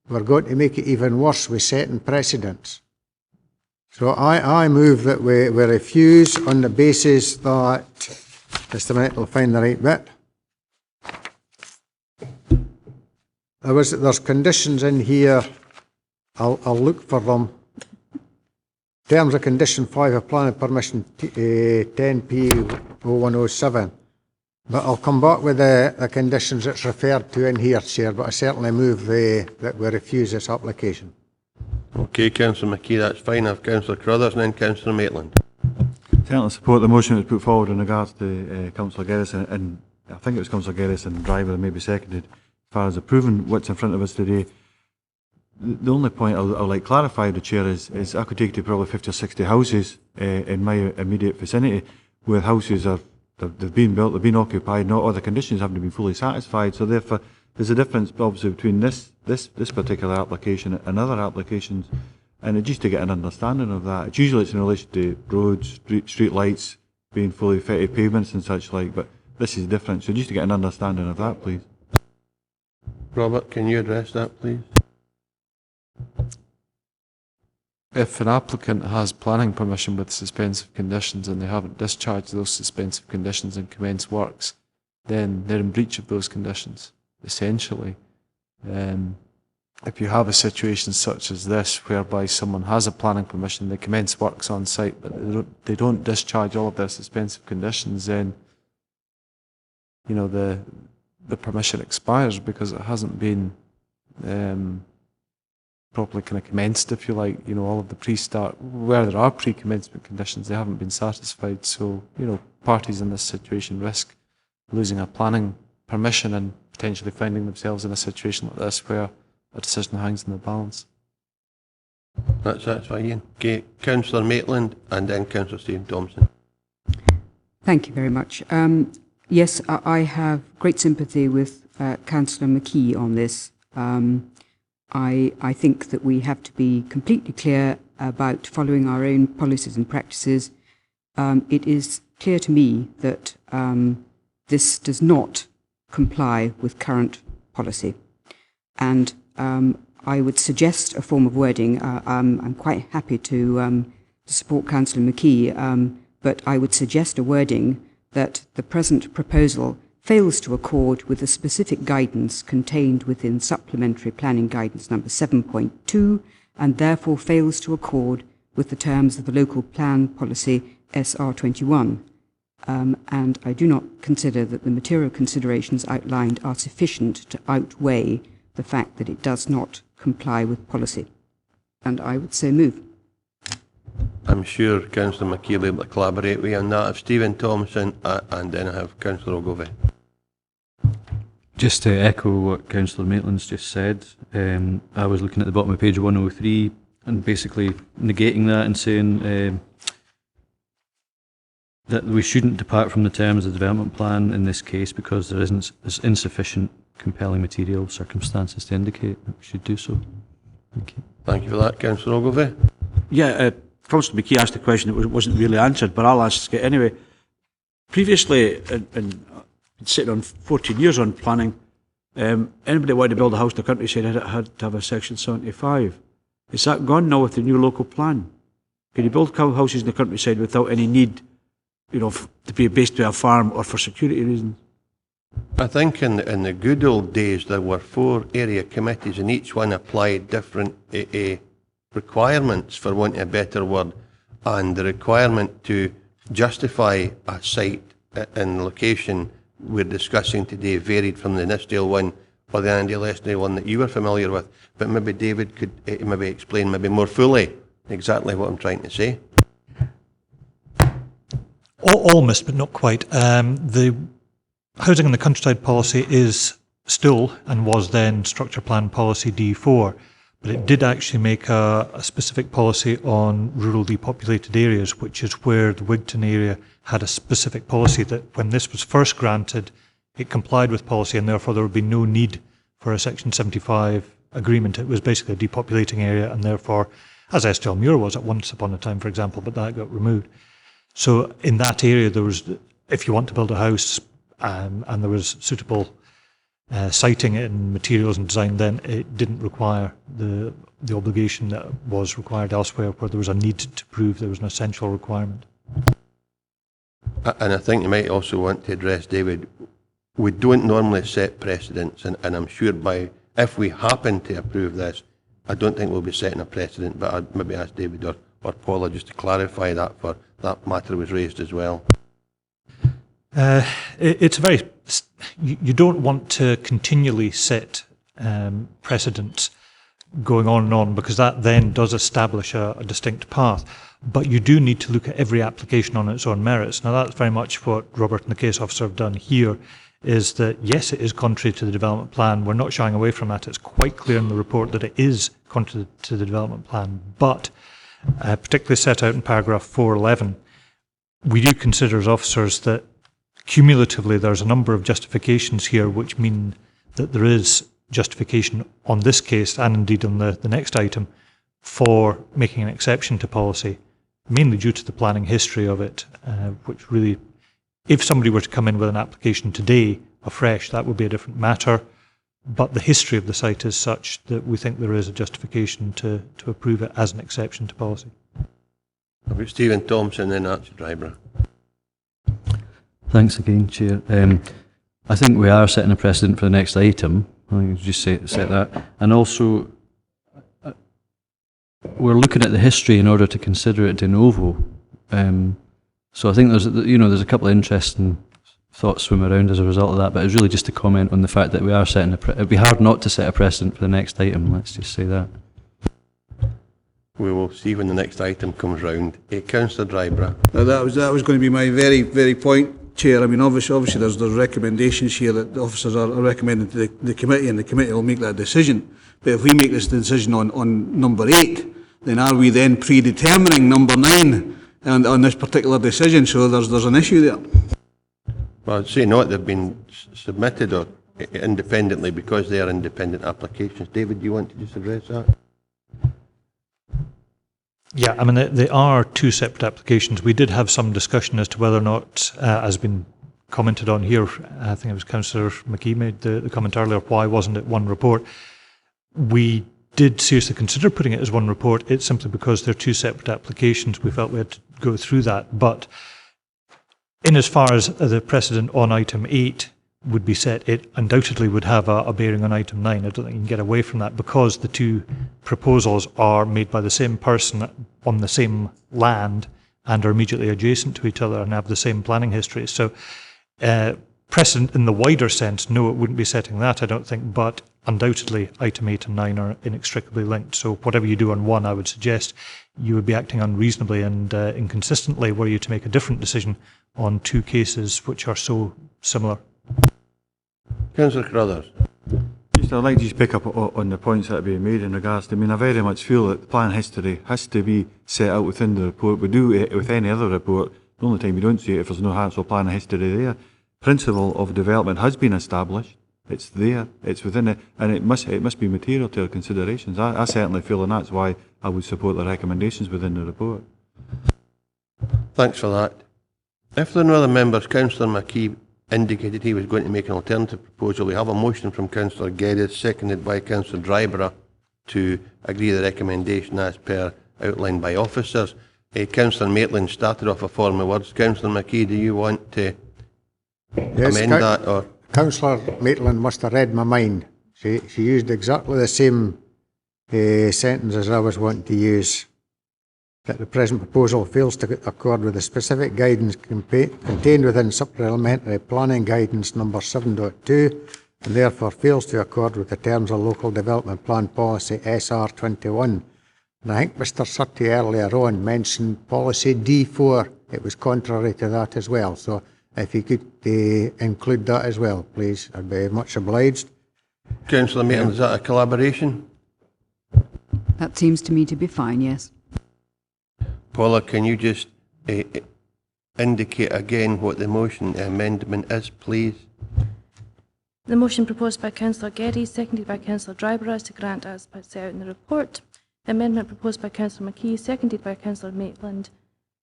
we're going to make it even worse with setting precedents. So I move that we refuse on the basis that, just a minute, we'll find the right bit. There's conditions in here, I'll look for them. Terms of condition 5 of planning permission 10P0107. But I'll come back with the conditions that's referred to in here, Chair, but I certainly move that we refuse this application. Okay, Councillor McKee, that's fine. I have Councillor Crothers and then Councillor Maitland. Certainly support the motion that's put forward in regards to Councillor Geddes, and I think it was Councillor Geddes and Driver maybe seconded, as far as approving what's in front of us today. The only point I would like clarified, the Chair, is I could take to probably 50 or 60 houses in my immediate vicinity where houses they've been built, they've been occupied, not all the conditions haven't been fully satisfied. So therefore, there's a difference obviously between this particular application and other applications, and just to get an understanding of that. It's usually in relation to roads, street lights, being fully fitted, pavements and such like, but this is different. So just to get an understanding of that, please. Robert, can you address that, please? If an applicant has planning permission with suspensive conditions and they haven't discharged those suspensive conditions and commenced works, then they're in breach of those conditions, essentially. If you have a situation such as this, whereby someone has a planning permission, they commence works on site, but they don't discharge all of their suspensive conditions, then, you know, the the permission expires because it hasn't been properly kind of commenced, if you like. You know, all of the pre-start, where there are pre-commencement conditions, they haven't been satisfied. So, you know, parties in this situation risk losing a planning permission and potentially finding themselves in a situation like this where a decision hangs in the balance. That's fine, Ian. Okay, Councillor Maitland and then Councillor Stephen Thompson. Thank you very much. Yes, I have great sympathy with Councillor McKee on this. I think that we have to be completely clear about following our own policies and practices. It is clear to me that this does not comply with current policy. And I would suggest a form of wording. I'm quite happy to support Councillor McKee, but I would suggest a wording that the present proposal fails to accord with the specific guidance contained within Supplementary Planning Guidance number 7.2 and therefore fails to accord with the terms of the Local Plan Policy SR21. And I do not consider that the material considerations outlined are sufficient to outweigh the fact that it does not comply with policy. And I would so move. I'm sure Councillor McKee will be able to collaborate with you on that. Of Stephen Thompson and then I have Councillor Ogilvie. Just to echo what Councillor Maitland's just said, I was looking at the bottom of page 103 and basically negating that and saying that we shouldn't depart from the terms of the development plan in this case because there's insufficient compelling material circumstances to indicate that we should do so. Thank you. Thank you for that. Councillor Ogilvie. Yeah, Councillor McKee asked a question that wasn't really answered, but I'll ask it anyway. Previously, and sitting on 14 years on planning, anybody that wanted to build a house in the countryside had to have a Section 75. Is that gone now with the new local plan? Can you build houses in the countryside without any need, you know, to be based to a farm or for security reasons? I think in the good old days there were 4 area committees and each one applied different requirements, for want of a better word, and the requirement to justify a site and location we're discussing today varied from the Nithsdale one or the Andy Leslie one that you were familiar with, but maybe David could maybe explain maybe more fully exactly what I'm trying to say. Almost, but not quite. The Housing in the Countryside policy is still and was then Structure Plan Policy D4, but it did actually make a specific policy on rural depopulated areas, which is where the Wigton area had a specific policy that when this was first granted, it complied with policy and therefore there would be no need for a Section 75 agreement. It was basically a depopulating area and therefore, as Estelmuir was at once upon a time, for example, but that got removed. So in that area, there was, if you want to build a house and there was suitable siting and materials and design, then it didn't require the obligation that was required elsewhere where there was a need to prove there was an essential requirement. And I think you might also want to address, David, we don't normally set precedents, and I'm sure if we happen to approve this, I don't think we'll be setting a precedent, but I'd maybe ask David or Paula just to clarify that, for that matter was raised as well. It's a very, you don't want to continually set precedents going on and on, because that then does establish a distinct path. But you do need to look at every application on its own merits. Now that's very much what Robert and the case officer have done here, is that yes, it is contrary to the development plan. We're not shying away from that. It's quite clear in the report that it is contrary to the development plan. But particularly set out in paragraph 411, we do consider as officers that cumulatively there's a number of justifications here which mean that there is justification on this case and indeed on the next item for making an exception to policy, mainly due to the planning history of it, which really, if somebody were to come in with an application today afresh, that would be a different matter. But the history of the site is such that we think there is a justification to approve it as an exception to policy. I've got Stephen Thompson and Archie Dryborough. Thanks again, Chair. I think we are setting a precedent for the next item. I think we just set that. And also, we're looking at the history in order to consider it de novo. So I think there's a couple of interesting thoughts swim around as a result of that, but it's really just to comment on the fact that we are setting it'd be hard not to set a precedent for the next item, let's just say that. We will see when the next item comes round. Councillor Dryborough. That was going to be my very point, Chair. I mean, obviously there's recommendations here that the officers are recommending to the committee, and the committee will make that decision. But if we make this decision on number 8, then are we then predetermining number 9 on this particular decision? So there's an issue there. Well, I'd say not. They've been submitted or independently because they are independent applications. David, do you want to just address that? Yeah, I mean, they are two separate applications. We did have some discussion as to whether or not, as been commented on here, I think it was Councillor McKee made the comment earlier, why wasn't it one report? We did seriously consider putting it as one report. It's simply because they're two separate applications. We felt we had to go through that. But in as far as the precedent on item 8 would be set, it undoubtedly would have a bearing on item 9. I don't think you can get away from that because the two proposals are made by the same person on the same land and are immediately adjacent to each other and have the same planning history. So precedent in the wider sense, no, it wouldn't be setting that, I don't think, but undoubtedly item 8 and 9 are inextricably linked. So whatever you do on one, I would suggest you would be acting unreasonably and inconsistently were you to make a different decision on two cases which are so similar. Councillor Carruthers. I'd like to just pick up on the points that are being made in regards to, I mean, I very much feel that the plan history has to be set out within the report. We do it with any other report. The only time you don't see it if there's no actual plan history there. Principle of development has been established. It's there. It's within it, and it must be material to our considerations. I certainly feel, and that's why I would support the recommendations within the report. Thanks for that. If there are no other members, Councillor McKee indicated he was going to make an alternative proposal. We have a motion from Councillor Geddes, seconded by Councillor Dryborough, to agree the recommendation as per outlined by officers. Councillor Maitland started off a form of words. Councillor McKee, do you want to amend that? Or Councillor Maitland must have read my mind. She used exactly the same sentence as I was wanting to use. That the present proposal fails to accord with the specific guidance contained within supplementary planning guidance number 7.2 and therefore fails to accord with the terms of local development plan policy SR21. And I think Mr Surtee earlier on mentioned policy D4. It was contrary to that as well. So if you could include that as well, please, I'd be much obliged. Councillor Maitland, is that a collaboration? That seems to me to be fine, yes. Paula, can you just indicate again what the motion amendment is, please? The motion proposed by Councillor Geddes, seconded by Councillor Dryborough, is to grant as set out in the report. The amendment proposed by Councillor McKee, seconded by Councillor Maitland,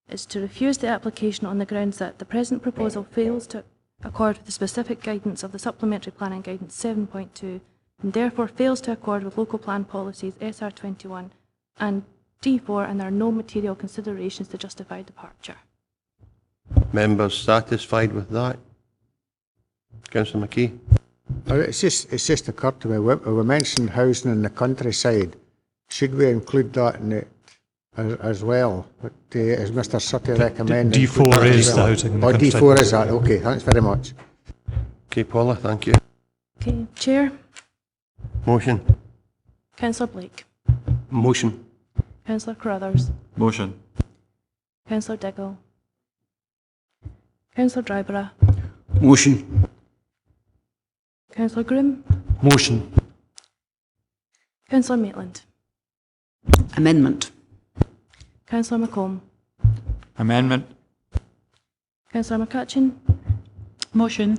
is to refuse the application on the grounds that the present proposal fails to accord with the specific guidance of the Supplementary Planning Guidance 7.2 and therefore fails to accord with local plan policies SR21 and D4, and there are no material considerations to justify departure. Members satisfied with that? Councillor McKee? It's just occurred to me, we mentioned housing in the countryside. Should we include that in it as well? But, as Mr Surtee recommended. D4 is the housing in the countryside. D4 is that, okay, thanks very much. Okay, Paula, thank you. Okay, Chair. Motion. Councillor Blake. Motion. Councillor Carruthers. Motion. Councillor Diggle. Councillor Dryborough. Motion. Councillor Groom. Motion. Councillor Maitland. Amendment. Councillor McComb. Amendment. Councillor McCutcheon. Motion.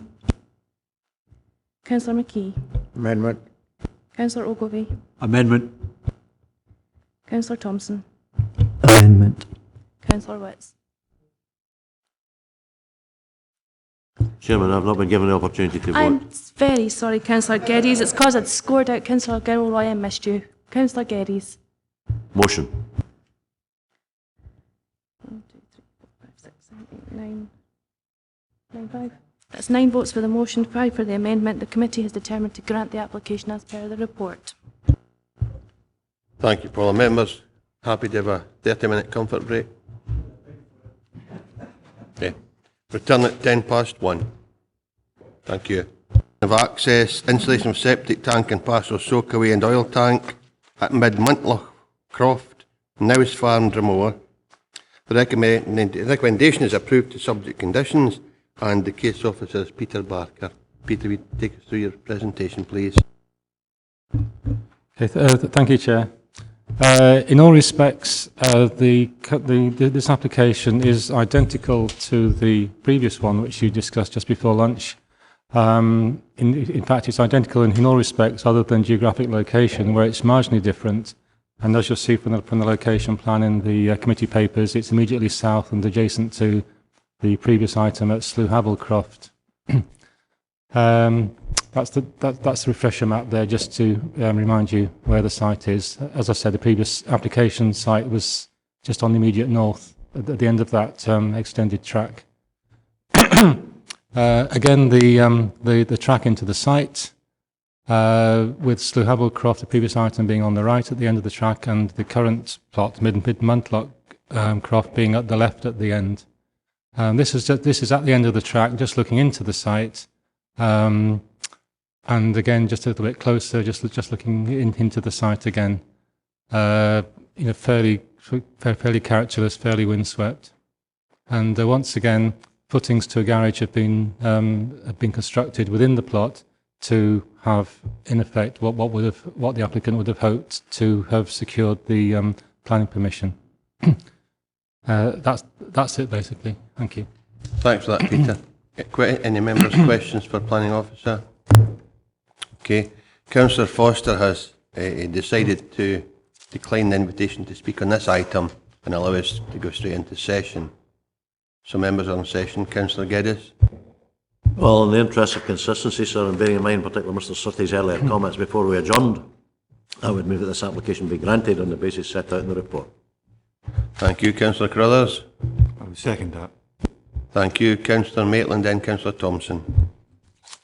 Councillor McKee. Amendment. Councillor Ogilvie. Amendment. Councillor Thompson. Amendment. Councillor Witts. Chairman, I've not been given the opportunity to vote. I'm very sorry, Councillor Geddes. It's because I'd scored out Councillor Galloway and missed you. Councillor Geddes. Motion. 1, 2, 3, 4, 5, 6, 7, 8, 9. 5. That's 9 votes for the motion, 5 for the amendment. The committee has determined to grant the application as per the report. Thank you, Paula. Members, happy to have a 30-minute comfort break? Okay. Return at 1:10. Thank you. Of access, installation of septic tank and partial soakaway and oil tank at Mid-Muntloch Croft, Nowes Farm, Drummoor. The recommendation is approved to subject conditions, and the case officer is Peter Barker. Peter, will you take us through your presentation, please? Okay, thank you, Chair. In all respects, this application is identical to the previous one, which you discussed just before lunch. In fact, it's identical in all respects other than geographic location, where it's marginally different. And as you'll see from the location plan in the committee papers, it's immediately south and adjacent to the previous item at Slewhavel Croft. That's the refresher map there, just to remind you where the site is. As I said, the previous application site was just on the immediate north, at the end of that extended track. Again, the track into the site, with Slewhavel Croft, the previous item, being on the right at the end of the track, and the current plot, Mid-Muntloch Croft, being at the left at the end. This is at the end of the track, just looking into the site. And again, just a little bit closer, just looking into the site again. Fairly characterless, fairly windswept. And once again, footings to a garage have been constructed within the plot to have, in effect, what the applicant would have hoped to have secured the planning permission. That's it, basically. Thank you. Thanks for that, Peter. Any members' questions for Planning Officer? Okay. Councillor Foster has decided to decline the invitation to speak on this item and allow us to go straight into session. So members are in session. Councillor Geddes. Well, in the interest of consistency, sir, and bearing in mind particularly Mr Surtees' earlier comments before we adjourned, I would move that this application be granted on the basis set out in the report. Thank you. Councillor Carruthers. I would second that. Thank you. Councillor Maitland, then Councillor Thompson.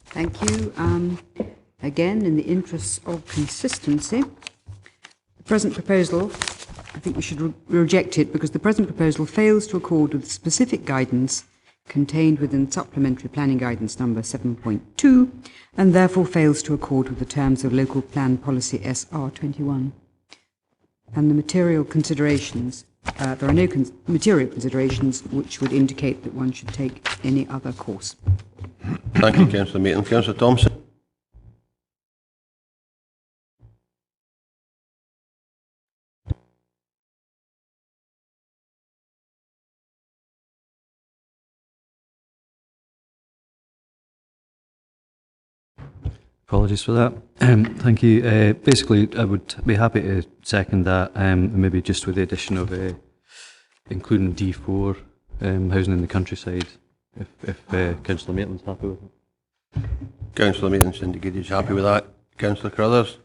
Thank you. Again, in the interests of consistency, the present proposal, I think we should reject it because the present proposal fails to accord with specific guidance contained within Supplementary Planning Guidance number 7.2 and therefore fails to accord with the terms of Local Plan Policy SR21. And the material considerations, there are no material considerations which would indicate that one should take any other course. Thank you, Councillor Maitland. Councillor Thompson. Apologies for that. Thank you. Basically, I would be happy to second that, maybe just with the addition of including D4, housing in the countryside, if Councillor Maitland's happy with it. Councillor Maitland's indicated he's happy with that. Councillor Carruthers.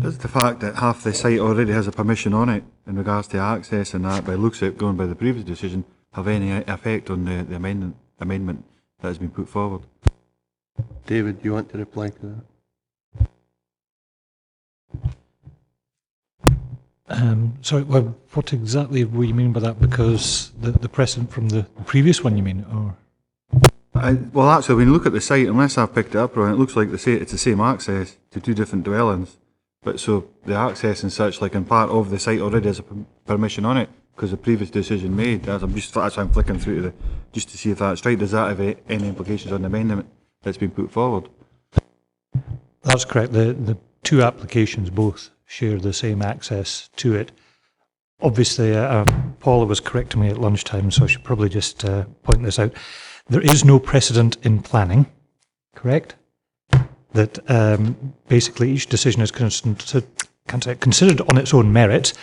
Does the fact that half the site already has a permission on it in regards to access and that, by looks at it going by the previous decision, have any effect on the amendment that has been put forward? David, do you want to reply to that? Sorry, well, what exactly were you mean by that? Because the precedent from the previous one, you mean? Or? Well, actually, when you look at the site, unless I've picked it up right, it looks like it's the same access to two different dwellings. But so the access and such, like in part of the site already has a permission on it because the previous decision made. That's why I'm flicking through just to see if that's right. Does that have any implications on the amendment that's been put forward? That's correct. The two applications both share the same access to it. Obviously, Paula was correcting me at lunchtime, so I should probably just point this out. There is no precedent in planning, correct? That basically each decision is considered on its own merit,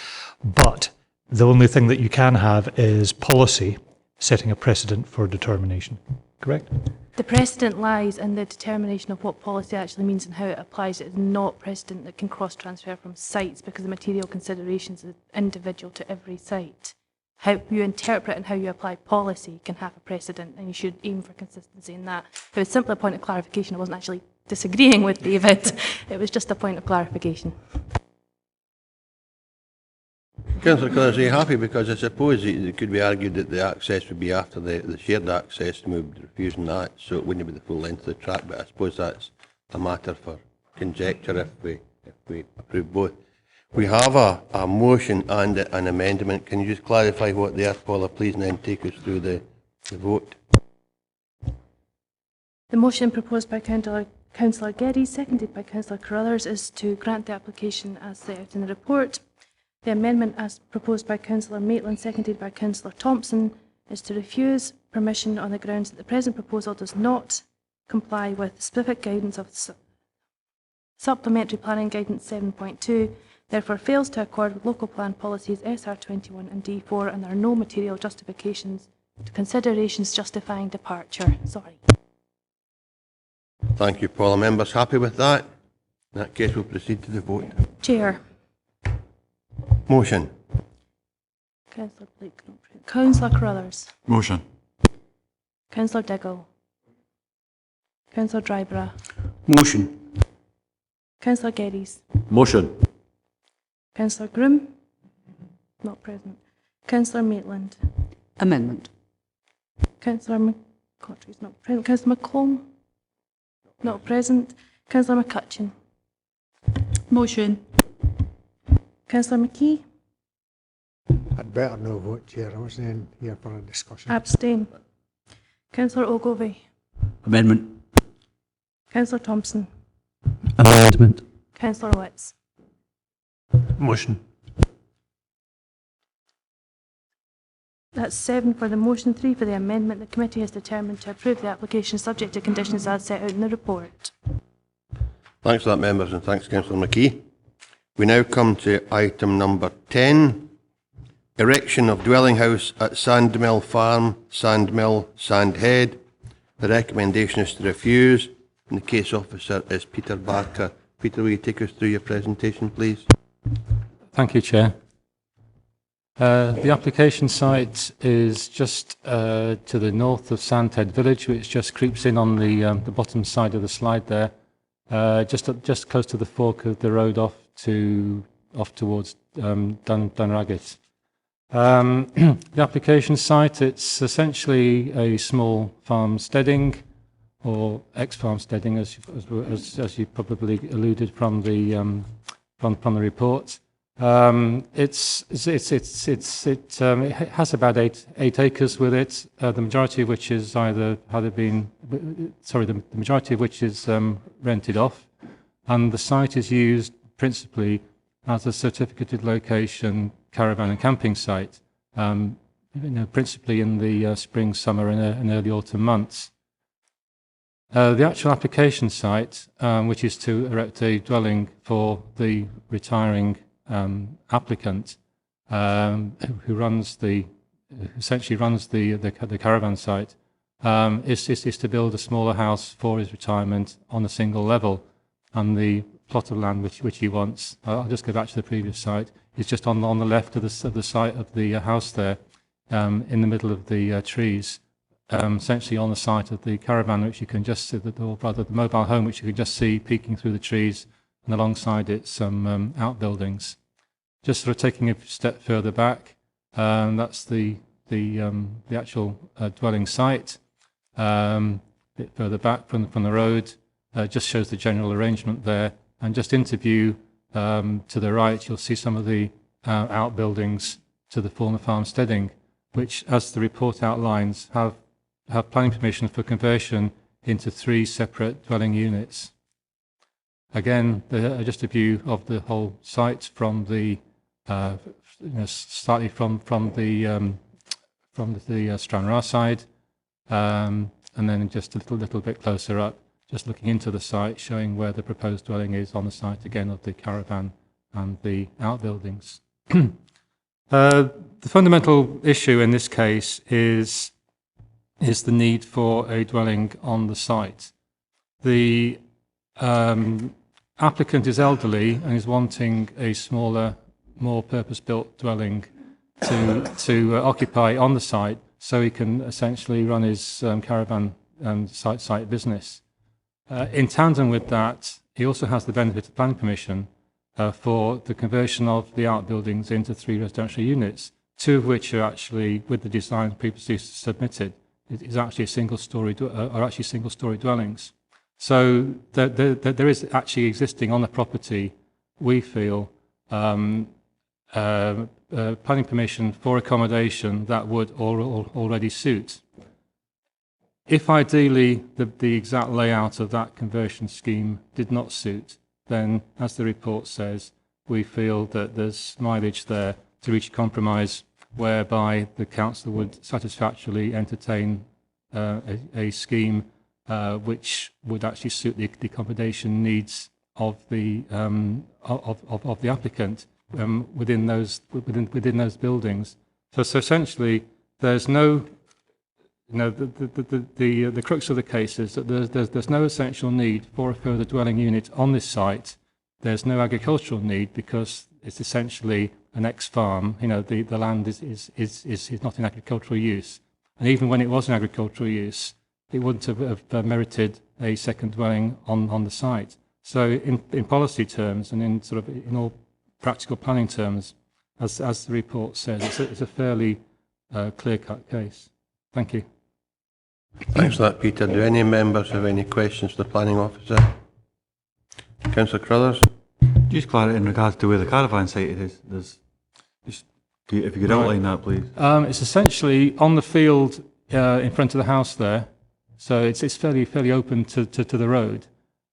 but the only thing that you can have is policy setting a precedent for determination, correct? The precedent lies in the determination of what policy actually means and how it applies. It is not precedent that can cross-transfer from sites because the material considerations are individual to every site. How you interpret and how you apply policy can have a precedent, and you should aim for consistency in that. It was simply a point of clarification. I wasn't actually disagreeing with David. It was just a point of clarification. Councillor Connors, are you happy? Because I suppose it could be argued that the access would be after the shared access, and we would be refusing that, so it wouldn't be the full length of the track, but I suppose that's a matter for conjecture if we approve both. We have a motion and an amendment. Can you just clarify what they are, Paula, please, and then take us through the vote? The motion proposed by Councillor Geddes, seconded by Councillor Carruthers, is to grant the application as set out in the report. The amendment, as proposed by Councillor Maitland, seconded by Councillor Thompson, is to refuse permission on the grounds that the present proposal does not comply with the specific guidance of Supplementary Planning Guidance 7.2, therefore fails to accord with local plan policies SR21 and D4, and there are no material justifications to considerations justifying departure. Sorry. Thank you, Paula. Members happy with that? In that case, we'll proceed to the vote. Chair. Motion. Councillor Blake. Councillor Carruthers. Motion. Councillor Diggle. Councillor Dryborough. Motion. Councillor Geddes. Motion. Councillor Groom. Not present. Councillor Maitland. Amendment. Councillor McCautry's not present. Councillor McClone. Not present. Councillor McCutcheon. Motion. Councillor McKee. I'd better no vote, Chair. I wasn't in here for a discussion. Abstain. Councillor Ogilvie. Amendment. Councillor Thompson. Amendment. Councillor Witts. Motion. That's 7 for the motion, 3 for the amendment. The committee has determined to approve the application subject to conditions as set out in the report. Thanks for that, members, and thanks, Councillor McKee. We now come to item number 10, erection of dwelling house at Sandmill Farm, Sandmill, Sandhead. The recommendation is to refuse, and the case officer is Peter Barker. Peter, will you take us through your presentation, please? Thank you, Chair. The application site is just to the north of Sandhead Village, which just creeps in on the bottom side of the slide there, just close to the fork of the road off towards Dunraggett. The application site, it's essentially a small farmsteading, or ex-farmsteading, as you probably alluded from the report. It has about 8 acres with it. The majority of which is the majority of which is rented off, and the site is used principally as a certificated location caravan and camping site, principally in the spring, summer, and early autumn months. The actual application site, which is to erect a dwelling for the retiring applicant, who essentially runs the caravan site, is to build a smaller house for his retirement on a single level, and the plot of land which he wants, I'll just go back to the previous site, is just on the left of the site of the house there, in the middle of the trees, essentially on the site of the caravan, which you can just see, or rather the mobile home, which you can just see peeking through the trees, and alongside it some outbuildings. Just sort of taking a step further back, that's the actual dwelling site. A bit further back from the road, just shows the general arrangement there, and just into view to the right, you'll see some of the outbuildings to the former farmsteading, which, as the report outlines, have planning permission for conversion into 3 separate dwelling units. Again, just a view of the whole site from the slightly from the Stranraer side, and then just a little bit closer up, just looking into the site, showing where the proposed dwelling is on the site again of the caravan and the outbuildings. The fundamental issue in this case is the need for a dwelling on the site. The applicant is elderly and is wanting a smaller, more purpose-built dwelling to occupy on the site, so he can essentially run his caravan and site business. In tandem with that, he also has the benefit of planning permission, for the conversion of the outbuildings into 3 residential units, 2 of which are actually, with the design previously submitted, is actually single-story dwellings. So there is actually existing on the property, we feel, planning permission for accommodation that would already suit. If ideally the exact layout of that conversion scheme did not suit, then, as the report says, we feel that there's mileage there to reach a compromise whereby the council would satisfactorily entertain a scheme which would actually suit the accommodation needs of the applicant within those buildings. So essentially, there's no, the crux of the case is that there's no essential need for a further dwelling unit on this site. There's no agricultural need because it's essentially an ex-farm. The land is not in agricultural use, and even when it was in agricultural use, it wouldn't have merited a second dwelling on the site. So in policy terms and in all practical planning terms, as the report says, it's a fairly clear-cut case. Thank you. Thanks for that, Peter. Do any members have any questions for the planning officer? Councillor Crothers? Just clarity in regards to where the caravan site is. If you could outline that, please. It's essentially on the field in front of the house there, so it's fairly open to the road.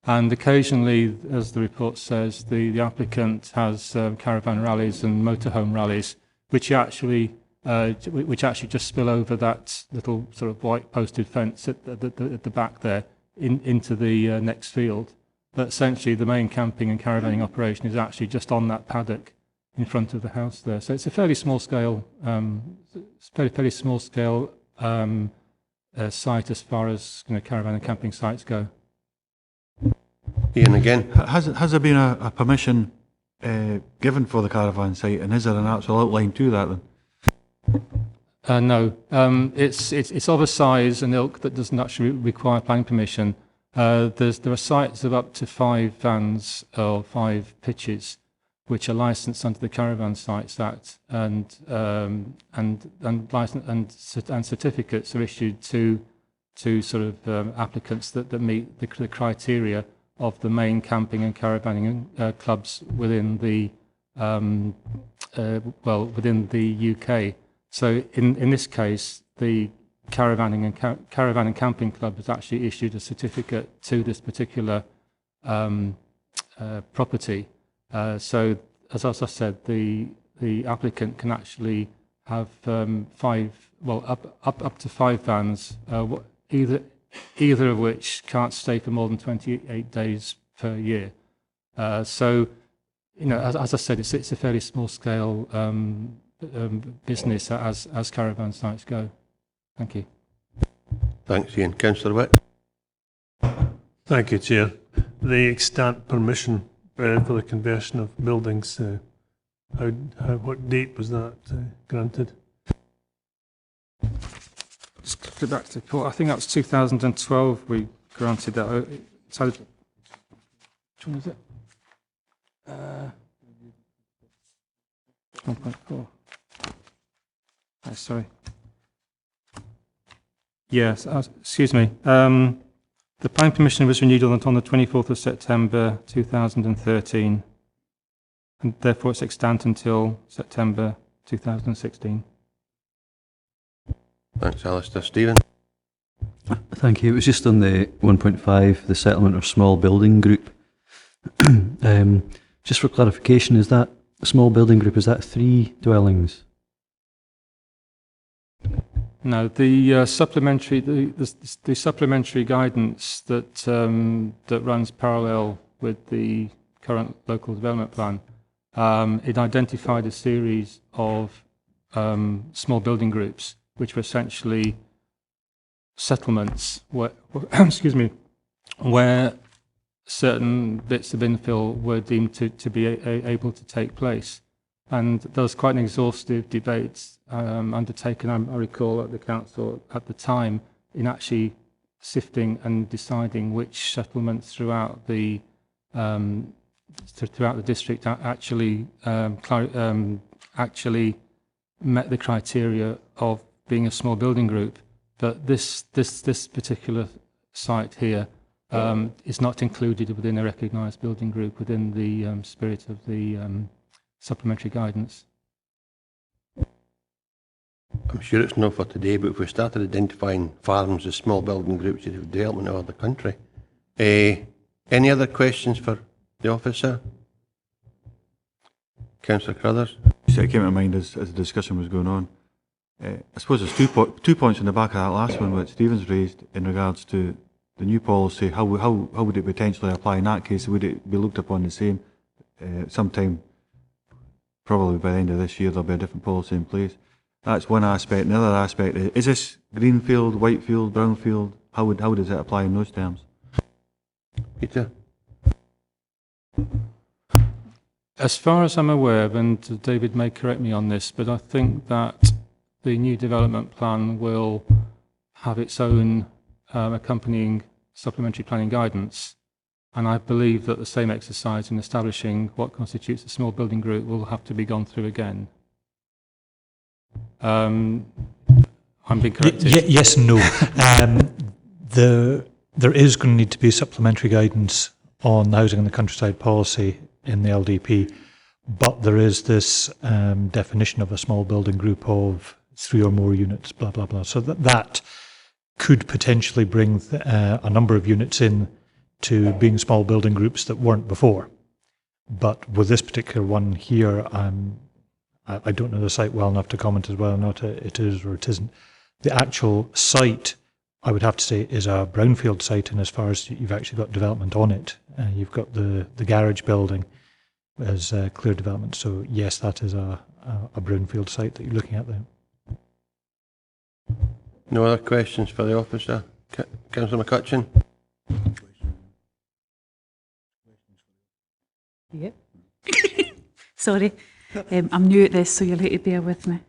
And occasionally, as the report says, the applicant has caravan rallies and motorhome rallies, which actually just spill over that little sort of white posted fence at the back there into the next field. But essentially, the main camping and caravanning operation is actually just on that paddock in front of the house there. So it's a fairly small scale, site as far as caravan and camping sites go. Ian again. Has there been a permission given for the caravan site, and is there an actual outline to that then? No, it's of a size and ilk that doesn't actually require planning permission. There are sites of up to 5 vans or 5 pitches, which are licensed under the Caravan Sites Act, and certificates are issued to sort of applicants that meet the criteria of the main camping and caravanning clubs within the within the UK. So in this case, the caravan and camping club has actually issued a certificate to this particular property. So as I said, the applicant can actually have up to 5 vans, either of which can't stay for more than 28 days per year. So, as I said, it's a fairly small scale business as caravan sites go. Thank you. Thanks, Ian. Councillor Witt. Thank you, Chair. The extant permission for the conversion of buildings, what date was that granted? Just go back to the report. I think that was 2012 we granted that. Which one is it? 1.4. Oh, sorry. Yes, excuse me. The planning permission was renewed on the 24th of September 2013, and therefore it's extant until September 2016. Thanks, Alistair. Stephen? Thank you. It was just on the 1.5, the settlement or small building group. Just for clarification, is that a small building group, is that 3 dwellings? No, the supplementary guidance that runs parallel with the current local development plan, it identified a series of small building groups, which were essentially settlements where, where certain bits of infill were deemed to be able to take place. And there was quite an exhaustive debate undertaken, I recall, at the council at the time, in actually sifting and deciding which settlements throughout the throughout the district actually actually met the criteria of being a small building group. But this particular site here is not included within a recognised building group within the spirit of the supplementary guidance. I'm sure it's not for today, but if we started identifying farms as small building groups of development all over the country. Any other questions for the officer? Councillor Crothers? It came to mind as the discussion was going on. I suppose there's 2 points in the back of that last one which Stephen's raised in regards to the new policy. How would it potentially apply in that case? Would it be looked upon the same? Sometime, probably by the end of this year, there'll be a different policy in place. That's one aspect. And the other aspect is this greenfield, whitefield, brownfield? How does it apply in those terms? Peter? As far as I'm aware, and David may correct me on this, but I think that the new development plan will have its own accompanying supplementary planning guidance. And I believe that the same exercise in establishing what constitutes a small building group will have to be gone through again. I'm being corrected. Yes and no. There is going to need to be supplementary guidance on the housing and the countryside policy in the LDP, but there is this definition of a small building group of 3 or more units, blah, blah, blah. So that could potentially bring a number of units in to being small building groups that weren't before. But with this particular one here, I don't know the site well enough to comment as whether or not it is or it isn't. The actual site, I would have to say, is a brownfield site, and as far as you've actually got development on it, you've got the garage building as clear development. So yes, that is a brownfield site that you're looking at there. No other questions for the officer? Councillor McCutcheon? Yep. Sorry, I'm new at this, so you'll have to bear with me.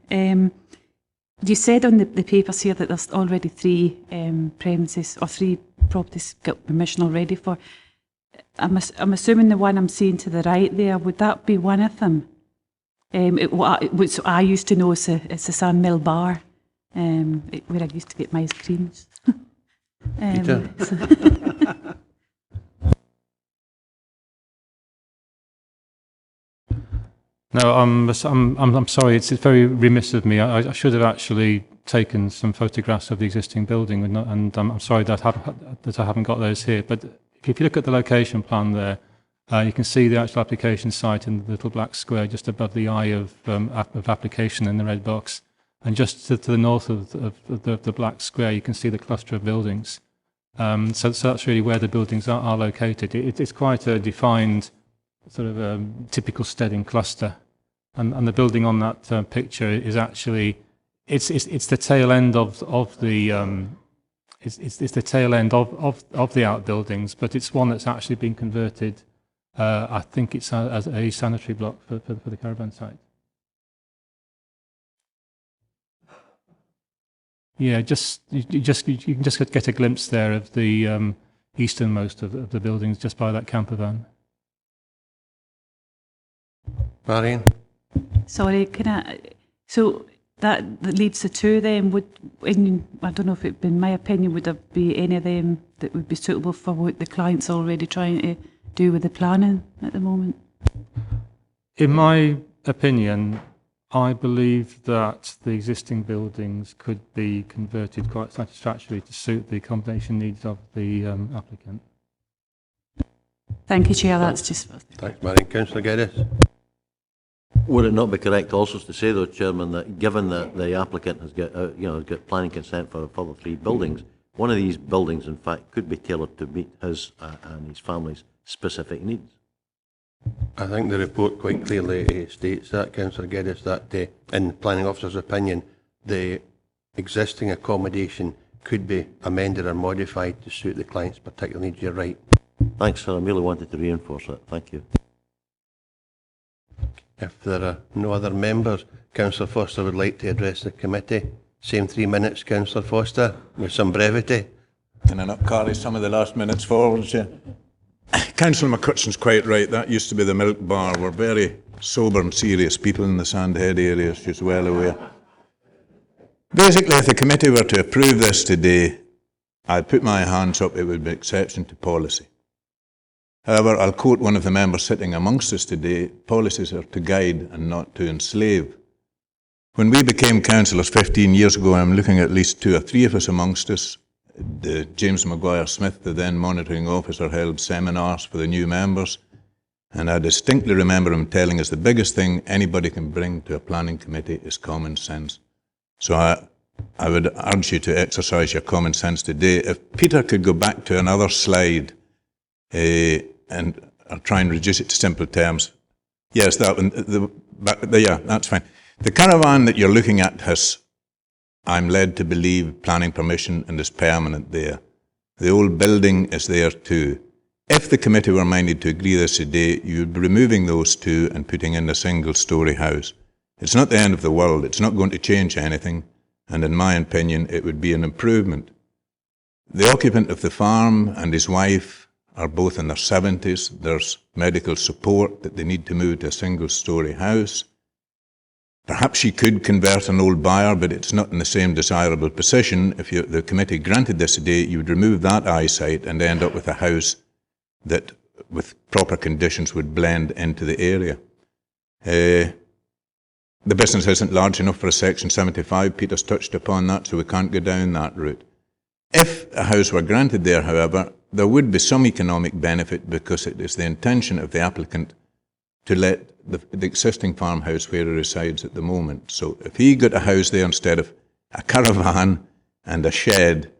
You said on the papers here that there's already 3 premises or 3 properties got permission already for. I'm assuming the one I'm seeing to the right there, would that be one of them? Which I used to know as the Sandmill Bar, where I used to get my ice creams. Peter? No, I'm sorry. It's very remiss of me. I should have actually taken some photographs of the existing building, and I'm sorry that I haven't got those here. But if you look at the location plan there, you can see the actual application site in the little black square just above the eye of application in the red box, and just to the north of the black square, you can see the cluster of buildings. So that's really where the buildings are located. It's quite a defined sort of typical steading cluster, and the building on that picture is actually it's the tail end of the it's the tail end of the outbuildings, but it's one that's actually been converted. I think it's as a sanitary block for the caravan site. Yeah, you can just get a glimpse there of the easternmost of the buildings just by that camper van. Marion? Sorry, so that leaves the 2 then. I don't know if it, in my opinion, would there be any of them that would be suitable for what the client's already trying to do with the planning at the moment? In my opinion, I believe that the existing buildings could be converted quite satisfactorily to suit the accommodation needs of the applicant. Thank you, Chair. That's just... Thanks, Marion. Councillor Geddes? Would it not be correct also to say, though, Chairman, that given that the applicant has got, got planning consent for a further 3 buildings, one of these buildings, in fact, could be tailored to meet his and his family's specific needs? I think the report quite clearly states that, Councillor Geddes, that in the planning officer's opinion, the existing accommodation could be amended or modified to suit the client's particular needs. You're right. Thanks, sir. I merely wanted to reinforce that. Thank you. If there are no other members, Councillor Foster would like to address the committee. Same 3 minutes, Councillor Foster, with some brevity. Can I not carry some of the last minutes forward, Chair? Councillor McCutcheon's quite right. That used to be the milk bar. We're very sober and serious people in the Sandhead area, she's well aware. Basically, if the committee were to approve this today, I'd put my hands up, it would be exception to policy. However, I'll quote one of the members sitting amongst us today, policies are to guide and not to enslave. When we became councillors 15 years ago, I'm looking at least 2 or 3 of us amongst us, James Maguire Smith, the then monitoring officer, held seminars for the new members, and I distinctly remember him telling us the biggest thing anybody can bring to a planning committee is common sense. So I would urge you to exercise your common sense today. If Peter could go back to another slide, and I'll try and reduce it to simple terms. Yes, that one, yeah, that's fine. The caravan that you're looking at has, I'm led to believe, planning permission and is permanent there. The old building is there too. If the committee were minded to agree this today, you would be removing those 2 and putting in a single-storey house. It's not the end of the world, it's not going to change anything, and in my opinion, it would be an improvement. The occupant of the farm and his wife are both in their 70s. There's medical support that they need to move to a single-storey house. Perhaps she could convert an old buyer, but it's not in the same desirable position. If the committee granted this today, you would remove that eyesight and end up with a house that, with proper conditions, would blend into the area. The business isn't large enough for a Section 75. Peter's touched upon that, so we can't go down that route. If a house were granted there, however, there would be some economic benefit because it is the intention of the applicant to let the existing farmhouse where he resides at the moment. So if he got a house there instead of a caravan and a shed,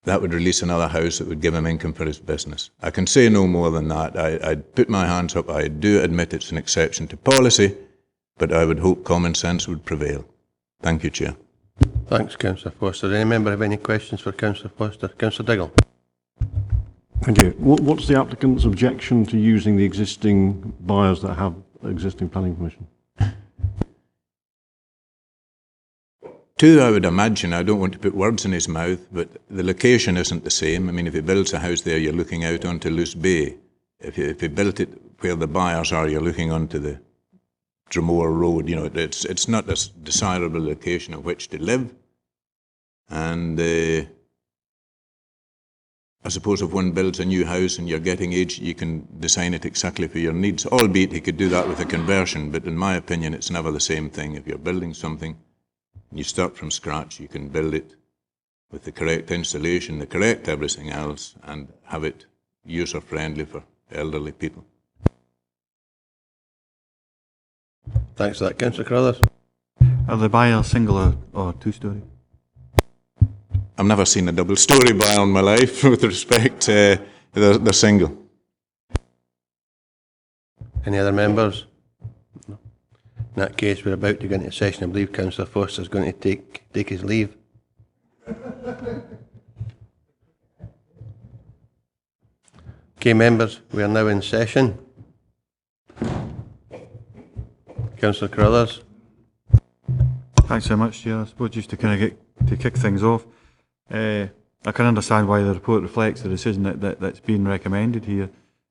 that would release another house that would give him income for his business. I can say no more than that. I'd put my hands up. I do admit it's an exception to policy, but I would hope common sense would prevail. Thank you, Chair. Thanks, Councillor Foster. Does any member have any questions for Councillor Foster? Councillor Diggle. Thank you. What's the applicant's objection to using the existing buyers that have existing planning permission? 2, I would imagine. I don't want to put words in his mouth, but the location isn't the same. I mean, if he builds a house there, you're looking out onto Luce Bay. If he built it where the buyers are, you're looking onto the Dromore Road. You know, it's not a desirable location of which to live. And I suppose if one builds a new house and you're getting age, you can design it exactly for your needs, albeit he could do that with a conversion, but in my opinion, it's never the same thing. If you're building something, you start from scratch, you can build it with the correct installation, the correct everything else, and have it user-friendly for elderly people. Thanks for that. Councillor Carruthers. Are the buyers single or 2-storey? I've never seen a double-storey buyer in my life, with respect. They're single. Any other members? No. In that case, we're about to go into session. I believe Councillor Foster is going to take his leave. Okay, members, we are now in session. Councillor Carruthers. Thanks so much, Chair. I suppose just to kind of kick things off, I can understand why the report reflects the decision that's been recommended here,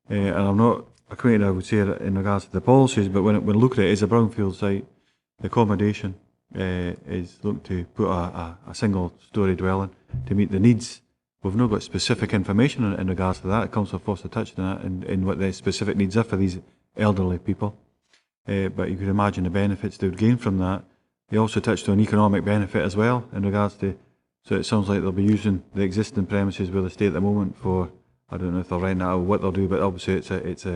and I'm not acquainted, I would say, in regards to the policies, but when we look at it as a brownfield site, the accommodation is looking to put a single-storey dwelling to meet the needs. We've not got specific information in regards to that. Councillor Foster touched on that, in what the specific needs are for these elderly people, but you could imagine the benefits they would gain from that. They also touched on economic benefit as well in regards to. So it sounds like they'll be using the existing premises where they stay at the moment for, I don't know if they'll rent out or what they'll do, but obviously it's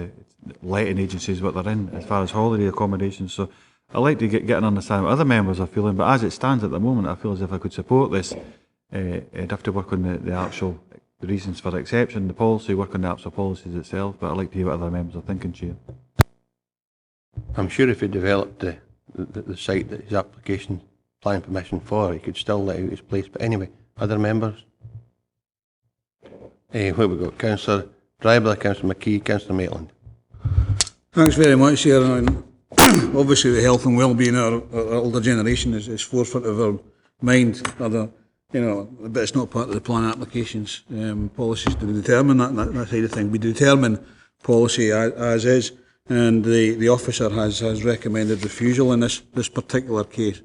letting agencies what they're in as far as holiday accommodation. So I'd like to get an understanding what other members are feeling, but as it stands at the moment, I feel as if I could support this. I'd have to work on the actual reasons for the exception, the policy, work on the actual policies itself, but I'd like to hear what other members are thinking, Chair. I'm sure if he developed the site that his application planning permission for, he could still let out his place. But anyway, other members? Where we got? Councillor Drybler, Councillor McKee, Councillor Maitland. Thanks very much, Chair. And obviously the health and well-being of our older generation is forefront of our mind. but it's not part of the plan applications policies to determine that side of thing. We determine policy as is, and the officer has recommended refusal in this particular case.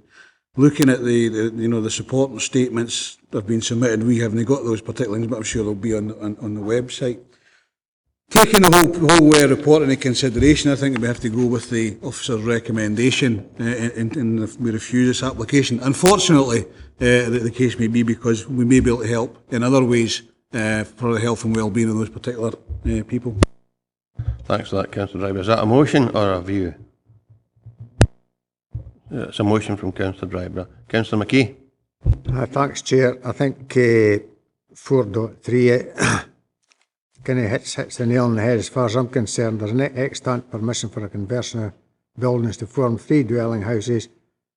Looking at the supporting statements that have been submitted, we haven't got those particular things, but I'm sure they'll be on the website. Taking the whole report into consideration, I think we have to go with the officer's recommendation and we refuse this application. Unfortunately, the case may be because we may be able to help in other ways for the health and well-being of those particular people. Thanks for that, Councillor Driver. Is that a motion or a view? It's a motion from Councillor Driver. Councillor McKee. Thanks, Chair. I think 4.3 kind of hits the nail on the head as far as I'm concerned. There's an extant permission for a conversion of buildings to form 3 dwelling houses.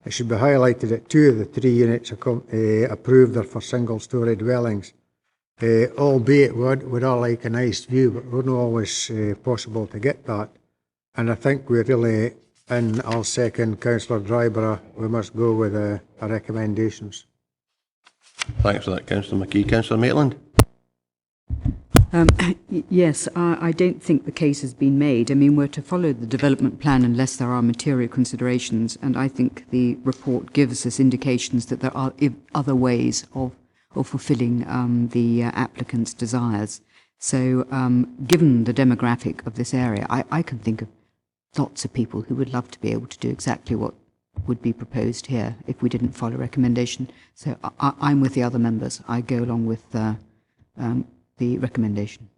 It should be highlighted that 2 of the 3 units approved are for single-storey dwellings, albeit we'd all like a nice view, but we're not always possible to get that. And I think we're really, and I'll second Councillor Dryburgh, we must go with our recommendations. Thanks for that, Councillor McKee. Councillor Maitland. Yes, I don't think the case has been made. I mean, we're to follow the development plan unless there are material considerations, and I think the report gives us indications that there are other ways of fulfilling the applicant's desires. So, given the demographic of this area, I can think of lots of people who would love to be able to do exactly what would be proposed here if we didn't follow recommendation. So I'm with the other members. I go along with the recommendation.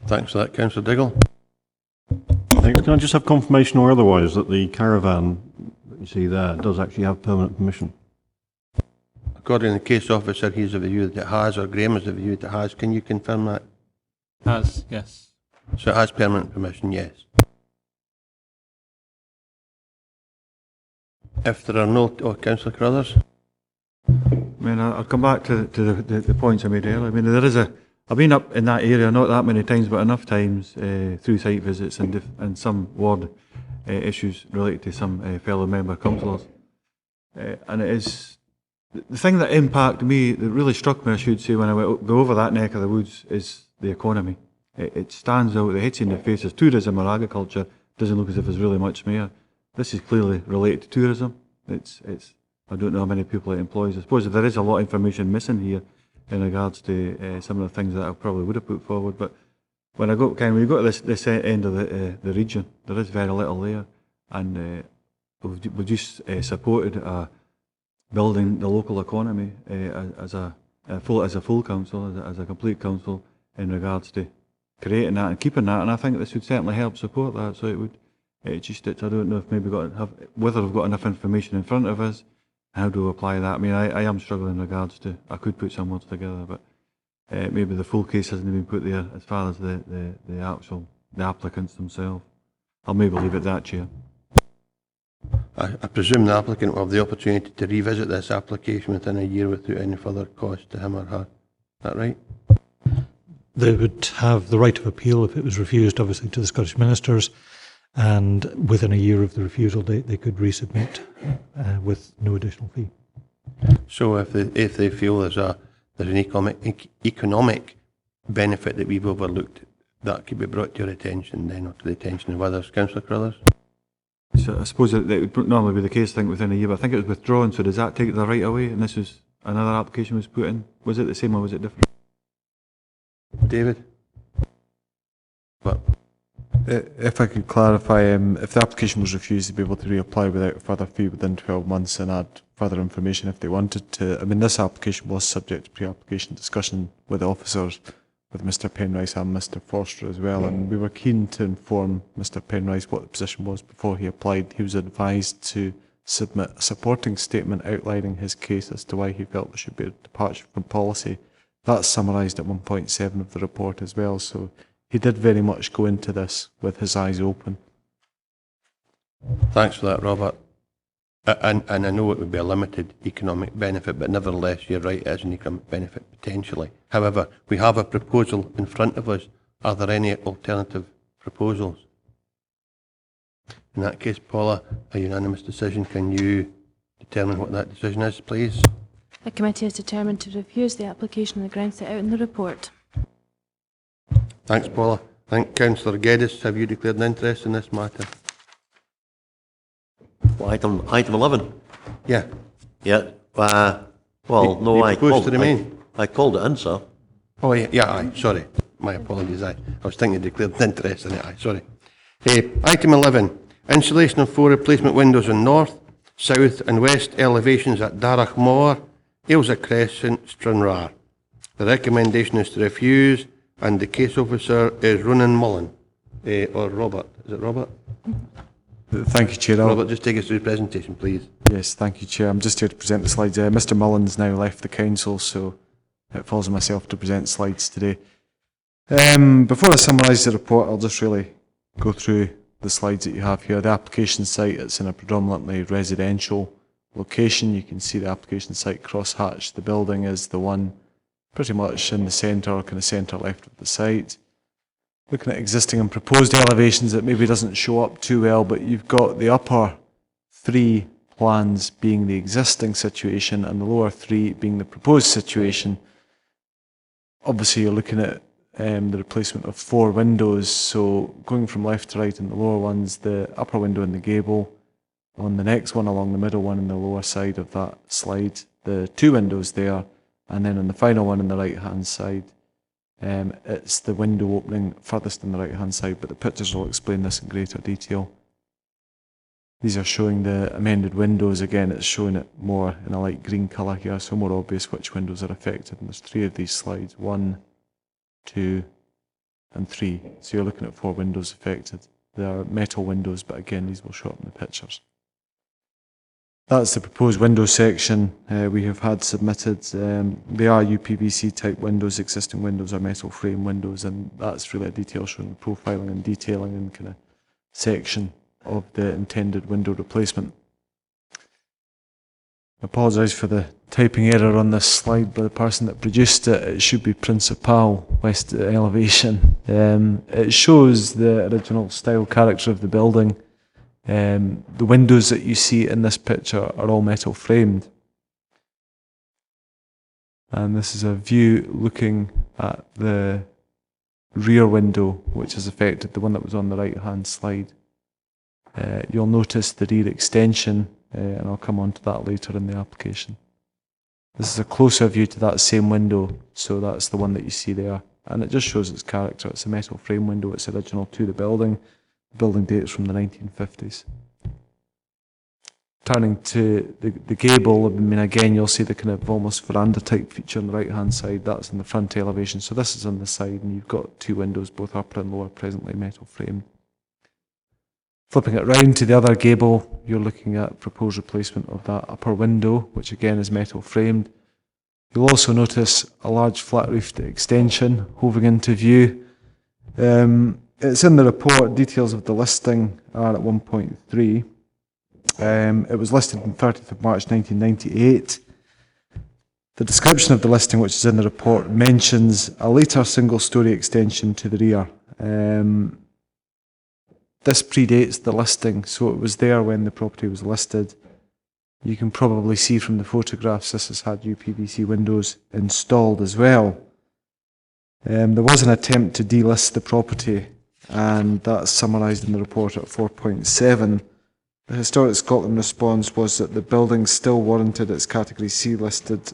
Thanks for that, Councillor Diggle. Thanks. Can I just have confirmation or otherwise that the caravan that you see there does actually have permanent permission? According to the case officer, he's of the view that it has, or Graham is of the view that it has. Can you confirm that? Has, yes. So it has permanent permission, yes. If there are no... Councillor Carruthers? I mean, I'll come back to the points I made earlier. I mean, I've been up in that area not that many times, but enough times through site visits and some ward issues related to some fellow member councillors. And it is the thing that impacted me, that really struck me, I should say, when I go over that neck of the woods, is the economy. It stands out, it hits you in the face. As tourism or agriculture doesn't look as if there's really much more. This is clearly related to tourism. I don't know how many people it employs. I suppose there is a lot of information missing here in regards to some of the things that I probably would have put forward. But when you go to this end of the region, there is very little there, and we've just supported building the local economy as a full council, as a complete council, in regards to creating that and keeping that. And I think this would certainly help support that. So it would. I don't know if whether we've got enough information in front of us. How do we apply that? I mean, I am struggling in regards to, I could put some words together, but maybe the full case hasn't been put there as far as the applicants themselves. I'll maybe leave it at that, Chair. I presume the applicant will have the opportunity to revisit this application within a year without any further cost to him or her. Is that right? They would have the right of appeal if it was refused, obviously, to the Scottish Ministers. And within a year of the refusal date, they could resubmit with no additional fee. So if they feel there's an economic benefit that we've overlooked, that could be brought to your attention then, or to the attention of others. Councillor Carruthers? So I suppose that it would normally be the case, I think, within a year, but I think it was withdrawn, so does that take the right away? And this was, another application was put in. Was it the same or was it different? David? What? If I could clarify, if the application was refused, they'd be able to reapply without further fee within 12 months and add further information if they wanted to. I mean, this application was subject to pre-application discussion with the officers, with Mr Penrice and Mr Forster as well, and we were keen to inform Mr Penrice what the position was before he applied. He was advised to submit a supporting statement outlining his case as to why he felt there should be a departure from policy. That's summarised at 1.7 of the report as well, so he did very much go into this with his eyes open. Thanks for that, Robert. And I know it would be a limited economic benefit, but nevertheless, you're right, it is an economic benefit potentially. However, we have a proposal in front of us. Are there any alternative proposals? In that case, Paula, a unanimous decision. Can you determine what that decision is, please? The committee has determined to refuse the application on the grounds set out in the report. Thanks, Paula. I think Councillor Geddes, have you declared an interest in this matter? Well, item 11. Yeah. Yeah. Well, You- no, you I propose called, to remain? I called it in, sir. Oh, yeah, aye, sorry. My apologies, aye. I was thinking you declared an interest in it, aye, sorry. Item 11, installation of 4 replacement windows in north, south and west elevations at Darragh Moor, Ailsa Crescent, Stranraer. The recommendation is to refuse, and the case officer is Ronan Mullen, or Robert. Is it Robert? Thank you, Chair. Robert, just take us through the presentation, please. Yes, thank you, Chair. I'm just here to present the slides. Mr Mullins now left the council, so it falls on myself to present slides today. Before I summarise the report, I'll just really go through the slides that you have here. The application site, it's in a predominantly residential location. You can see the application site cross-hatched. The building is the one pretty much in the centre, kind of centre left of the site. Looking at existing and proposed elevations, it maybe doesn't show up too well, but you've got the upper 3 plans being the existing situation and the lower 3 being the proposed situation. Obviously, you're looking at the replacement of 4 windows, so going from left to right in the lower ones, the upper window in the gable, on the next one along the middle one in the lower side of that slide, the 2 windows there, and then on the final one on the right hand side, it's the window opening furthest on the right hand side, but the pictures will explain this in greater detail. These are showing the amended windows. Again, it's showing it more in a light green colour here, so more obvious which windows are affected. And there's 3 of these slides, 1, 2 and 3. So you're looking at 4 windows affected. They are metal windows, but again, these will show up in the pictures. That's the proposed window section we have had submitted. They are UPVC type windows. Existing windows are metal frame windows, and that's really a detail showing the profiling and detailing and kind of section of the intended window replacement. I apologise for the typing error on this slide by the person that produced it. It should be Principal West elevation. It shows the original style character of the building. The windows that you see in this picture are all metal framed. And this is a view looking at the rear window, which is affected, the one that was on the right hand slide. You'll notice the rear extension, and I'll come on to that later in the application. This is a closer view to that same window, so that's the one that you see there. And it just shows its character. It's a metal frame window, it's original to the building. The building dates from the 1950s. Turning to the gable, I mean, again, you'll see the kind of almost veranda type feature on the right hand side. That's in the front elevation. So this is on the side, and you've got 2 windows, both upper and lower, presently metal framed. Flipping it round to the other gable, you're looking at proposed replacement of that upper window, which again is metal framed. You'll also notice a large flat roofed extension hovering into view. It's in the report. Details of the listing are at 1.3. It was listed on 30th of March 1998. The description of the listing, which is in the report, mentions a later single-storey extension to the rear. This predates the listing, so it was there when the property was listed. You can probably see from the photographs this has had UPVC windows installed as well. There was an attempt to delist the property, and that's summarised in the report at 4.7. The Historic Scotland response was that the building still warranted its Category C listed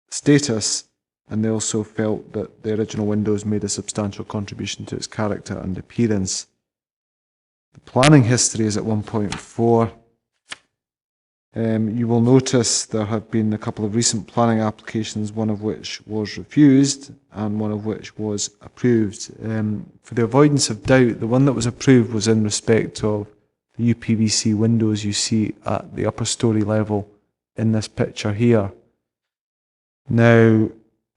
status, and they also felt that the original windows made a substantial contribution to its character and appearance. The planning history is at 1.4. You will notice there have been a couple of recent planning applications, one of which was refused and one of which was approved. For the avoidance of doubt, the one that was approved was in respect of the UPVC windows you see at the upper storey level in this picture here. Now,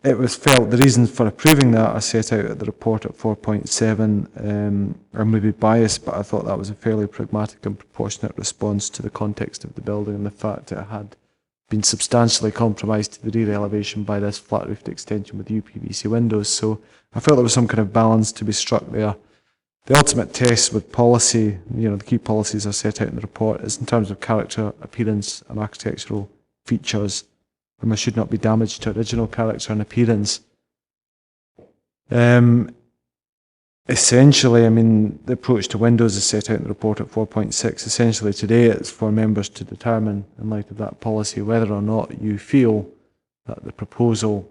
it was felt the reasons for approving that are set out at the report at 4.7 are maybe biased, but I thought that was a fairly pragmatic and proportionate response to the context of the building and the fact that it had been substantially compromised to the rear elevation by this flat roofed extension with UPVC windows. So I felt there was some kind of balance to be struck there. The ultimate test with policy, the key policies are set out in the report, is in terms of character, appearance and architectural features. and should not be damaged to original character and appearance. Essentially, I mean, the approach to windows is set out in the report at 4.6. Essentially, today it's for members to determine, in light of that policy, whether or not you feel that the proposal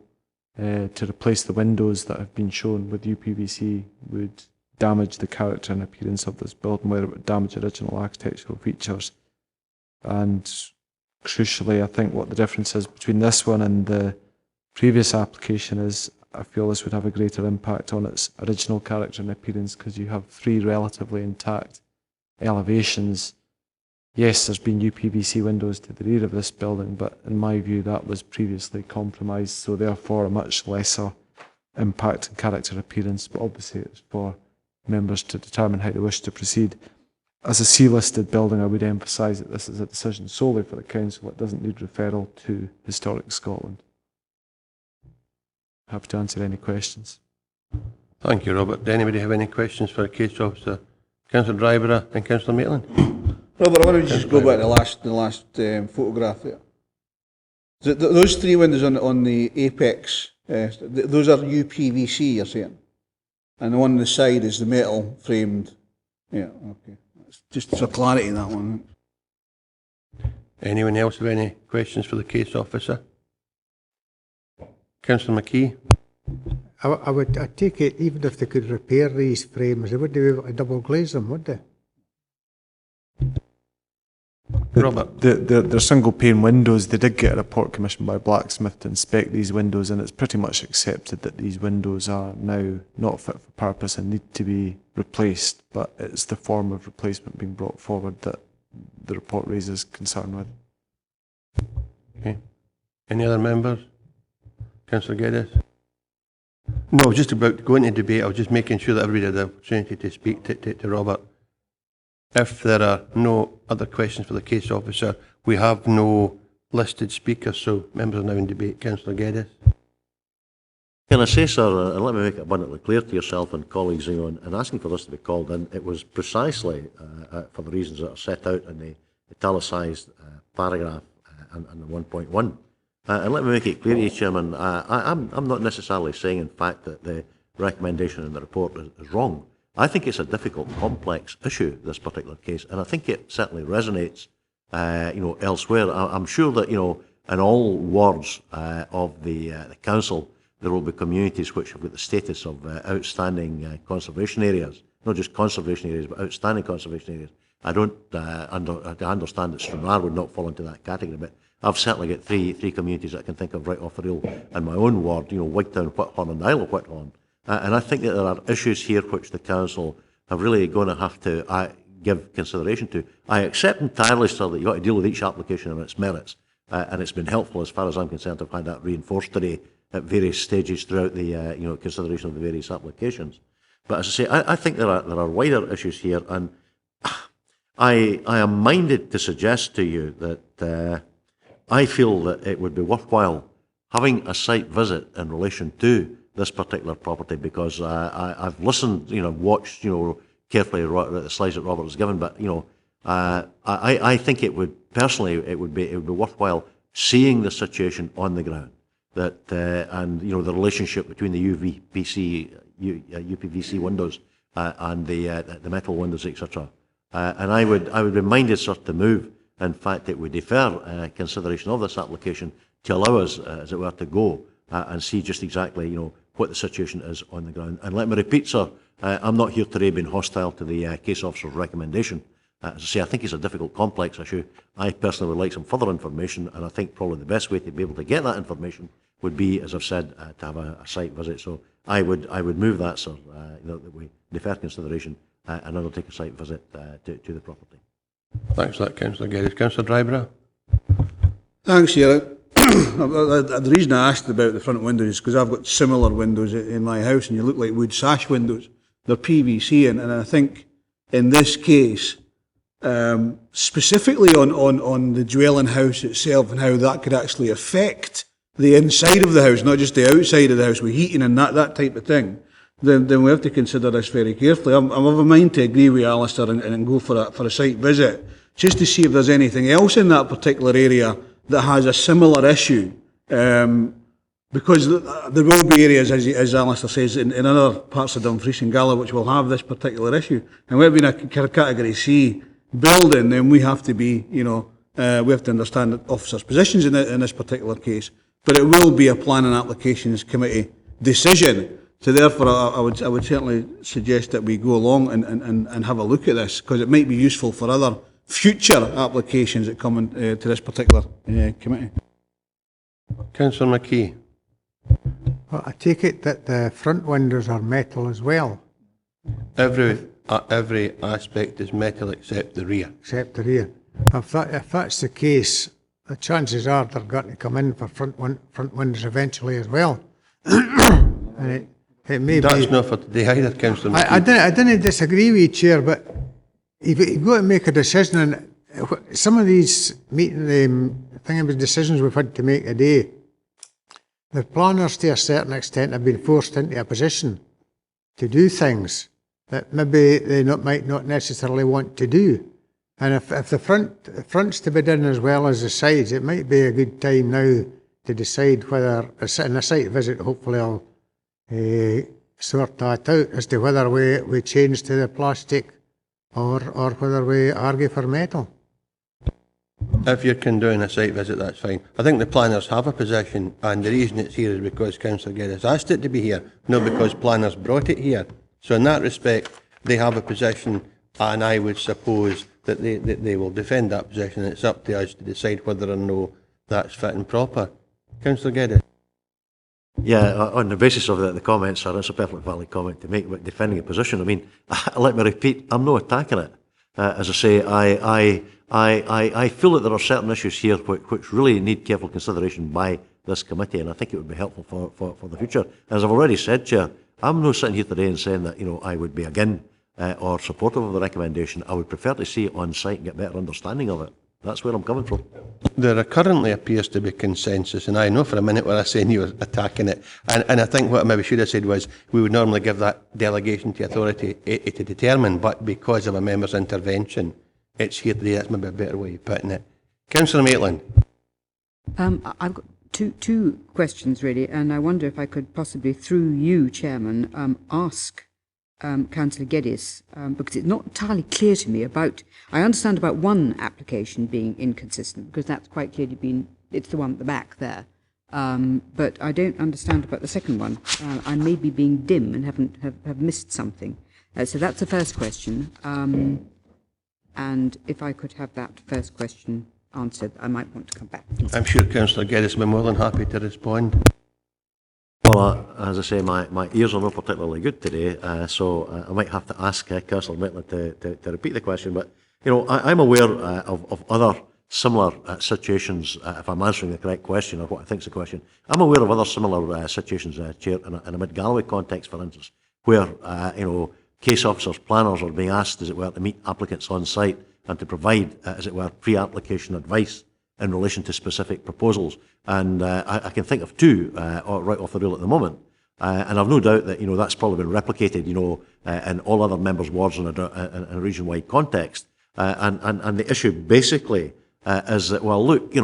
to replace the windows that have been shown with UPVC would damage the character and appearance of this building, whether it would damage original architectural features. And crucially, I think what the difference is between this one and the previous application is I feel this would have a greater impact on its original character and appearance because you have three relatively intact elevations. Yes, there's been UPVC windows to the rear of this building, but in my view that was previously compromised, so therefore a much lesser impact on character appearance, but obviously it's for members to determine how they wish to proceed. As a C-listed building, I would emphasise that this is a decision solely for the Council. It doesn't need referral to Historic Scotland. Happy to answer any questions. Thank you, Robert. Does anybody have any questions for the case officer? Councillor Dryborough and Councillor Maitland. Robert, I want to just go back to the last photograph there. Those three windows on the apex, those are UPVC, you're saying? And the one on the side is the metal framed. Yeah, okay. Just for clarity, that one. Anyone else have any questions for the case officer? Councillor McKee. I take it, even if they could repair these frames, they wouldn't be able to double glaze them, would they? Robert. They're single pane windows. They did get a report commissioned by Blacksmith to inspect these windows, and it's pretty much accepted that these windows are now not fit for purpose and need to be replaced, but it's the form of replacement being brought forward that the report raises concern with. Okay. Any other members? Councillor Geddes? No, I was just about to go into debate. I was just making sure that everybody had the opportunity to speak to Robert. If there are no other questions for the case officer, we have no listed speakers, so members are now in debate. Councillor Geddes. Can I say, sir, and let me make it abundantly clear to yourself and colleagues, in asking for this to be called in, it was precisely for the reasons that are set out in the italicised paragraph and the 1.1. And let me make it clear to you, Chairman, I'm not necessarily saying, in fact, that the recommendation in the report is wrong. I think it's a difficult, complex issue, this particular case, and I think it certainly resonates, elsewhere. I'm sure that, in all wards of the council, there will be communities which have got the status of outstanding conservation areas, not just conservation areas, but outstanding conservation areas. I don't I understand that Stranraer would not fall into that category, but I've certainly got three communities that I can think of right off the reel in my own ward, Whitetown, Whithorn and Isle of Whithorn. And I think that there are issues here which the council are really going to have to give consideration to. I accept entirely, sir, that you've got to deal with each application on its merits, and it's been helpful as far as I'm concerned to have had that reinforced today at various stages throughout the consideration of the various applications. But as I say, I think there are wider issues here, and I am minded to suggest to you that I feel that it would be worthwhile having a site visit in relation to this particular property, because I've listened, watched, carefully the slides that Robert has given, but I think it would personally it would be worthwhile seeing the situation on the ground, that and the relationship between the UPVC windows and the metal windows, etc. And I would be minded, sir, to move. In fact, it would defer consideration of this application to allow us, as it were, to go and see just exactly, what the situation is on the ground. And let me repeat, sir, I'm not here today being hostile to the case officer's recommendation. As I say, I think it's a difficult, complex issue. I personally would like some further information, and I think probably the best way to be able to get that information would be, as I've said, to have a site visit. So I would move that, sir, that we defer consideration and undertake a site visit to the property. Thanks for that, Councillor Geddes. Councillor Dryborough. Thanks, Chair. The reason I asked about the front windows is because I've got similar windows in my house, and you look like wood sash windows. They're PVC, and I think in this case, specifically on the dwelling house itself and how that could actually affect the inside of the house, not just the outside of the house with heating and that type of thing, then we have to consider this very carefully. I'm of a mind to agree with Alistair and go for a site visit, just to see if there's anything else in that particular area that has a similar issue Because there will be areas, as Alistair says, in other parts of Dumfries and Galloway which will have this particular issue. And we're being a category C building, then we have to be, we have to understand the officers' positions in this particular case. But it will be a planning applications committee decision. So therefore, I would certainly suggest that we go along and have a look at this, because it might be useful for other future applications that come to this particular committee. Councillor McKee. Well, I take it that the front windows are metal as well. Every aspect is metal except the rear. Except the rear. If that's the case, the chances are they're going to come in for front windows eventually as well. And it may That's be, not for today either, Councillor McKee. I didn't disagree with you, Chair, but you've got to make a decision, and some of these decisions we've had to make today, the planners to a certain extent have been forced into a position to do things that maybe they might not necessarily want to do. And if the front's to be done as well as the sides, it might be a good time now to decide whether, in a site visit, hopefully I'll sort that out, as to whether we change to the plastic or whether we argue for metal. If you're condoning a site visit, that's fine. I think the planners have a position, and the reason it's here is because Councillor Geddes asked it to be here, not because planners brought it here. So in that respect, they have a position, and I would suppose that they will defend that position, and it's up to us to decide whether or no that's fit and proper. Councillor Geddes. Yeah, on the basis of the comments, sir, it's a perfectly valid comment to make about defending a position. I mean, let me repeat, I'm not attacking it. As I say, I feel that there are certain issues here which really need careful consideration by this committee, and I think it would be helpful for the future. As I've already said, Chair, I'm not sitting here today and saying that I would be against or supportive of the recommendation. I would prefer to see it on site and get better understanding of it. That's where I'm coming from. There currently appears to be consensus, and I know for a minute when I was saying you were attacking it, and I think what I maybe should have said was we would normally give that delegation to authority to determine, but because of a member's intervention, it's here today. That's maybe a better way of putting it. Councillor Maitland. I've got two questions really, and I wonder if I could possibly, through you, Chairman, ask Councillor Geddes, because it's not entirely clear to me about, I understand about one application being inconsistent, because that's quite clearly been, it's the one at the back there, but I don't understand about the second one. I may be being dim and have missed something. So that's the first question, and if I could have that first question answered, I might want to come back. I'm sure Councillor Geddes will be more than happy to respond. Well, as I say, my ears are not particularly good today, so I might have to ask Councillor Maitland to repeat the question. But, I'm aware of other similar situations, if I'm answering the correct question, or what I think is the question. I'm aware of other similar situations, Chair, in a mid-Galloway context, for instance, where, case officers, planners are being asked, as it were, to meet applicants on site and to provide, as it were, pre-application advice in relation to specific proposals. And I can think of two right off the reel at the moment. And I've no doubt that, that's probably been replicated, in all other members' wards in a region-wide context. And the issue basically is that, well, look,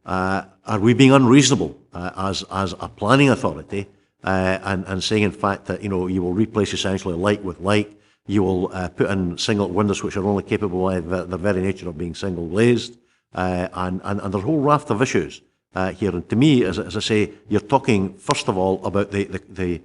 are we being unreasonable as a planning authority and saying, in fact, that, you will replace essentially like with like, you will put in single windows which are only capable by the very nature of being single glazed, and there's a whole raft of issues here. And to me, as I say, you're talking first of all about the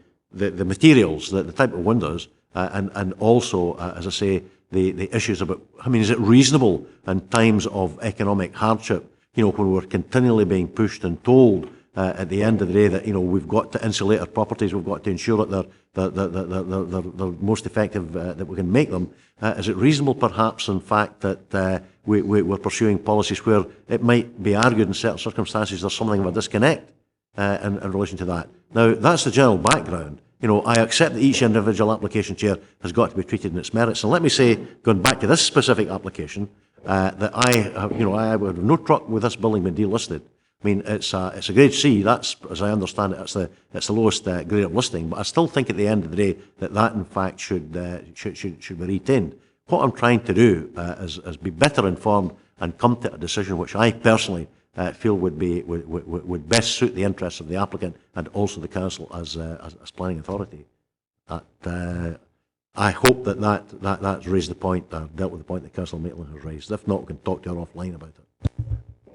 materials, the type of windows, and also, as I say, the issues about, is it reasonable in times of economic hardship, when we're continually being pushed and told at the end of the day that, we've got to insulate our properties, we've got to ensure that they're most effective that we can make them. Is it reasonable, perhaps, in fact, that we're pursuing policies where it might be argued in certain circumstances there's something of a disconnect in relation to that? Now, that's the general background. I accept that each individual application, Chair, has got to be treated in its merits. And let me say, going back to this specific application, that I would have no truck with this building being delisted. It's a grade C. That's, as I understand it, it's the lowest grade of listing. But I still think at the end of the day that in fact should be retained. What I'm trying to do is be better informed and come to a decision which I personally feel would best suit the interests of the applicant and also the council as planning authority. I hope that's raised the point, dealt with the point that Councillor Maitland has raised. If not, we can talk to her offline about it.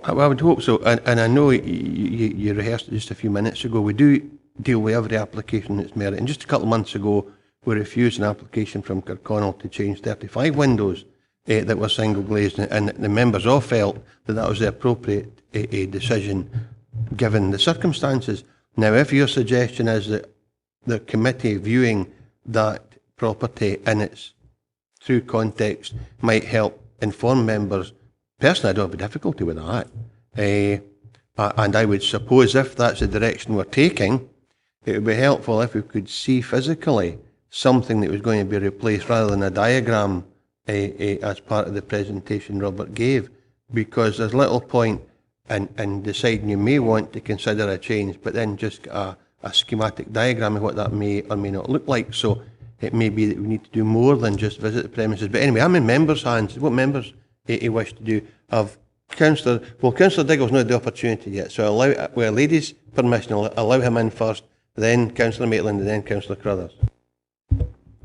I would hope so, and I know you rehearsed it just a few minutes ago. We do deal with every application that's merit, and just a couple of months ago we refused an application from Kirkconnell to change 35 windows that were single glazed, and the members all felt that that was the appropriate decision given the circumstances. Now, if your suggestion is that the committee viewing that property in its true context might help inform members, personally I don't have a difficulty with that. And I would suppose if that's the direction we're taking, it would be helpful if we could see physically something that was going to be replaced rather than a diagram as part of the presentation Robert gave, because there's little point in deciding you may want to consider a change, but then just a schematic diagram of what that may or may not look like. So it may be that we need to do more than just visit the premises. But anyway, I'm in members' hands. What members wish to do? Councillor Diggle's not had the opportunity yet, so with a lady's permission, I'll allow him in first, then Councillor Maitland, and then Councillor Crothers.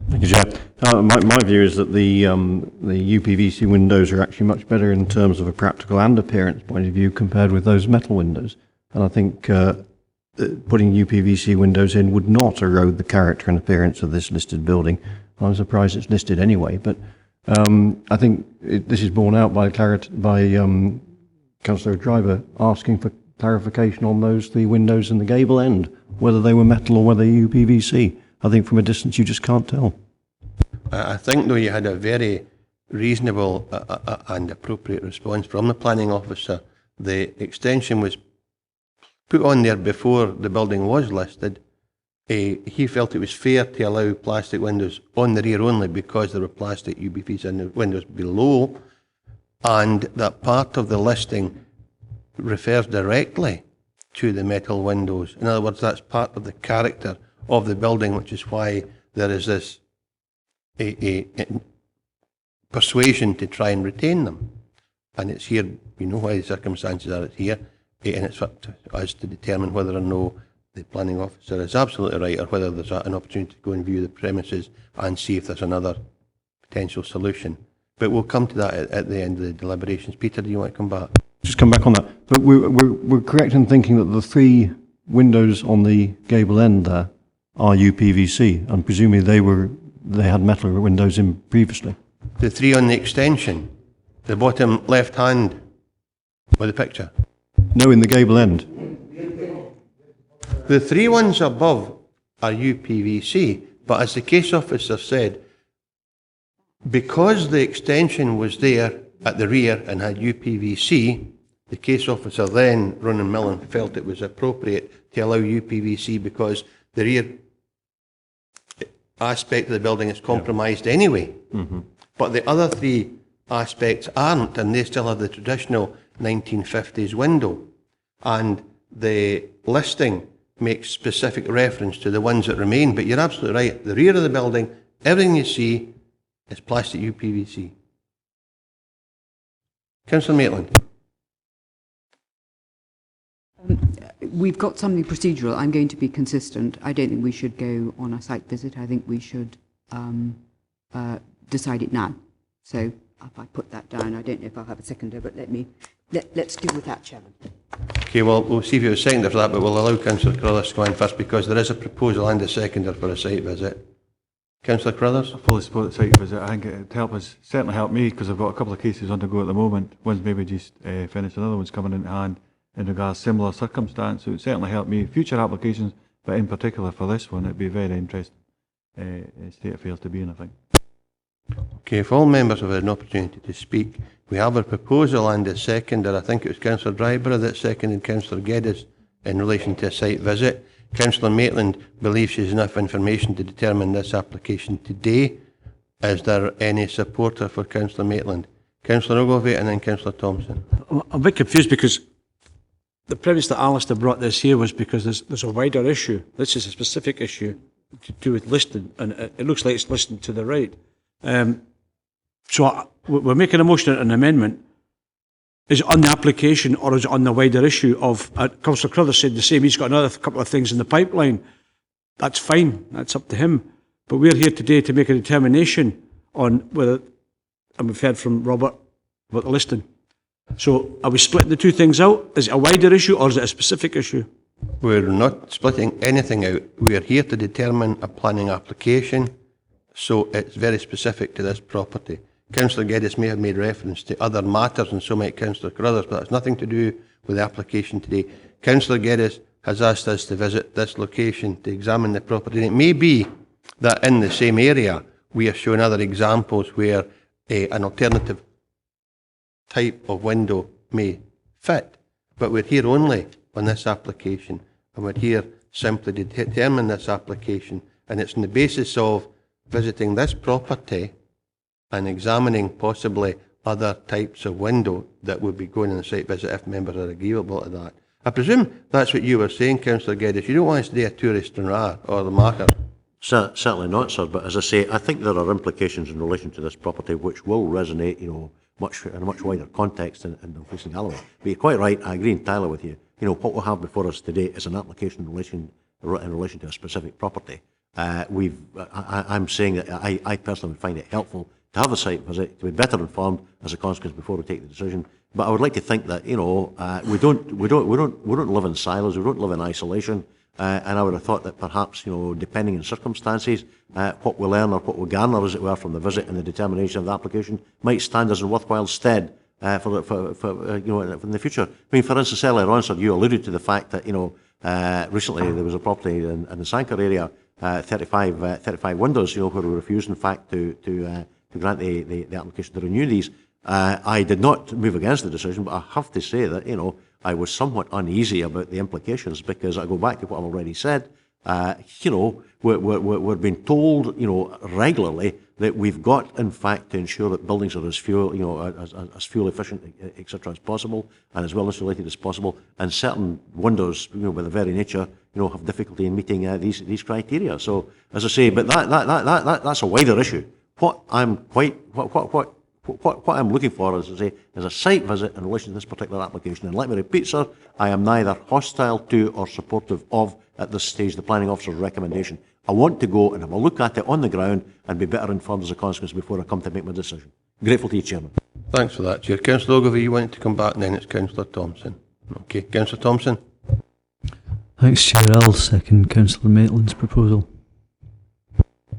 Thank you, Chair. My view is that the UPVC windows are actually much better in terms of a practical and appearance point of view compared with those metal windows. And I think putting UPVC windows in would not erode the character and appearance of this listed building. I'm surprised it's listed anyway, but I think this is borne out by Councillor Driver asking for clarification on those three windows in the gable end, whether they were metal or whether UPVC. I think from a distance you just can't tell. I think, though, you had a very reasonable and appropriate response from the planning officer. The extension was put on there before the building was listed. He felt it was fair to allow plastic windows on the rear only because there were plastic UPVC in the windows below, and that part of the listing refers directly to the metal windows. In other words, that's part of the character of the building, which is why there is this persuasion to try and retain them. And it's here, you know why the circumstances are, it's here, and it's up to us to determine whether or no the planning officer is absolutely right, or whether there's an opportunity to go and view the premises and see if there's another potential solution. But we'll come to that at the end of the deliberations. Peter, do you want to come back? Just come back on that. But we're correct in thinking that the three windows on the gable end there are UPVC, and presumably they had metal windows in previously. The three on the extension, the bottom left hand with the picture. No, in the gable end. The three ones above are UPVC, but as the case officer said, because the extension was there at the rear and had UPVC, the case officer then, Ronan Millen, felt it was appropriate to allow UPVC because the rear aspect of the building is compromised anyway. Mm-hmm. But the other three aspects aren't, and they still have the traditional 1950s window. And the listing makes specific reference to the ones that remain, but you're absolutely right. The rear of the building, everything you see is plastic UPVC. Councillor Maitland. We've got something procedural. I'm going to be consistent. I don't think we should go on a site visit. I think we should decide it now. So if I put that down, I don't know if I'll have a seconder, but let's deal with that, Chairman. Okay, well, we'll see if you have a seconder for that, but we'll allow Councillor Crothers to go in first because there is a proposal and a seconder for a site visit. Councillor Crothers? I fully support the site visit. I think it would certainly help me because I've got a couple of cases on the go at the moment. One's maybe just finished, another one's coming into hand in regards to similar circumstance. So it would certainly help me. Future applications, but in particular for this one, it'd be a very interesting state of affairs to be in, I think. Okay, if all members have had an opportunity to speak, we have a proposal and a seconder. I think it was Councillor Dryborough that seconded Councillor Geddes in relation to a site visit. Councillor Maitland believes she has enough information to determine this application today. Is there any supporter for Councillor Maitland? Councillor Ogilvie and then Councillor Thompson. I'm a bit confused because the premise that Alistair brought this here was because there's a wider issue. This is a specific issue to do with listing, and it looks like it's listed to the right. So we're making a motion, an amendment, Is it on the application or is it on the wider issue of, Councillor Crothers said the same, he's got another couple of things in the pipeline. That's fine, that's up to him. But we're here today to make a determination on whether, and we've heard from Robert about the listing. So are we splitting the two things out? Is it a wider issue or is it a specific issue? We're not splitting anything out. We're here to determine a planning application, so it's very specific to this property. Councillor Geddes may have made reference to other matters, and so might Councillor Crothers, but that's nothing to do with the application today. Councillor Geddes has asked us to visit this location to examine the property, and it may be that in the same area we are showing other examples where an alternative type of window may fit, but we're here only on this application, and we're here simply to determine this application, and it's on the basis of visiting this property and examining possibly other types of window that would be going on a site visit if members are agreeable to that. I presume that's what you were saying, Councillor Geddes. You don't want us to do a tourist or the marker. Certainly not, sir. But as I say, I think there are implications in relation to this property which will resonate, in a much wider context in Dumfries and Galloway. But you're quite right. I agree entirely with you. What we have before us today is an application in relation to a specific property. I'm saying that I personally find it helpful to have a site visit, to be better informed as a consequence before we take the decision. But I would like to think that we don't live in silos, we don't live in isolation, and I would have thought that perhaps depending on circumstances, what we learn or what we garner, as it were, from the visit and the determination of the application might stand us in worthwhile stead for in the future. I mean, for instance, earlier on, sir, you alluded to the fact that recently there was a property in the Sanker area, 35 windows, where we refused, in fact, to grant the application to renew these. I did not move against the decision, but I have to say that, I was somewhat uneasy about the implications, because I go back to what I've already said. We're being told, regularly that we've got, in fact, to ensure that buildings are as fuel efficient, etc., as possible, and as well insulated as possible. And certain windows, by their very nature, have difficulty in meeting these criteria. So, as I say, but that's a wider issue. What I'm looking for, as I say, is a site visit in relation to this particular application. And let me repeat, sir, I am neither hostile to or supportive of, at this stage, the planning officer's recommendation. I want to go and have a look at it on the ground and be better informed as a consequence before I come to make my decision. Grateful to you, Chairman. Thanks for that, Chair. Councillor Ogilvie, you wanted to come back, and then it's Councillor Thompson. Okay, Councillor Thompson. Thanks, Chair. I'll second Councillor Maitland's proposal.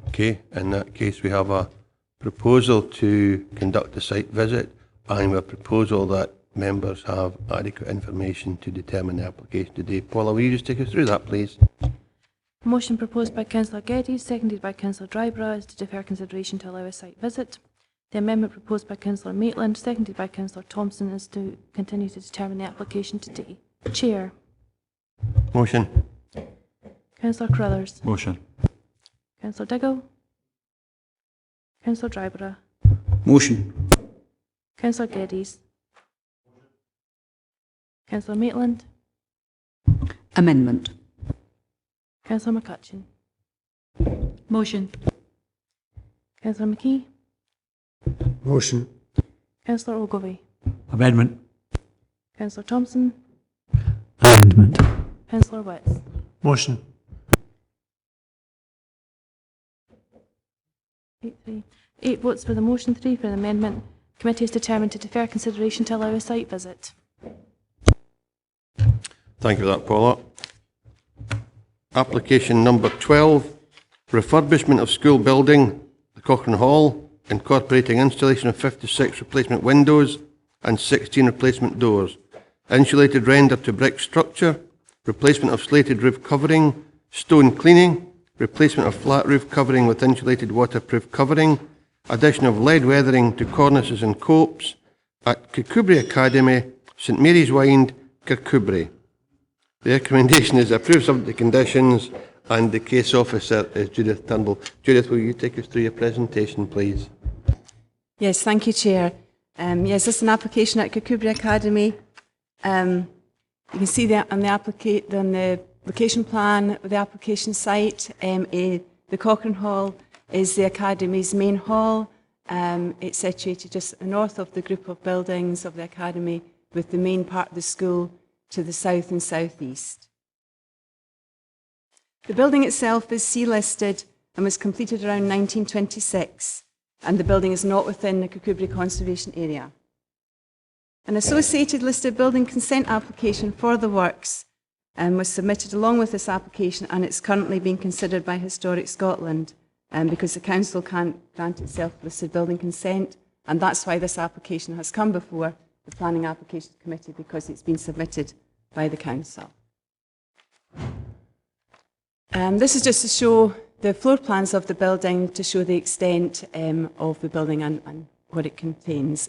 Okay, in that case, we have a proposal to conduct a site visit, and a proposal that members have adequate information to determine the application today. Paula, will you just take us through that, please? Motion proposed by Councillor Geddes, seconded by Councillor Drybrough, is to defer consideration to allow a site visit. The amendment proposed by Councillor Maitland, seconded by Councillor Thompson, is to continue to determine the application today. Chair. Motion. Councillor Crothers. Motion. Councillor Diggle. Councillor Drybrough. Motion. Councillor Geddes. Councillor Maitland. Amendment. Councillor McCutcheon. Motion. Councillor McKee. Motion. Councillor Ogilvie. Amendment. Councillor Thompson. Amendment. Councillor Witts. Motion. 8 votes for the motion, 3 for the amendment. Committee is determined to defer consideration to allow a site visit. Thank you for that, Paula. Application number 12, refurbishment of school building, the Cochrane Hall, incorporating installation of 56 replacement windows and 16 replacement doors, insulated render to brick structure, replacement of slated roof covering, stone cleaning, replacement of flat roof covering with insulated waterproof covering, addition of lead weathering to cornices and copes at Kirkcudbright Academy, St Mary's Wynd, Kirkcudbright. The recommendation is approved subject to conditions, and the case officer is Judith Turnbull. Judith, will you take us through your presentation, please? Yes, thank you, Chair. Yes, this is an application at Kirkcudbright Academy. You can see that on the location plan of the application site. The Cochrane Hall is the Academy's main hall. It's situated just north of the group of buildings of the Academy with the main part of the school to the south and southeast. The building itself is C-listed and was completed around 1926, and the building is not within the Kirkcudbright Conservation Area. An associated listed building consent application for the works was submitted along with this application, and it's currently being considered by Historic Scotland because the council can't grant itself listed building consent, and that's why this application has come before the Planning Applications Committee, because it's been submitted by the council. This is just to show the floor plans of the building, to show the extent of the building and what it contains.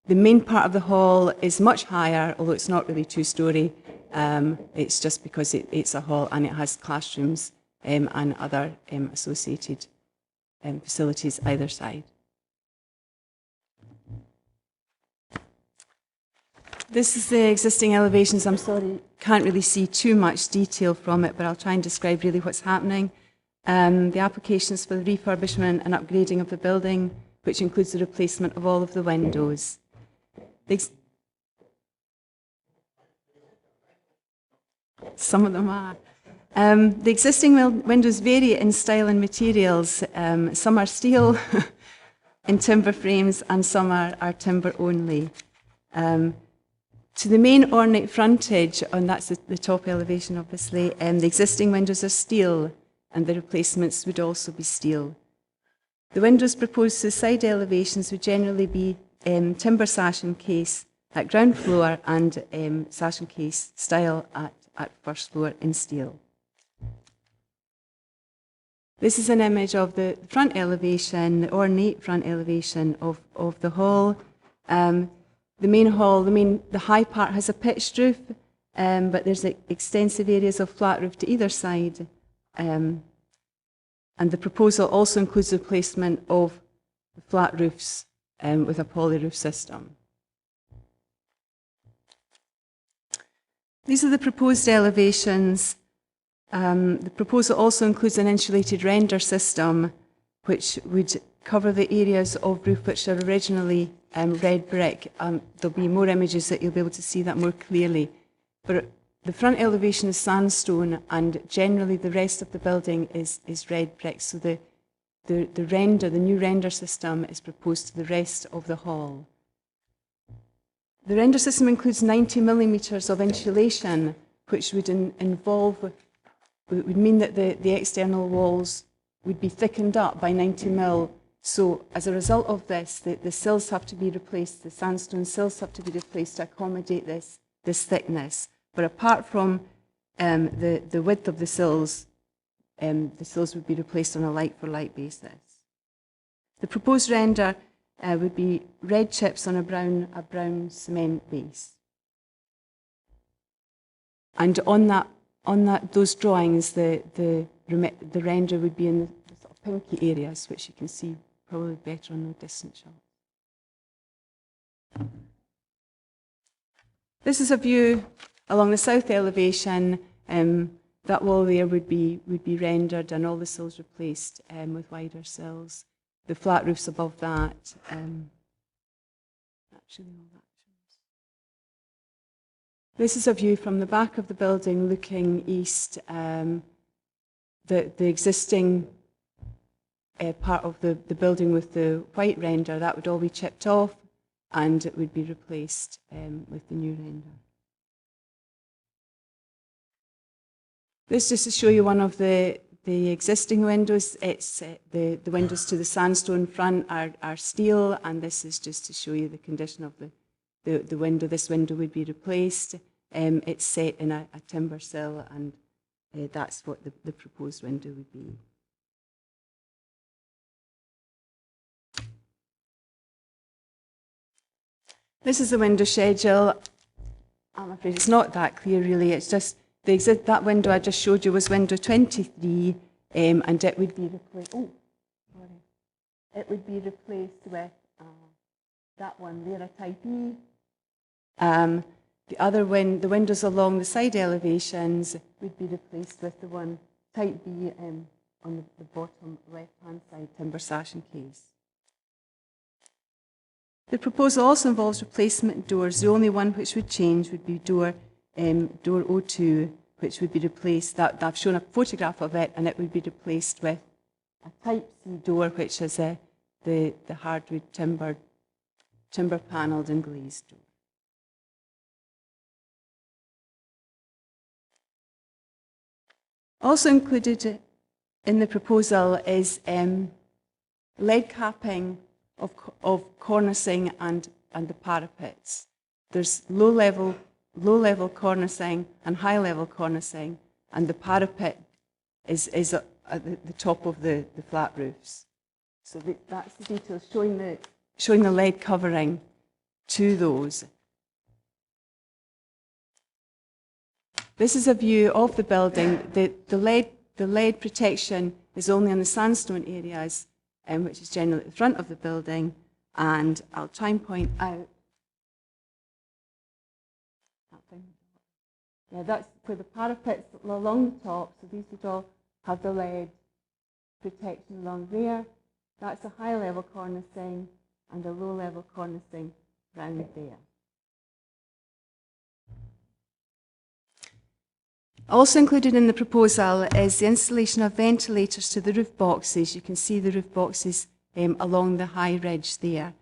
The main part of the hall is much higher, although it's not really two-storey. It's just because it's a hall and it has classrooms and other associated facilities either side. This is the existing elevations. I'm sorry, can't really see too much detail from it, but I'll try and describe really what's happening. The applications for the refurbishment and upgrading of the building, which includes the replacement of all of the windows. Some of them are. The existing windows vary in style and materials. Some are steel in timber frames and some are timber only. To the main ornate frontage, and that's the top elevation obviously, the existing windows are steel and the replacements would also be steel. The windows proposed to the side elevations would generally be timber sash and case at ground floor and sash and case style at first floor in steel. This is an image of the front elevation, the ornate front elevation of the hall. The main hall, the high part has a pitched roof, but there's extensive areas of flat roof to either side. And the proposal also includes the replacement of the flat roofs with a poly roof system. These are the proposed elevations. The proposal also includes an insulated render system, which would cover the areas of roof which are originally red brick. There'll be more images that you'll be able to see that more clearly. But the front elevation is sandstone, and generally the rest of the building is red brick. So the new render system is proposed to the rest of the hall. The render system includes 90 millimetres of insulation, which would would mean that the external walls would be thickened up by 90 mil. So as a result of this, the sills have to be replaced, the sandstone sills have to be replaced to accommodate this thickness. But apart from the width of the sills would be replaced on a like-for-like basis. The proposed render would be red chips on a brown cement base. And on those drawings, the render would be in the sort of pinky areas, which you can see probably better on the distant shot. This is a view along the south elevation. That wall there would be rendered and all the sills replaced with wider sills. The flat roofs above that. Actually, all that shows. This is a view from the back of the building looking east. The existing part of the building with the white render, that would all be chipped off and it would be replaced with the new render. This just to show you one of the existing windows. It's the windows to the sandstone front are steel, and this is just to show you the condition of the window. This window would be replaced. It's set in a timber sill, and that's what the proposed window would be. This is the window schedule. I'm afraid it's not that clear really. It's just that window I just showed you was window 23, and it would be replaced. Oh, sorry. It would be replaced with that one there, a type E. The windows along the side elevations would be replaced with the one type B on the bottom left-hand side, timber sash and case. The proposal also involves replacement doors. The only one which would change would be door O2, which would be replaced. That I've shown a photograph of it, and it would be replaced with a Type C door, which is the hardwood timber panelled and glazed door. Also included in the proposal is lead capping of cornicing and the parapets. There's low-level cornicing and high-level cornicing, and the parapet is at the top of the flat roofs. So that's the details showing the lead covering to those. This is a view of the building. The lead protection is only on the sandstone areas, which is generally at the front of the building, and I'll try and point out. Yeah, that's where the parapets along the top, so these would all have the lead protection along there. That's a high-level cornicing and a low-level cornicing round there. Also included in the proposal is the installation of ventilators to the roof boxes. You can see the roof boxes along the high ridge there.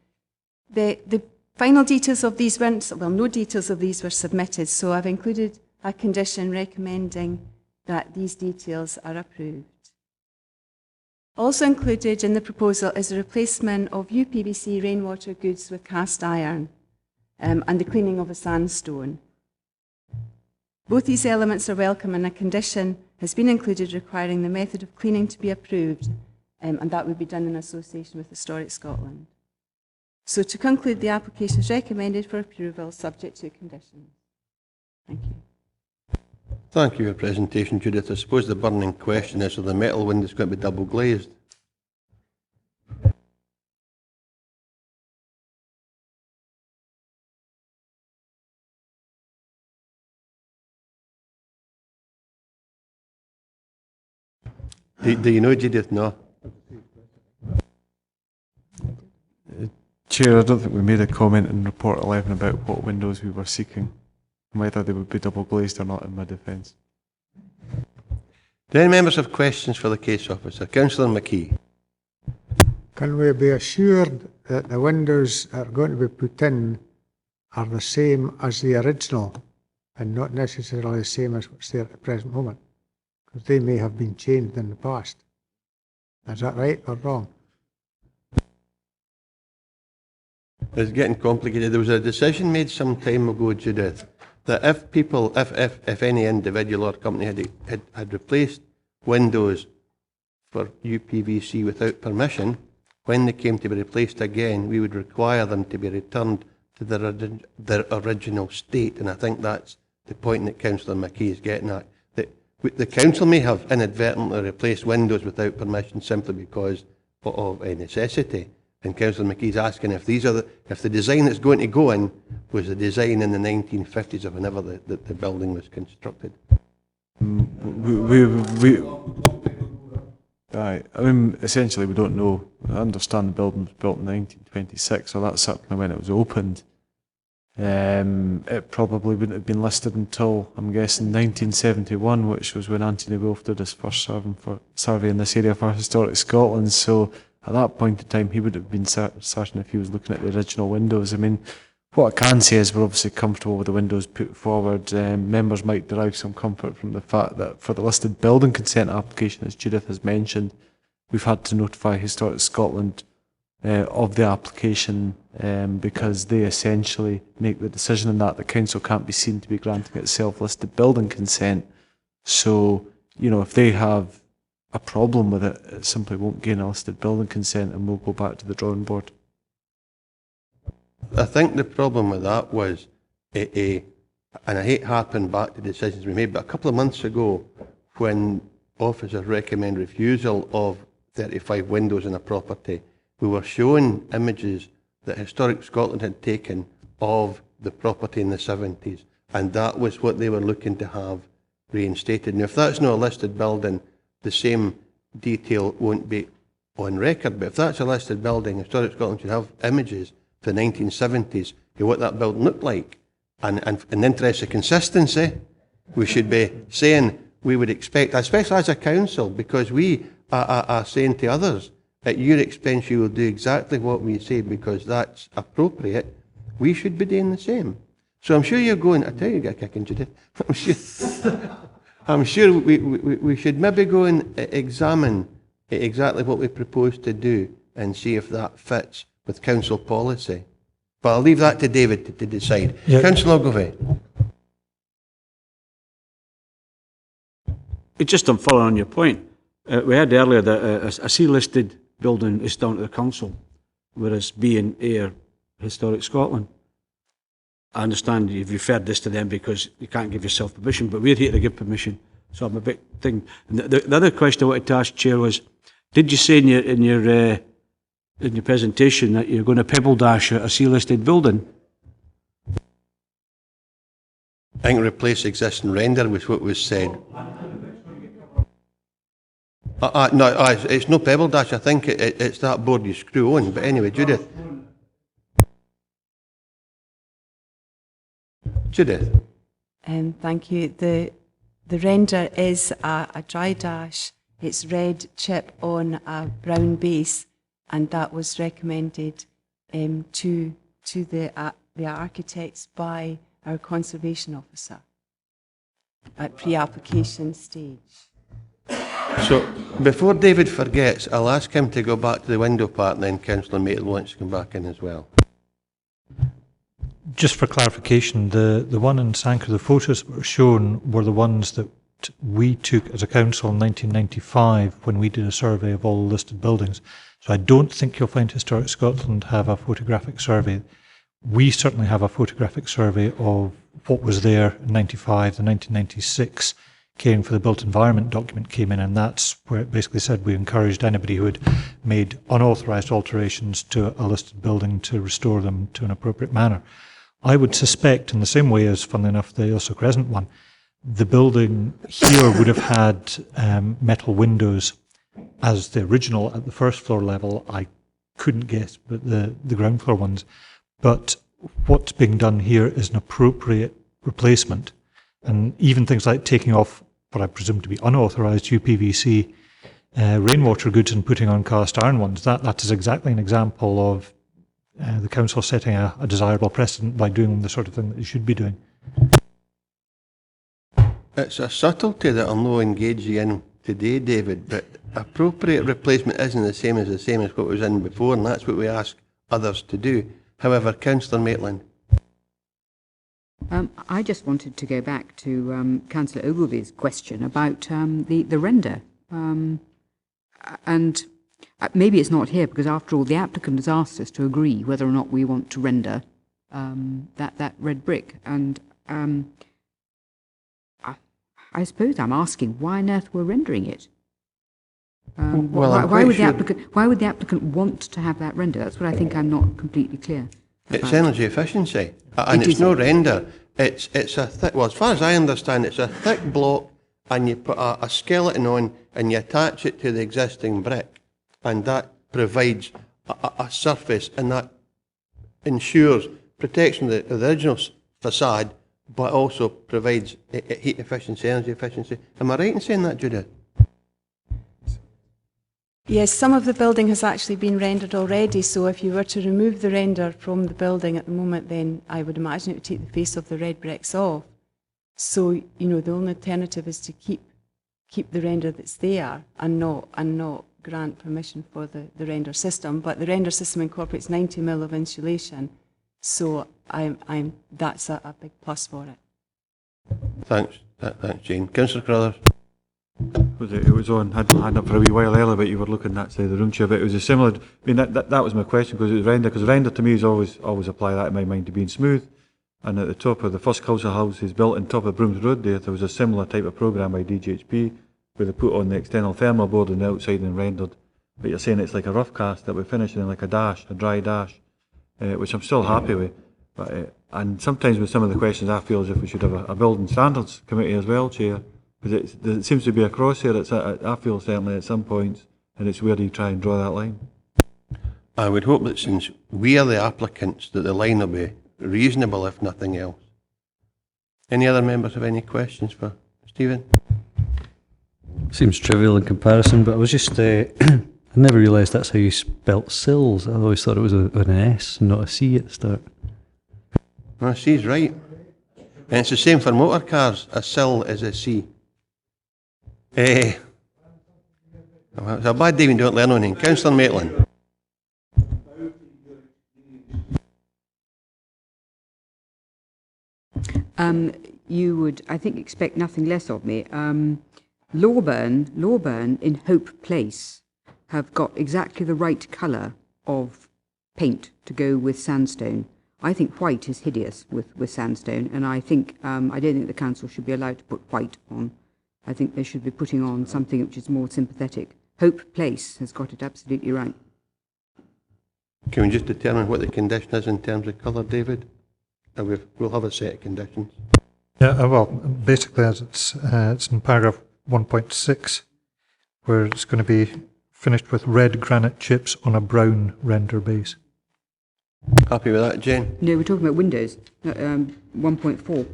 The final details of these weren't, well, no details of these were submitted, so I've included a condition recommending that these details are approved. Also included in the proposal is a replacement of UPVC rainwater goods with cast iron and the cleaning of a sandstone. Both these elements are welcome, and a condition has been included requiring the method of cleaning to be approved, and that would be done in association with Historic Scotland. So to conclude, the application is recommended for approval subject to conditions. Thank you. Thank you for your presentation, Judith. I suppose the burning question is, are the metal windows going to be double glazed? Do you know, Judith? No. Chair, I don't think we made a comment in report 11 about what windows we were seeking, whether they would be double glazed or not, in my defence. Do any members have questions for the case officer? Councillor McKee. Can we be assured that the windows that are going to be put in are the same as the original and not necessarily the same as what's there at the present moment? Because they may have been changed in the past. Is that right or wrong? It's getting complicated. There was a decision made some time ago, Judith, that if people, if any individual or company had replaced windows for UPVC without permission, when they came to be replaced again, we would require them to be returned to their original state. And I think that's the point that Councillor McKee is getting at. That the council may have inadvertently replaced windows without permission simply because of a necessity. And Councillor McKee's asking if if the design that's going to go in was the design in the 1950s or whenever the building was constructed. I mean, essentially we don't know. I understand the building was built in 1926, so that's certainly when it was opened. It probably wouldn't have been listed until, I'm guessing, 1971, which was when Anthony Wolfe did his first survey in this area for Historic Scotland. So at that point in time, he would have been certain if he was looking at the original windows. I mean, what I can say is we're obviously comfortable with the windows put forward. Members might derive some comfort from the fact that for the listed building consent application, as Judith has mentioned, we've had to notify Historic Scotland of the application because they essentially make the decision on that. The council can't be seen to be granting itself listed building consent. So, you know, if they have a problem with it, it simply won't gain a listed building consent and we'll go back to the drawing board. I think the problem with that was, and I hate harping back to decisions we made, but a couple of months ago when officers recommend refusal of 35 windows in a property, we were shown images that Historic Scotland had taken of the property in the 70s, and that was what they were looking to have reinstated. Now, if that's not a listed building, the same detail won't be on record, but if that's a listed building, Historic Scotland should have images to the 1970s of what that building looked like. And in the interest of consistency, we should be saying we would expect, especially as a council, because we are saying to others, at your expense you will do exactly what we say because that's appropriate. We should be doing the same. So I'm sure you're going, I tell you, you get a kick in, Judith. I'm sure we should maybe go and examine exactly what we propose to do and see if that fits with council policy. But I'll leave that to David to decide. Yeah. Councillor Ogilvie. It's just on following on your point. We heard earlier that a C-listed building is down to the council, whereas B and A are Historic Scotland. I understand you've referred this to them because you can't give yourself permission, but we're here to give permission. So I'm a bit thing. The other question I wanted to ask, Chair, was: did you say in your presentation that you're going to pebble dash a C-listed building? I think replace existing render was what was said. No, it's no pebble dash. I think it's that board you screw on. But anyway, Judith. Judith. Thank you. The render is a dry dash. It's red chip on a brown base, and that was recommended to the architects by our conservation officer at pre-application stage. So, before David forgets, I'll ask him to go back to the window part, and then Councillor Maitland wants to come back in as well. Just for clarification, the one in Sanker, the photos that were shown were the ones that we took as a council in 1995 when we did a survey of all the listed buildings. So I don't think you'll find Historic Scotland have a photographic survey. We certainly have a photographic survey of what was there in 95, the 1996 caring for the built environment document came in, and that's where it basically said we encouraged anybody who had made unauthorised alterations to a listed building to restore them to an appropriate manner. I would suspect, in the same way as, funnily enough, the Ilso Crescent one, the building here would have had metal windows as the original at the first floor level. I couldn't guess, but the ground floor ones. But what's being done here is an appropriate replacement. And even things like taking off what I presume to be unauthorised UPVC rainwater goods and putting on cast iron ones, that is exactly an example of the council setting a desirable precedent by doing the sort of thing that it should be doing. It's a subtlety that I'll not engage you in today, David, but appropriate replacement isn't the same as what was in before, and that's what we ask others to do. However, Councillor Maitland. I just wanted to go back to Councillor Ogilvie's question about the render. And maybe it's not here because, after all, the applicant has asked us to agree whether or not we want to render that red brick. And I suppose I'm asking why on earth we're rendering it. Why would the applicant want to have that render? That's what I think I'm not completely clear. It's energy efficiency, and it's no render. It's a thick. Well, as far as I understand, it's a thick block, and you put a skeleton on, and you attach it to the existing brick, and that provides a surface, and that ensures protection of the original facade, but also provides heat efficiency, energy efficiency. Am I right in saying that, Judith? Yes, some of the building has actually been rendered already, so if you were to remove the render from the building at the moment, then I would imagine it would take the face of the red bricks off. So, you know, the only alternative is to keep the render that's there and not grant permission for the render system. But the render system incorporates 90 mil of insulation, so that's a big plus for it. Thanks, Jane. Councillor Crothers. It was on, had up for a wee while earlier, but you were looking at that side of the room, Chair, but it was a similar, I mean, that was my question, because it was render to me is always apply that in my mind to being smooth, and at the top of the first council house is built on top of Brooms Road there was a similar type of programme by DGHP, where they put on the external thermal board on the outside and rendered, but you're saying it's like a rough cast that we're finishing in like a dry dash, which I'm still happy with, but, and sometimes with some of the questions I feel as if we should have a building standards committee as well, Chair. Because it seems to be across here, I feel certainly at some points, and it's where do you try and draw that line? I would hope that since we are the applicants, that the line will be reasonable, if nothing else. Any other members have any questions for Stephen? Seems trivial in comparison, but I was just, I never realised that's how you spelt sills. I always thought it was with an S and not a C at the start. No, C's right. And it's the same for motor cars. A sill is a C. It's a bad day when you don't learn anything. Councillor Maitland. You would, I think, expect nothing less of me. Lawburn in Hope Place have got exactly the right colour of paint to go with sandstone. I think white is hideous with sandstone, and I think I don't think the council should be allowed to put white on. I think they should be putting on something which is more sympathetic. Hope Place has got it absolutely right. Can we just determine what the condition is in terms of colour, David? We'll have a set of conditions. Yeah, well, basically, as it's in paragraph 1.6, where it's going to be finished with red granite chips on a brown render base. Happy with that, Jane? No, we're talking about windows. 1.4.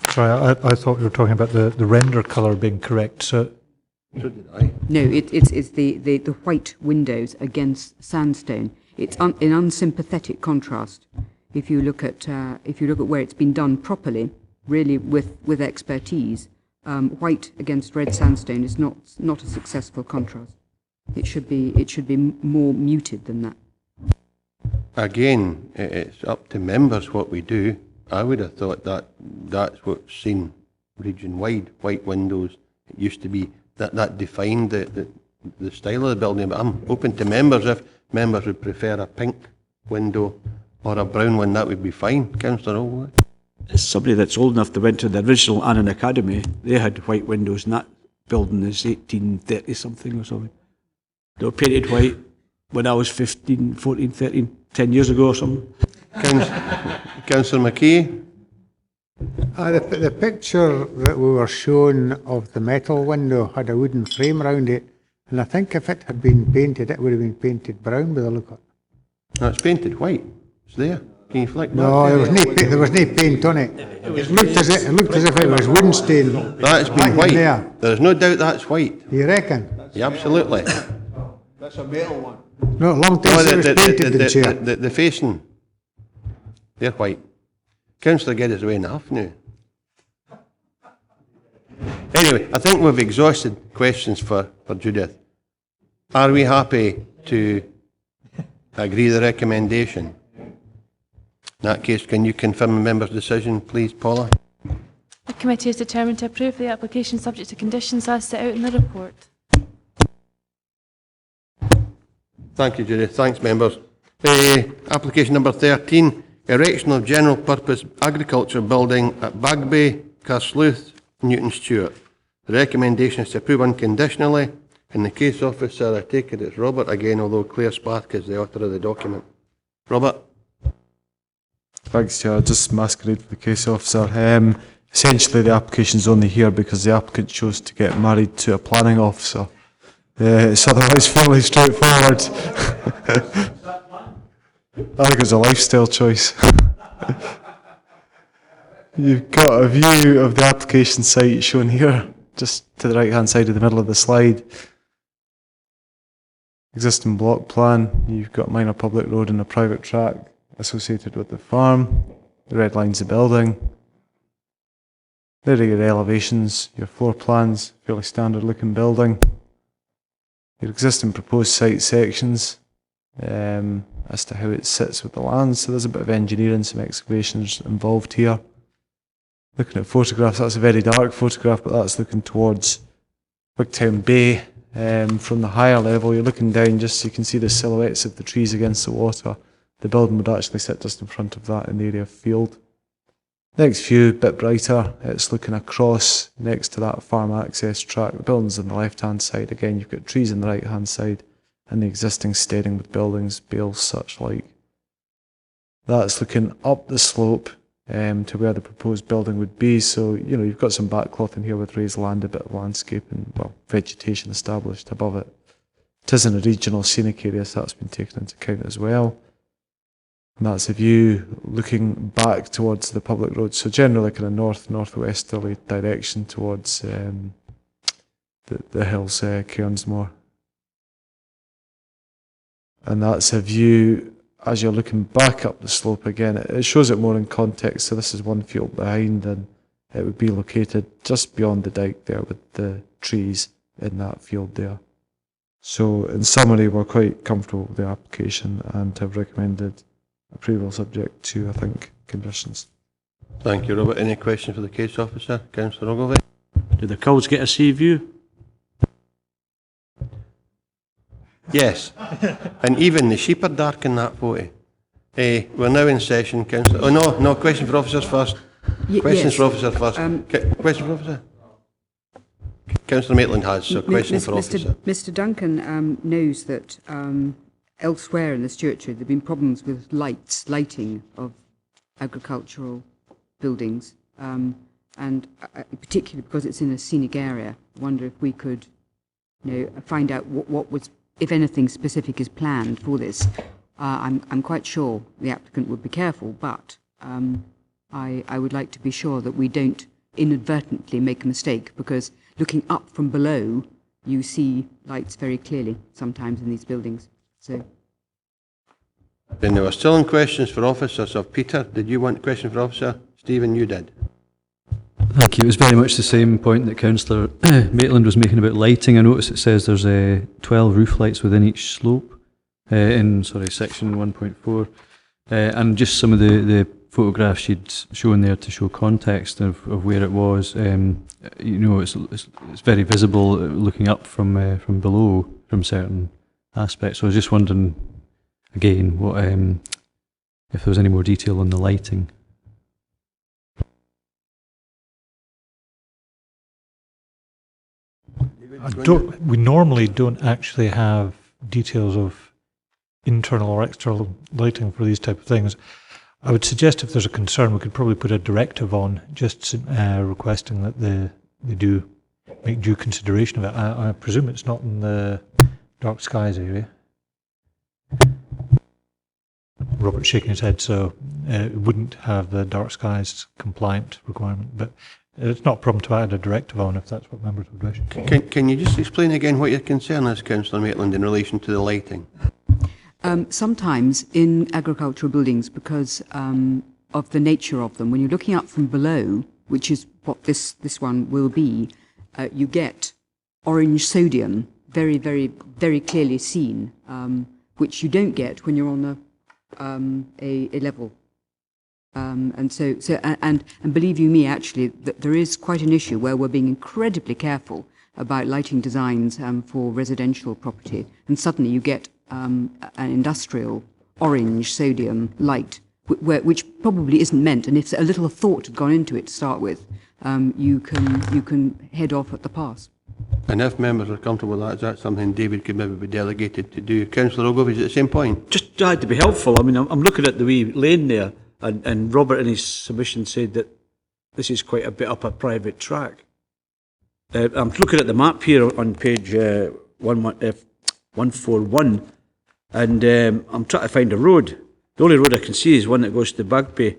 Sorry, I thought we were talking about the render colour being correct. So did I. No, it's the white windows against sandstone. It's in unsympathetic contrast. If you look at where it's been done properly, really with expertise, white against red sandstone is not a successful contrast. It should be more muted than that. Again, it's up to members what we do. I would have thought that's what's seen region-wide, white windows. It used to be that defined the style of the building, but I'm open to members. If members would prefer a pink window or a brown one, that would be fine. Councillor Allwood? As somebody that's old enough to went to the original Annan Academy, they had white windows, and that building is 1830-something or something. They were painted white when I was 15, 14, 13, 10 years ago or something. Councillor McKee? The picture that we were shown of the metal window had a wooden frame around it, and I think if it had been painted, it would have been painted brown by the look of it. No, it's painted white. It's there. Can you flick No, back? there was no paint on it. It looked as if it was wooden stain. That's been white. There's no doubt that's white. You reckon? Yeah, absolutely. That's a metal one. No, long time since it was painted, the chair. The facing, they're white. Councillor Geddes away enough now. Anyway, I think we've exhausted questions for Judith. Are we happy to agree the recommendation? In that case, can you confirm the member's decision, please, Paula? The committee is determined to approve the application subject to conditions as set out in the report. Thank you, Judith. Thanks, members. Application number 13, erection of general purpose agriculture building at Bagby, Carsleuth, Newton Stewart. The recommendation is to approve unconditionally. In the case officer, I take it it's Robert again, although Claire Spark is the author of the document. Robert? Thanks, Chair. Just masquerade for the case officer. Essentially, the application's only here because the applicant chose to get married to a planning officer. It's otherwise fairly straightforward. I think it's a lifestyle choice. You've got a view of the application site shown here, just to the right-hand side of the middle of the slide. Existing block plan, you've got minor public road and a private track associated with the farm. The red line's the building. There are your elevations, your floor plans, fairly standard looking building. Your existing proposed site sections as to how it sits with the land. So there's a bit of engineering, some excavations involved here. Looking at photographs, that's a very dark photograph, but that's looking towards Wigtown Bay. From the higher level, you're looking down just so you can see the silhouettes of the trees against the water. The building would actually sit just in front of that in the area of field. Next view, a bit brighter, it's looking across next to that farm access track. The building's on the left-hand side. Again, you've got trees on the right-hand side and the existing steading with buildings, bales, such like. That's looking up the slope to where the proposed building would be. So, you know, you've got some backcloth in here with raised land, a bit of landscape and, well, vegetation established above it. It is in a regional scenic area, so that's been taken into account as well. And that's a view looking back towards the public road. So generally kind of north-northwesterly direction towards the hills, Cairnsmore. And that's a view as you're looking back up the slope again. It shows it more in context. So this is one field behind, and it would be located just beyond the dike there with the trees in that field there. So in summary, we're quite comfortable with the application and have recommended approval subject to, I think, conditions. Thank you, Robert. Any questions for the case officer? Councillor Ogilvie? Do the cows get a sea view? Yes. And even the sheep are dark in that photo. We're now in session, Councillor. Oh, no, question for officers first. Questions for officers first. Question for officer? Councillor Maitland has, so question for officer. Mr. Duncan knows that elsewhere in this churchyard there have been problems with lighting of agricultural buildings, and particularly because it's in a scenic area. I wonder if we could, find out what was, if anything specific is planned for this. I'm quite sure the applicant would be careful, but I would like to be sure that we don't inadvertently make a mistake, because looking up from below, you see lights very clearly sometimes in these buildings. So. Then there were still in questions for officers. So Peter, did you want a question for officer? Stephen, you did. Thank you. It was very much the same point that Councillor Maitland was making about lighting. I notice it says there's 12 roof lights within each slope in section 1.4, and just some of the photographs she'd shown there to show context of where it was. It's very visible looking up from below from certain aspects. So I was just wondering again what if there was any more detail on the lighting. We normally don't actually have details of internal or external lighting for these type of things. I would suggest if there's a concern, we could probably put a directive on, just requesting that they do make due consideration of it. I presume it's not in the dark skies area. Robert's shaking his head, so it wouldn't have the dark skies compliant requirement, but it's not a problem to add a directive on if that's what members would wish. Can you just explain again what your concern is, Councillor Maitland, in relation to the lighting? Sometimes in agricultural buildings, because of the nature of them, when you're looking up from below, which is what this one will be, you get orange sodium very, very, very clearly seen, which you don't get when you're on a level. And believe you me, actually, that there is quite an issue where we're being incredibly careful about lighting designs for residential property, and suddenly you get an industrial orange sodium light, which probably isn't meant, and if a little thought had gone into it to start with, you can head off at the pass. And if members are comfortable with that, is that something David could maybe be delegated to do? Councillor Ogilvie, is it the same point? Just tried to be helpful. I mean, I'm looking at the wee lane there, and Robert in his submission said that this is quite a bit up a private track. I'm looking at the map here on page 141, and I'm trying to find a road. The only road I can see is one that goes to Bagby.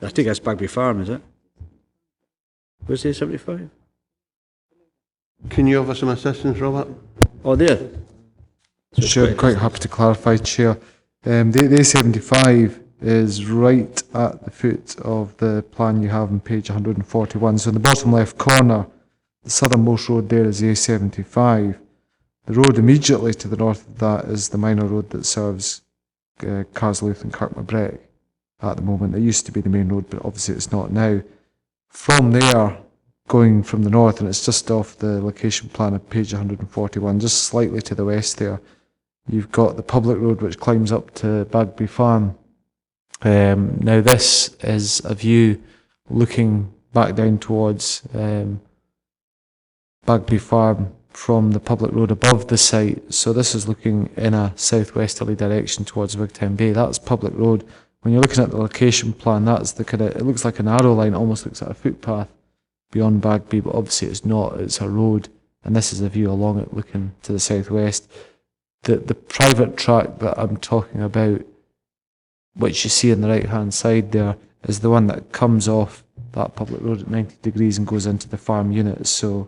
I think that's Bagby Farm, is it? Where's the 75? Can you offer some assistance, Robert? Oh, there. So sure, quite happy to clarify, Chair. The A75 is right at the foot of the plan you have on page 141. So in the bottom left corner, the southernmost road there is the A75. The road immediately to the north of that is the minor road that serves Carslouth and Kirkmabrec at the moment. It used to be the main road, but obviously it's not now. From there, going from the north, and it's just off the location plan of page 141, just slightly to the west there, you've got the public road which climbs up to Bagby Farm. Now this is a view looking back down towards Bagby Farm from the public road above the site. So this is looking in a southwesterly direction towards Wigtown Bay. That's public road when you're looking at the location plan, that's the kind of, it looks like an arrow line, almost looks like a footpath beyond Bagby, but obviously it's not, it's a road, and this is a view along it looking to the southwest. The private track that I'm talking about, which you see on the right hand side there, is the one that comes off that public road at 90 degrees and goes into the farm units. So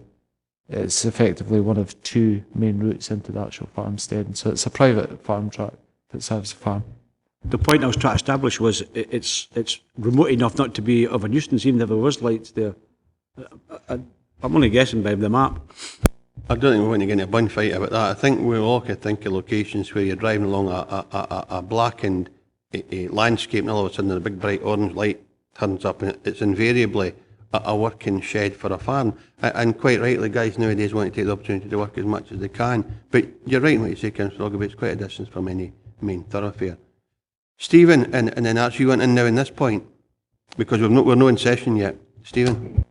it's effectively one of two main routes into the actual farmstead. So it's a private farm track that serves the farm. The point I was trying to establish was it's remote enough not to be of a nuisance, even if there was lights there. I'm only guessing by the map. I don't think we want to get into a bun fight about that. I think we all could think of locations where you're driving along a blackened a landscape, and all of a sudden a big bright orange light turns up, and it's invariably a working shed for a farm. And quite rightly, guys nowadays want to take the opportunity to work as much as they can. But you're right in what you say, Councillor Ogilvie, it's quite a distance from any main thoroughfare. Stephen, and then Archie, you want in now in this point? Because we're not in session yet. Stephen?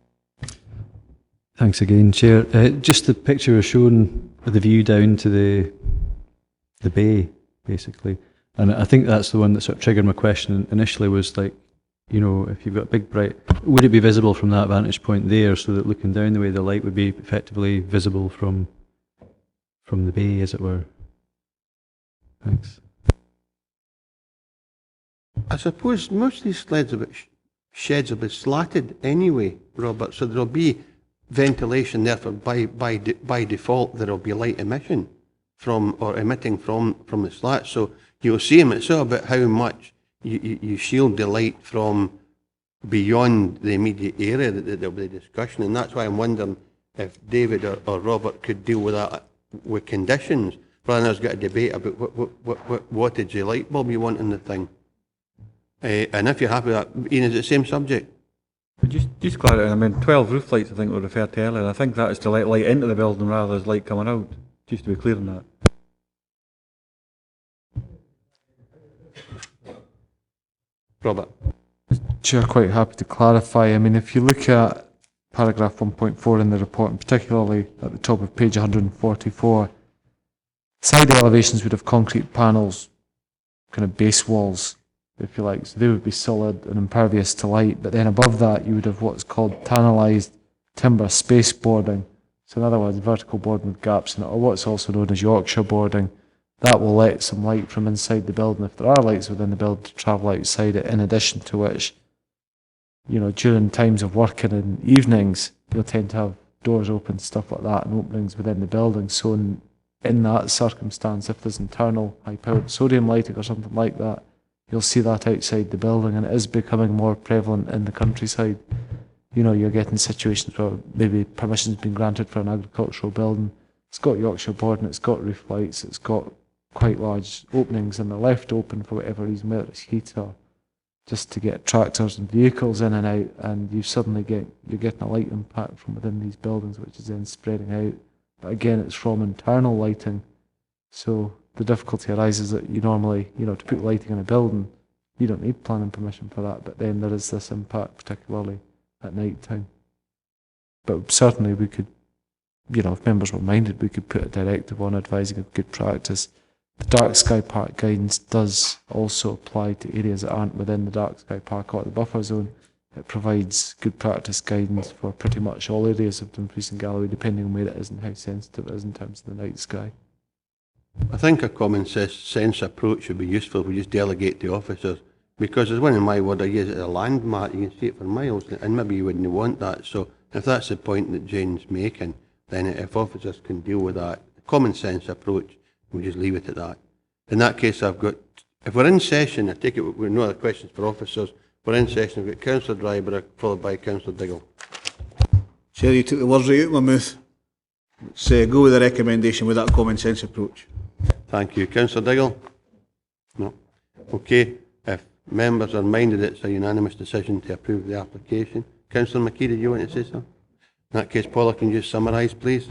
Thanks again, Chair. Just the picture was shown with the view down to the bay, basically. And I think that's the one that sort of triggered my question initially, was like, you know, if you've got a big bright, would it be visible from that vantage point there, so that looking down the way, the light would be effectively visible from the bay, as it were? Thanks. I suppose most of these sheds will be slatted anyway, Robert, so there'll be ventilation, therefore by default there'll be light emission from, or emitting from the slat. So you'll see them, it's all about how much you shield the light from beyond the immediate area that there'll be discussion, and that's why I'm wondering if David or Robert could deal with that with conditions, rather than us get a debate about what wattage of light bulb you want in the thing. And if you're happy with that, Ian, is it the same subject? Just clarify, I mean, 12 roof lights I think were referred to earlier. I think that is to let light into the building rather than light coming out, just to be clear on that. Robert? Chair, quite happy to clarify. I mean, if you look at paragraph 1.4 in the report, and particularly at the top of page 144, side elevations would have concrete panels, kind of base walls, if you like, so they would be solid and impervious to light, but then above that you would have what's called tannalised timber space boarding, so in other words vertical boarding with gaps in it, or what's also known as Yorkshire boarding. That will let some light from inside the building, if there are lights within the building, to travel outside it, in addition to which, you know, during times of working in evenings you'll tend to have doors open, stuff like that, and openings within the building. So in that circumstance, if there's internal high-powered sodium lighting or something like that, you'll see that outside the building, and it is becoming more prevalent in the countryside. You know, you're getting situations where maybe permission's been granted for an agricultural building, it's got Yorkshire boarding, it's got roof lights, it's got quite large openings, and they're left open for whatever reason, whether it's heat or just to get tractors and vehicles in and out, and you're getting a light impact from within these buildings, which is then spreading out. But again, it's from internal lighting, so the difficulty arises that you normally, you know, to put lighting in a building, you don't need planning permission for that, but then there is this impact, particularly at night time. But certainly we could, you know, if members were minded, we could put a directive on advising of good practice. The dark sky park guidance does also apply to areas that aren't within the dark sky park or the buffer zone. It provides good practice guidance for pretty much all areas of Dumfries and Galloway, depending on where it is and how sensitive it is in terms of the night sky. I think a common sense approach would be useful if we just delegate to officers, because there's one in my word I use it as a landmark, you can see it for miles, and maybe you wouldn't want that. So if that's the point that Jane's making, then if officers can deal with that, a common sense approach, we'll just leave it at that. In that case, I've got, if we're in session, I take it we've no other questions for officers, we're in session, we've got Councillor Dryburgh followed by Councillor Diggle. Chair, you took the words right out of my mouth. Let's go with the recommendation with that common sense approach. Thank you. Councillor Diggle? No. Okay. If members are minded, it's a unanimous decision to approve the application. Councillor McKee, did you want to say something? In that case, Paula, can you just summarise, please?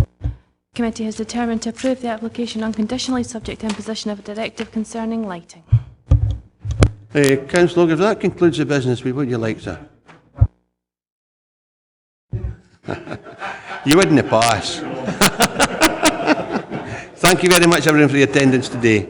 Committee has determined to approve the application unconditionally, subject to imposition of a directive concerning lighting. Councillor Ogilvie, if that concludes the business, what would you like, sir? You wouldn't pass. Thank you very much, everyone, for your attendance today.